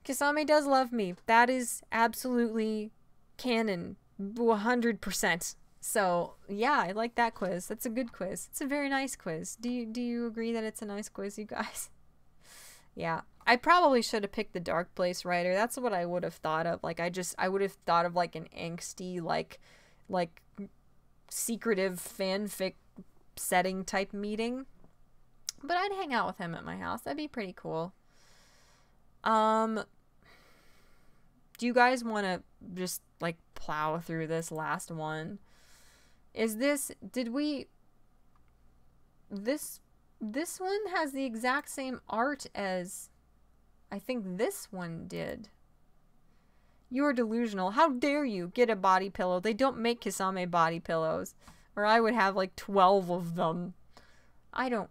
Kisame does love me. That is absolutely canon. 100%. So, yeah, I like that quiz. That's a good quiz. It's a very nice quiz. Do you agree that it's a nice quiz, you guys? Yeah. I probably should have picked the Dark Place writer. That's what I would have thought of. Like, I would have thought of, like, an angsty, like, secretive fanfic setting type meeting. But I'd hang out with him at my house. That'd be pretty cool. Do you guys want to just, like, plow through this last one? This one has the exact same art as I think this one did. You are delusional. How dare you get a body pillow? They don't make Kisame body pillows. Or I would have like 12 of them. I don't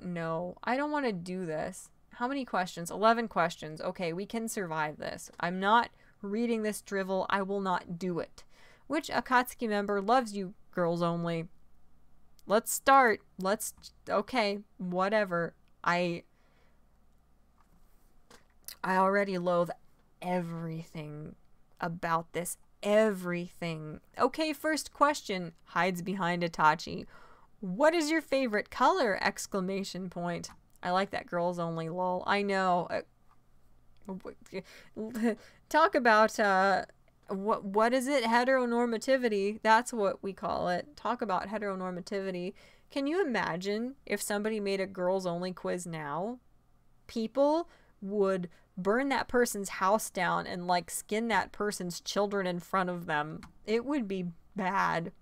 know. I don't want to do this. How many questions? 11 questions. Okay, we can survive this. I'm not reading this drivel. I will not do it. Which Akatsuki member loves you, girls only? Let's start. Okay, whatever. I already loathe everything about this. Everything. Okay, first question. Hides behind Itachi. What is your favorite color? Exclamation point. I like that girls only, lol. I know. Talk about, what is it? Heteronormativity. That's what we call it. Talk about heteronormativity. Can you imagine if somebody made a girls only quiz now? People would burn that person's house down and like skin that person's children in front of them. It would be bad.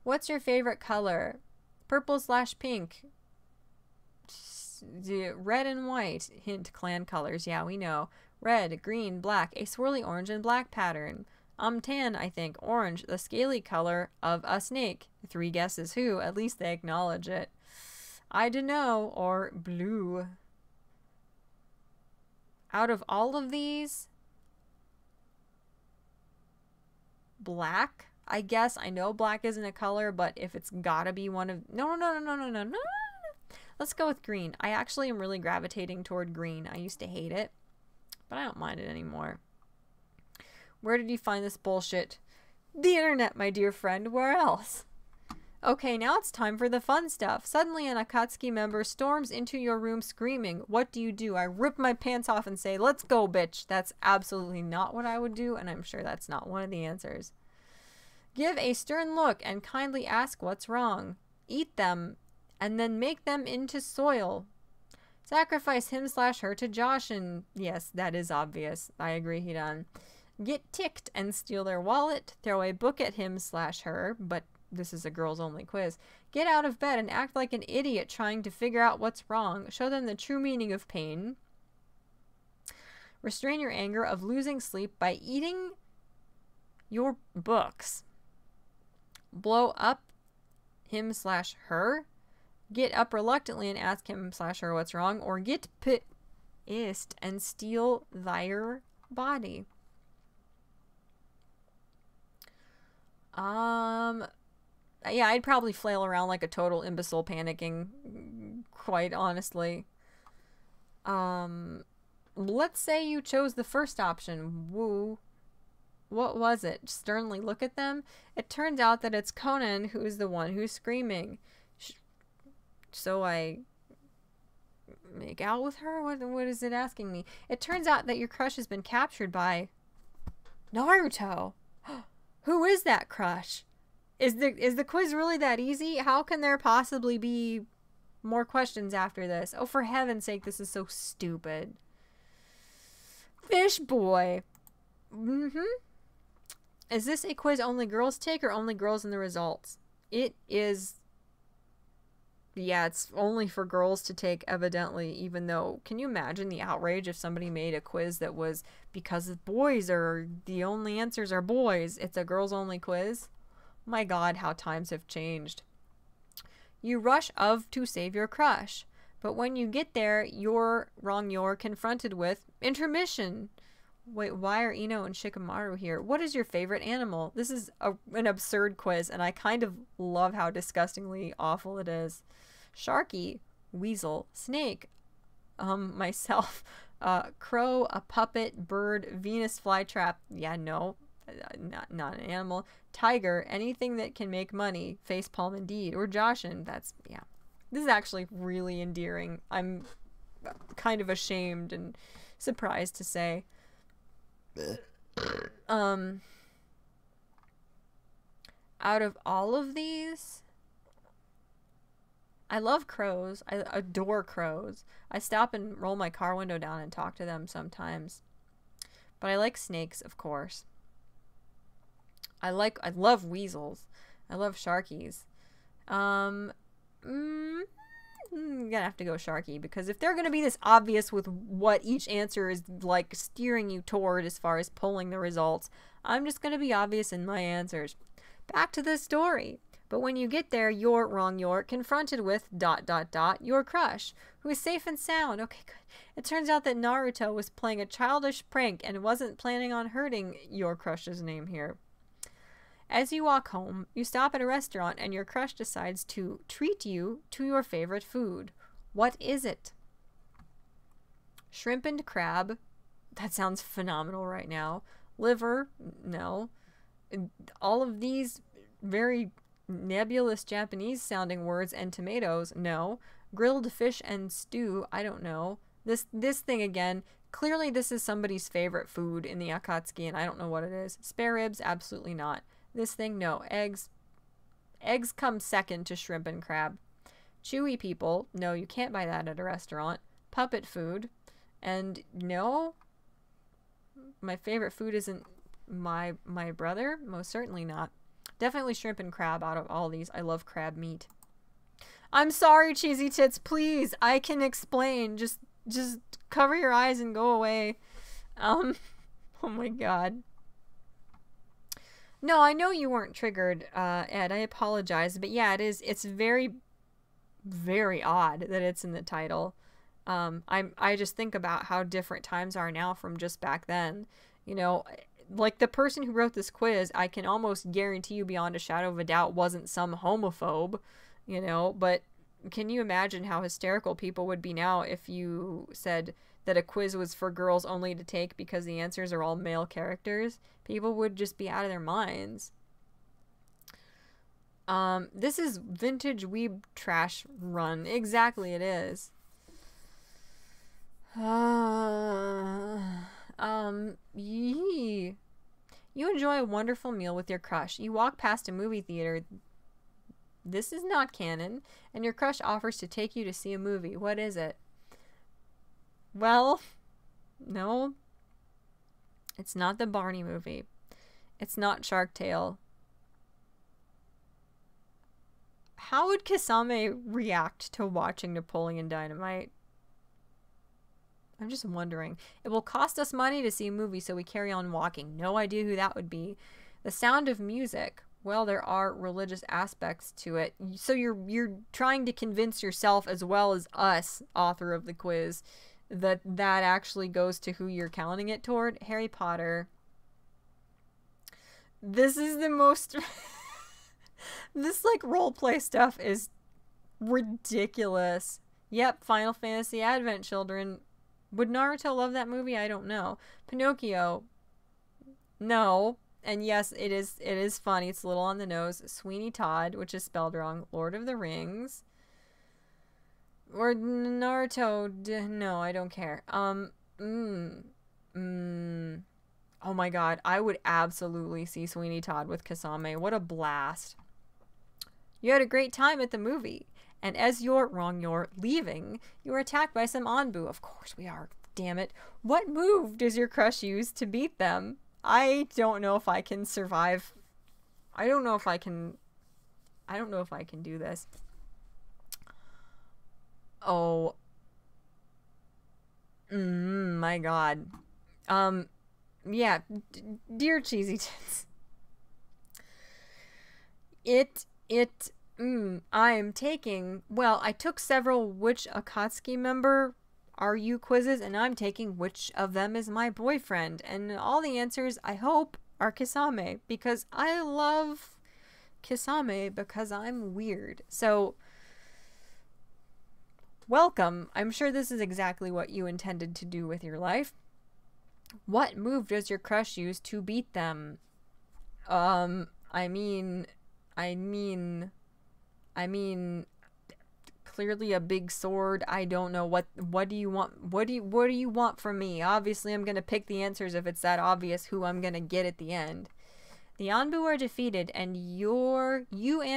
What's your favorite color? Purple/pink. Red and white. Hint, clan colors. Yeah, we know. Red, green, black. A swirly orange and black pattern. Tan, I think. Orange, the scaly color of a snake. 3 guesses who. At least they acknowledge it. I dunno. Or blue. Out of all of these, black, I guess. I know black isn't a color, but if it's gotta be one of... No. Let's go with green. I actually am really gravitating toward green. I used to hate it, but I don't mind it anymore. Where did you find this bullshit? The internet, my dear friend. Where else? Okay, now it's time for the fun stuff. Suddenly an Akatsuki member storms into your room screaming. What do? I rip my pants off and say, let's go, bitch. That's absolutely not what I would do, and I'm sure that's not one of the answers. Give a stern look and kindly ask what's wrong. Eat them, and then make them into soil. Sacrifice him/her to Josh and... Yes, that is obvious. I agree, Hidan. Get ticked and steal their wallet. Throw a book at him/her, but... This is a girls only quiz. Get out of bed and act like an idiot trying to figure out what's wrong. Show them the true meaning of pain. Restrain your anger of losing sleep by eating your books. Blow up him/her. Get up reluctantly and ask him/her what's wrong. Or get pissed and steal their body. Yeah, I'd probably flail around like a total imbecile panicking, quite honestly. Let's say you chose the first option. Woo. What was it? Sternly look at them? It turns out that it's Conan who is the one who's screaming. So I make out with her? What is it asking me? It turns out that your crush has been captured by Naruto. Who is that crush? Is the quiz really that easy? How can there possibly be more questions after this? Oh, for heaven's sake, this is so stupid. Fish boy. Is this a quiz only girls take or only girls in the results? It is. Yeah, it's only for girls to take, evidently, even though, can you imagine the outrage if somebody made a quiz that was because boys are, the only answers are boys, it's a girls only quiz? My God, how times have changed. You rush of to save your crush, but when you get there, you're confronted with intermission. Wait, why are Ino and Shikamaru here? What is your favorite animal? This is an absurd quiz, and I kind of love how disgustingly awful it is. Sharky, weasel, snake, myself, crow, a puppet, bird, Venus flytrap. Yeah, no, not an animal. Tiger, anything that can make money. Facepalm indeed. Or Joshin. That's, yeah. This is actually really endearing. I'm kind of ashamed and surprised to say. Out of all of these, I love crows. I adore crows. I stop and roll my car window down and talk to them sometimes. But I like snakes, of course. I love weasels. I love sharkies. I'm gonna have to go sharky, because if they're gonna be this obvious with what each answer is like steering you toward as far as pulling the results, I'm just gonna be obvious in my answers. Back to the story. But when you get there, you're confronted with ... your crush, who is safe and sound. Okay, good. It turns out that Naruto was playing a childish prank and wasn't planning on hurting your crush's name here. As you walk home, you stop at a restaurant and your crush decides to treat you to your favorite food. What is it? Shrimp and crab. That sounds phenomenal right now. Liver. No. All of these very nebulous Japanese sounding words and tomatoes. No. Grilled fish and stew. I don't know. This thing again. Clearly this is somebody's favorite food in the Akatsuki and I don't know what it is. Spare ribs. Absolutely not. This thing, no. Eggs. Eggs come second to shrimp and crab. Chewy people. No, you can't buy that at a restaurant. Puppet food. And no. My favorite food isn't my brother. Most certainly not. Definitely shrimp and crab out of all these. I love crab meat. I'm sorry, cheesy tits. Please. I can explain. Just cover your eyes and go away. Oh my God. No, I know you weren't triggered, Ed. I apologize. But yeah, it's very, very odd that it's in the title. I just think about how different times are now from just back then. You know, like the person who wrote this quiz, I can almost guarantee you beyond a shadow of a doubt wasn't some homophobe, you know, but can you imagine how hysterical people would be now if you said that a quiz was for girls only to take because the answers are all male characters? People would just be out of their minds. This is vintage weeb trash run. Exactly, it is. Yee. You enjoy a wonderful meal with your crush. You walk past a movie theater. This is not canon. And your crush offers to take you to see a movie. What is it? Well, no. It's not the Barney movie. It's not Shark Tale. How would Kasame react to watching Napoleon Dynamite? I'm just wondering. It will cost us money to see a movie, so we carry on walking. No idea who that would be. The Sound of Music. Well, there are religious aspects to it. So you're trying to convince yourself as well as us, author of the quiz, that actually goes to who you're counting it toward. Harry Potter. This is the most... This, like, roleplay stuff is ridiculous. Yep, Final Fantasy Advent Children. Would Naruto love that movie? I don't know. Pinocchio, no. And yes, it is funny. It's a little on the nose. Sweeney Todd, which is spelled wrong. Lord of the Rings. Or Naruto. No, I don't care. Mm, mm. Oh my god, I would absolutely see Sweeney Todd with Kasame. What a blast. You had a great time at the movie. And as you're leaving, you are attacked by some Anbu. Of course we are. Damn it. What move does your crush use to beat them? I don't know if I can survive. I don't know if I can do this. Oh. My god. Yeah. Dear Cheesy Tits. I'm taking, well, I took several which Akatsuki member are you quizzes, and I'm taking which of them is my boyfriend. And all the answers, I hope, are Kisame, because I love Kisame because I'm weird. So, welcome. I'm sure this is exactly what you intended to do with your life. What move does your crush use to beat them? I mean, clearly a big sword. I don't know what do you want? What do you want from me? Obviously, I'm gonna pick the answers if it's that obvious who I'm gonna get at the end. The Anbu are defeated, and no, that's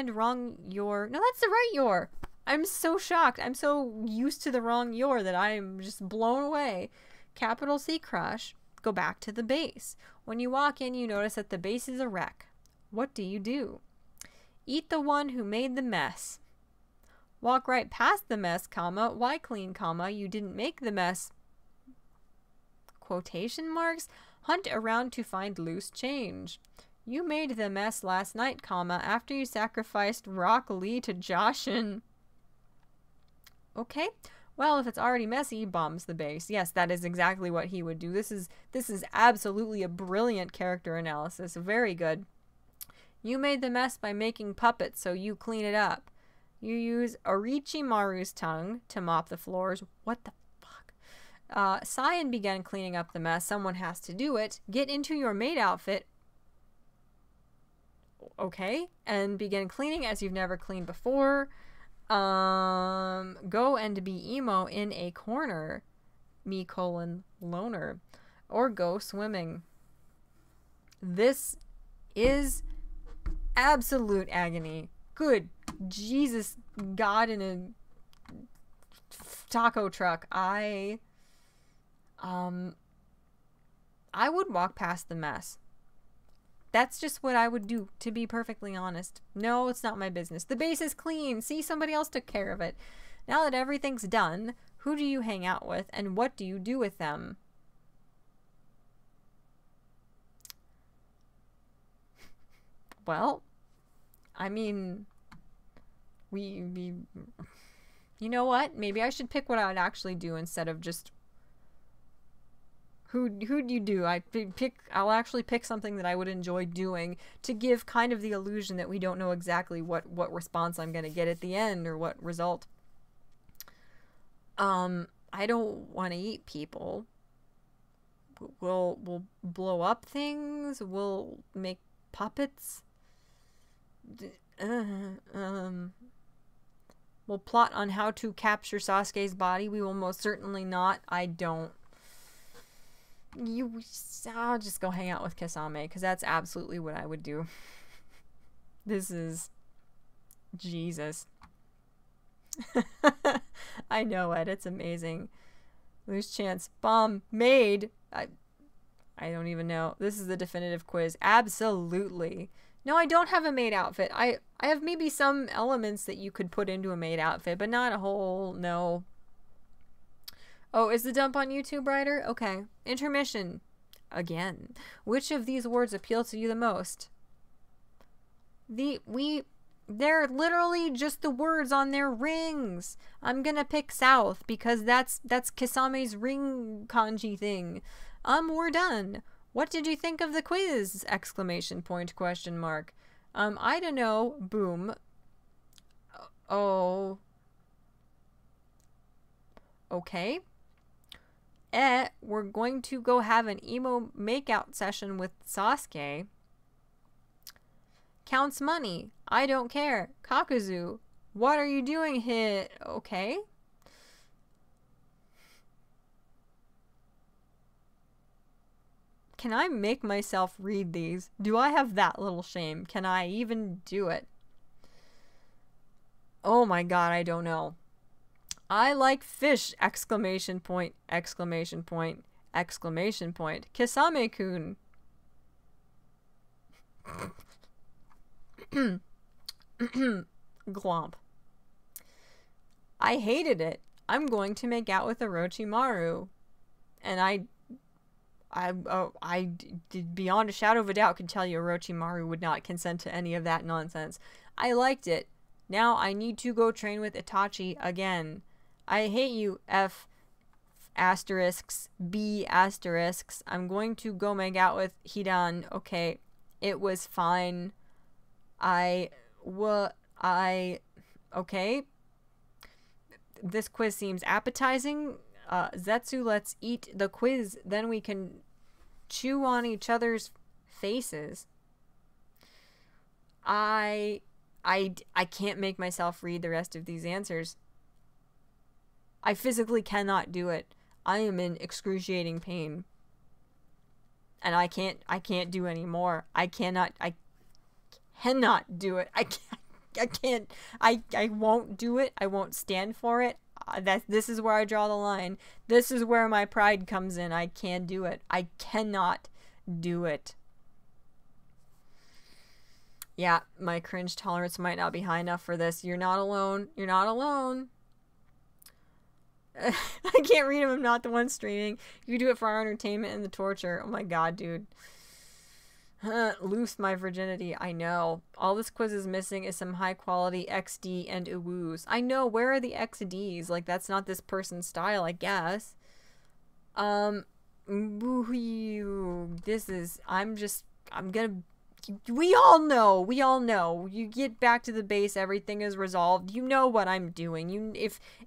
the right Yor. I'm so shocked. I'm so used to the wrong Yor that I'm just blown away. Capital C crush. Go back to the base. When you walk in, you notice that the base is a wreck. What do you do? Eat the one who made the mess. Walk right past the mess, comma. Why clean, comma? You didn't make the mess. Quotation marks. Hunt around to find loose change. You made the mess last night, comma, after you sacrificed Rock Lee to Joshin. Okay. Well, if it's already messy, he bombs the base. Yes, that is exactly what he would do. This is absolutely a brilliant character analysis. Very good. You made the mess by making puppets, so you clean it up. You use Orochimaru's tongue to mop the floors. What the fuck? Cyan began cleaning up the mess. Someone has to do it. Get into your maid outfit. Okay. And begin cleaning as you've never cleaned before. Go and be emo in a corner. Loner. Or go swimming. This is absolute agony. Good Jesus God in a taco truck. I would walk past the mess. That's just what I would do, to be perfectly honest. No, it's not my business. The base is clean. See, somebody else took care of it. Now that everything's done, who do you hang out with and what do you do with them? Well, I mean, we you know what? Maybe I should pick what I would actually do instead of just who'd you do? I'll actually pick something that I would enjoy doing to give kind of the illusion that we don't know exactly what response I'm going to get at the end or what result. I don't want to eat people. We'll blow up things. We'll make puppets. We'll plot on how to capture Sasuke's body. We will most certainly not. I'll just go hang out with Kisame, because that's absolutely what I would do. This is Jesus. I know it. It's amazing. Loose chance. Bomb made. I don't even know. This is the definitive quiz. Absolutely. No, I don't have a maid outfit. I have maybe some elements that you could put into a maid outfit, but not a whole, no. Oh, is the dump on YouTube, Ryder? Okay. Intermission. Again. Which of these words appeal to you the most? They're literally just the words on their rings. I'm gonna pick South because that's Kisame's ring kanji thing. We're done. What did you think of the quiz? Exclamation point, question mark. I don't know. Boom. Oh. Okay. we're going to go have an emo makeout session with Sasuke. Counts money. I don't care. Kakuzu, what are you doing here? Okay. Can I make myself read these? Do I have that little shame? Can I even do it? Oh my god, I don't know. I like fish! Exclamation point, exclamation point, exclamation point. Kisame-kun. Glomp. I hated it. I'm going to make out with Orochimaru. And I beyond a shadow of a doubt could tell you Orochimaru would not consent to any of that nonsense. I liked it. Now I need to go train with Itachi again. I hate you, F asterisks, B asterisks. I'm going to go make out with Hidan. Okay, it was fine. Okay. This quiz seems appetizing. Zetsu, let's eat the quiz. Then we can chew on each other's faces. I can't make myself read the rest of these answers. I physically cannot do it. I am in excruciating pain. And I can't do any more. I cannot do it. I won't do it. I won't stand for it. This is where I draw the line. This is where my pride comes in. I can't do it. I cannot do it. Yeah, my cringe tolerance might not be high enough for this. You're not alone. You're not alone. I can't read them. I'm not the one streaming. You do it for our entertainment and the torture. Oh my god, dude. Loose my virginity. I know. All this quiz is missing is some high quality XD and uwoos. I know. Where are the XDs? Like, that's not this person's style, I guess. This is, I'm gonna, we all know. You get back to the base, everything is resolved. You know what I'm doing.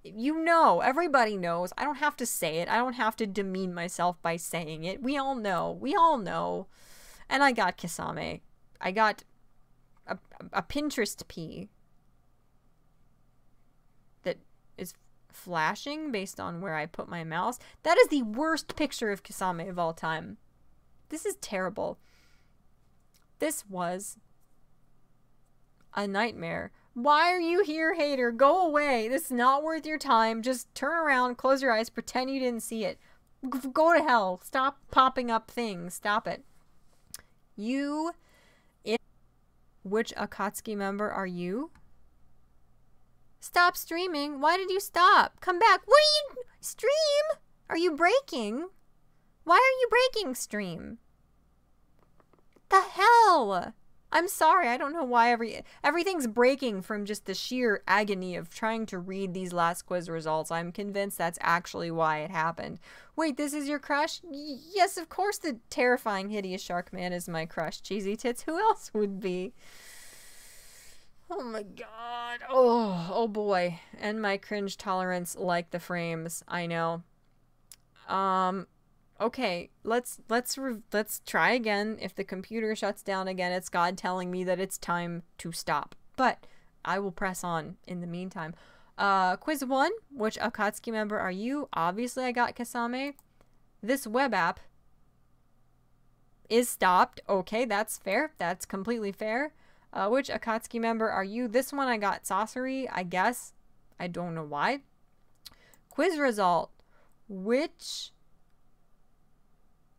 Everybody knows. I don't have to say it. I don't have to demean myself by saying it. We all know. And I got Kisame. I got a Pinterest P that is flashing based on where I put my mouse. That is the worst picture of Kisame of all time. This is terrible. This was a nightmare. Why are you here, hater? Go away. This is not worth your time. Just turn around, close your eyes, pretend you didn't see it. Go to hell. Stop popping up things. Stop it. Which Akatsuki member are you? Stop streaming. Why did you stop? Come back. What are you... Stream? Are you breaking? Why are you breaking, stream? The hell? I'm sorry. I don't know why everything's breaking from just the sheer agony of trying to read these last quiz results. I'm convinced that's actually why it happened. Wait, this is your crush? Yes, of course the terrifying, hideous shark man is my crush. Cheesy tits. Who else would be? Oh my god. Oh boy. And my cringe tolerance like the frames. I know. Okay, let's try again. If the computer shuts down again, it's God telling me that it's time to stop. But I will press on in the meantime. Quiz 1. Which Akatsuki member are you? Obviously, I got Kisame. This web app is stopped. Okay, that's fair. That's completely fair. Which Akatsuki member are you? This one I got Sasori, I guess. I don't know why. Quiz result. Which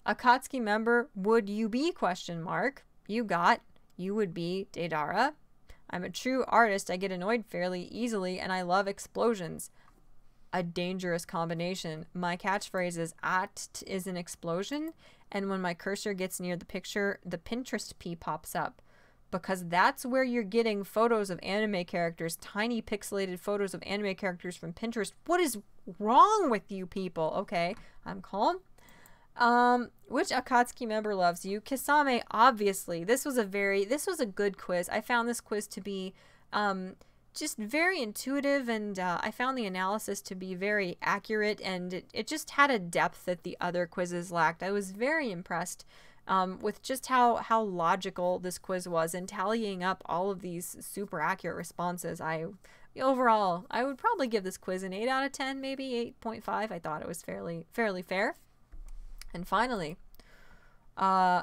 Akatsuki member would you be? Question mark. You would be Deidara. I'm a true artist. I get annoyed fairly easily and I love explosions. A dangerous combination. My catchphrase is "at is an explosion," and when my cursor gets near the picture, the Pinterest P pops up. Because that's where you're getting photos of anime characters, tiny pixelated photos of anime characters from Pinterest. What is wrong with you people? Okay, I'm calm. Which Akatsuki member loves you? Kisame, obviously. This was a good quiz. I found this quiz to be just very intuitive, and I found the analysis to be very accurate, and it just had a depth that the other quizzes lacked. I was very impressed with just how logical this quiz was, and tallying up all of these super accurate responses. Overall, I would probably give this quiz an 8 out of 10, maybe 8.5. I thought it was fairly fair. And finally,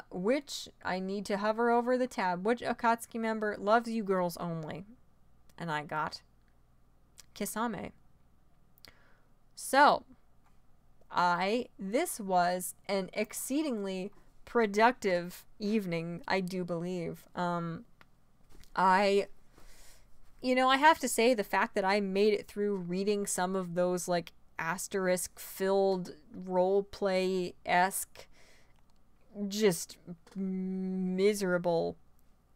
which I need to hover over the tab. Which Akatsuki member loves you girls only? And I got Kisame. So, this was an exceedingly productive evening, I do believe. I have to say, the fact that I made it through reading some of those, like, asterisk-filled roleplay-esque, just miserable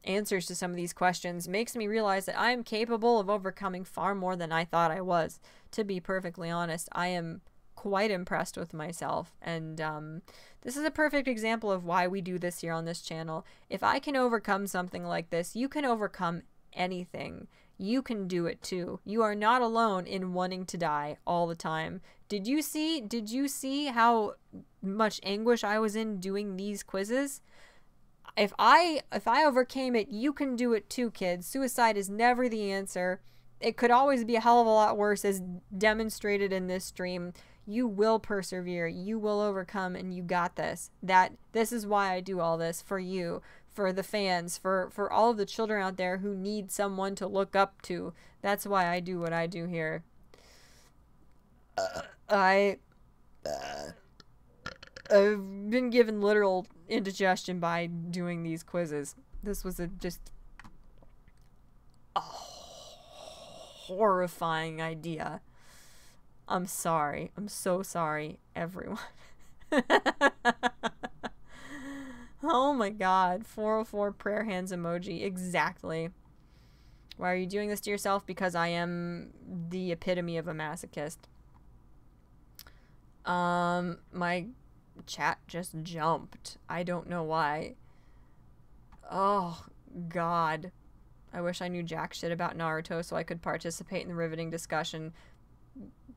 answers to some of these questions makes me realize that I am capable of overcoming far more than I thought I was. To be perfectly honest, I am quite impressed with myself, and this is a perfect example of why we do this here on this channel. If I can overcome something like this, you can overcome anything. You can do it too. You are not alone in wanting to die all the time. Did you see how much anguish I was in doing these quizzes? If I overcame it, you can do it too, kids. Suicide is never the answer. It could always be a hell of a lot worse, as demonstrated in this stream. You will persevere. You will overcome, and you got this. This is why I do all this, for you, for the fans, for all of the children out there who need someone to look up to. That's why I do what I do here. I've been given literal indigestion by doing these quizzes. This was just a horrifying idea. I'm sorry. I'm so sorry, everyone. Oh my god. 404 prayer hands emoji. Exactly. Why are you doing this to yourself? Because I am the epitome of a masochist. My chat just jumped. I don't know why. Oh, God. I wish I knew jack shit about Naruto so I could participate in the riveting discussion.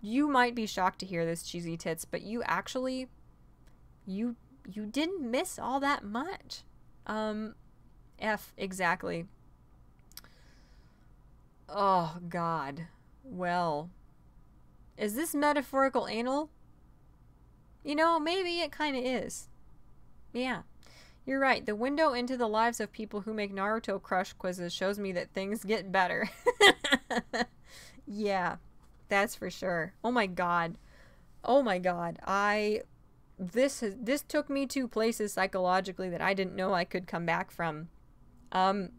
You might be shocked to hear this, cheesy tits, but you actually... You didn't miss all that much. Exactly. Oh, God. Well. Is this metaphorical anal? You know, maybe it kind of is. Yeah. You're right. The window into the lives of people who make Naruto crush quizzes shows me that things get better. Yeah. That's for sure. Oh my god. Oh my god. This took me to places psychologically that I didn't know I could come back from. I'm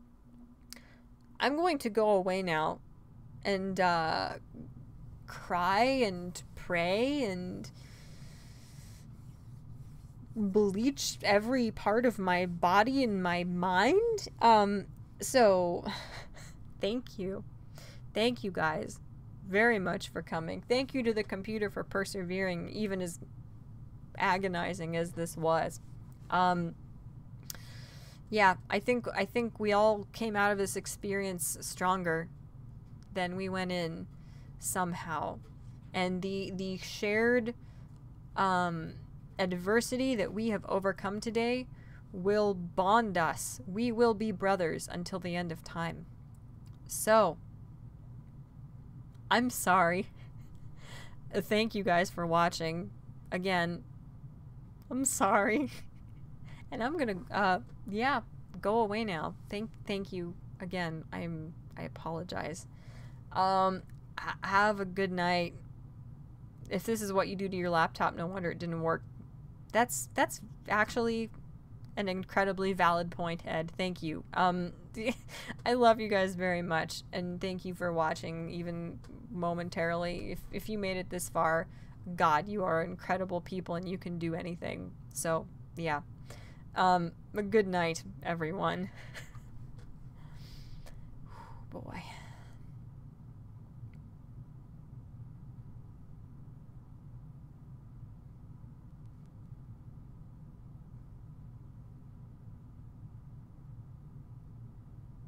going to go away now and cry and pray and bleach every part of my body and my mind. So thank you. Thank you guys very much for coming. Thank you to the computer for persevering, even as agonizing as this was. Yeah, I think we all came out of this experience stronger than we went in somehow. And the shared adversity that we have overcome today will bond us. We will be brothers until the end of time. So, I'm sorry. Thank you guys for watching. Again, I'm sorry. And I'm gonna, yeah, go away now. Thank you again. I apologize. Have a good night. If this is what you do to your laptop, no wonder it didn't work. That's actually an incredibly valid point, Ed. Thank you. I love you guys very much, and thank you for watching, even momentarily. If you made it this far, God, you are incredible people, and you can do anything. So, yeah. A good night, everyone. Boy.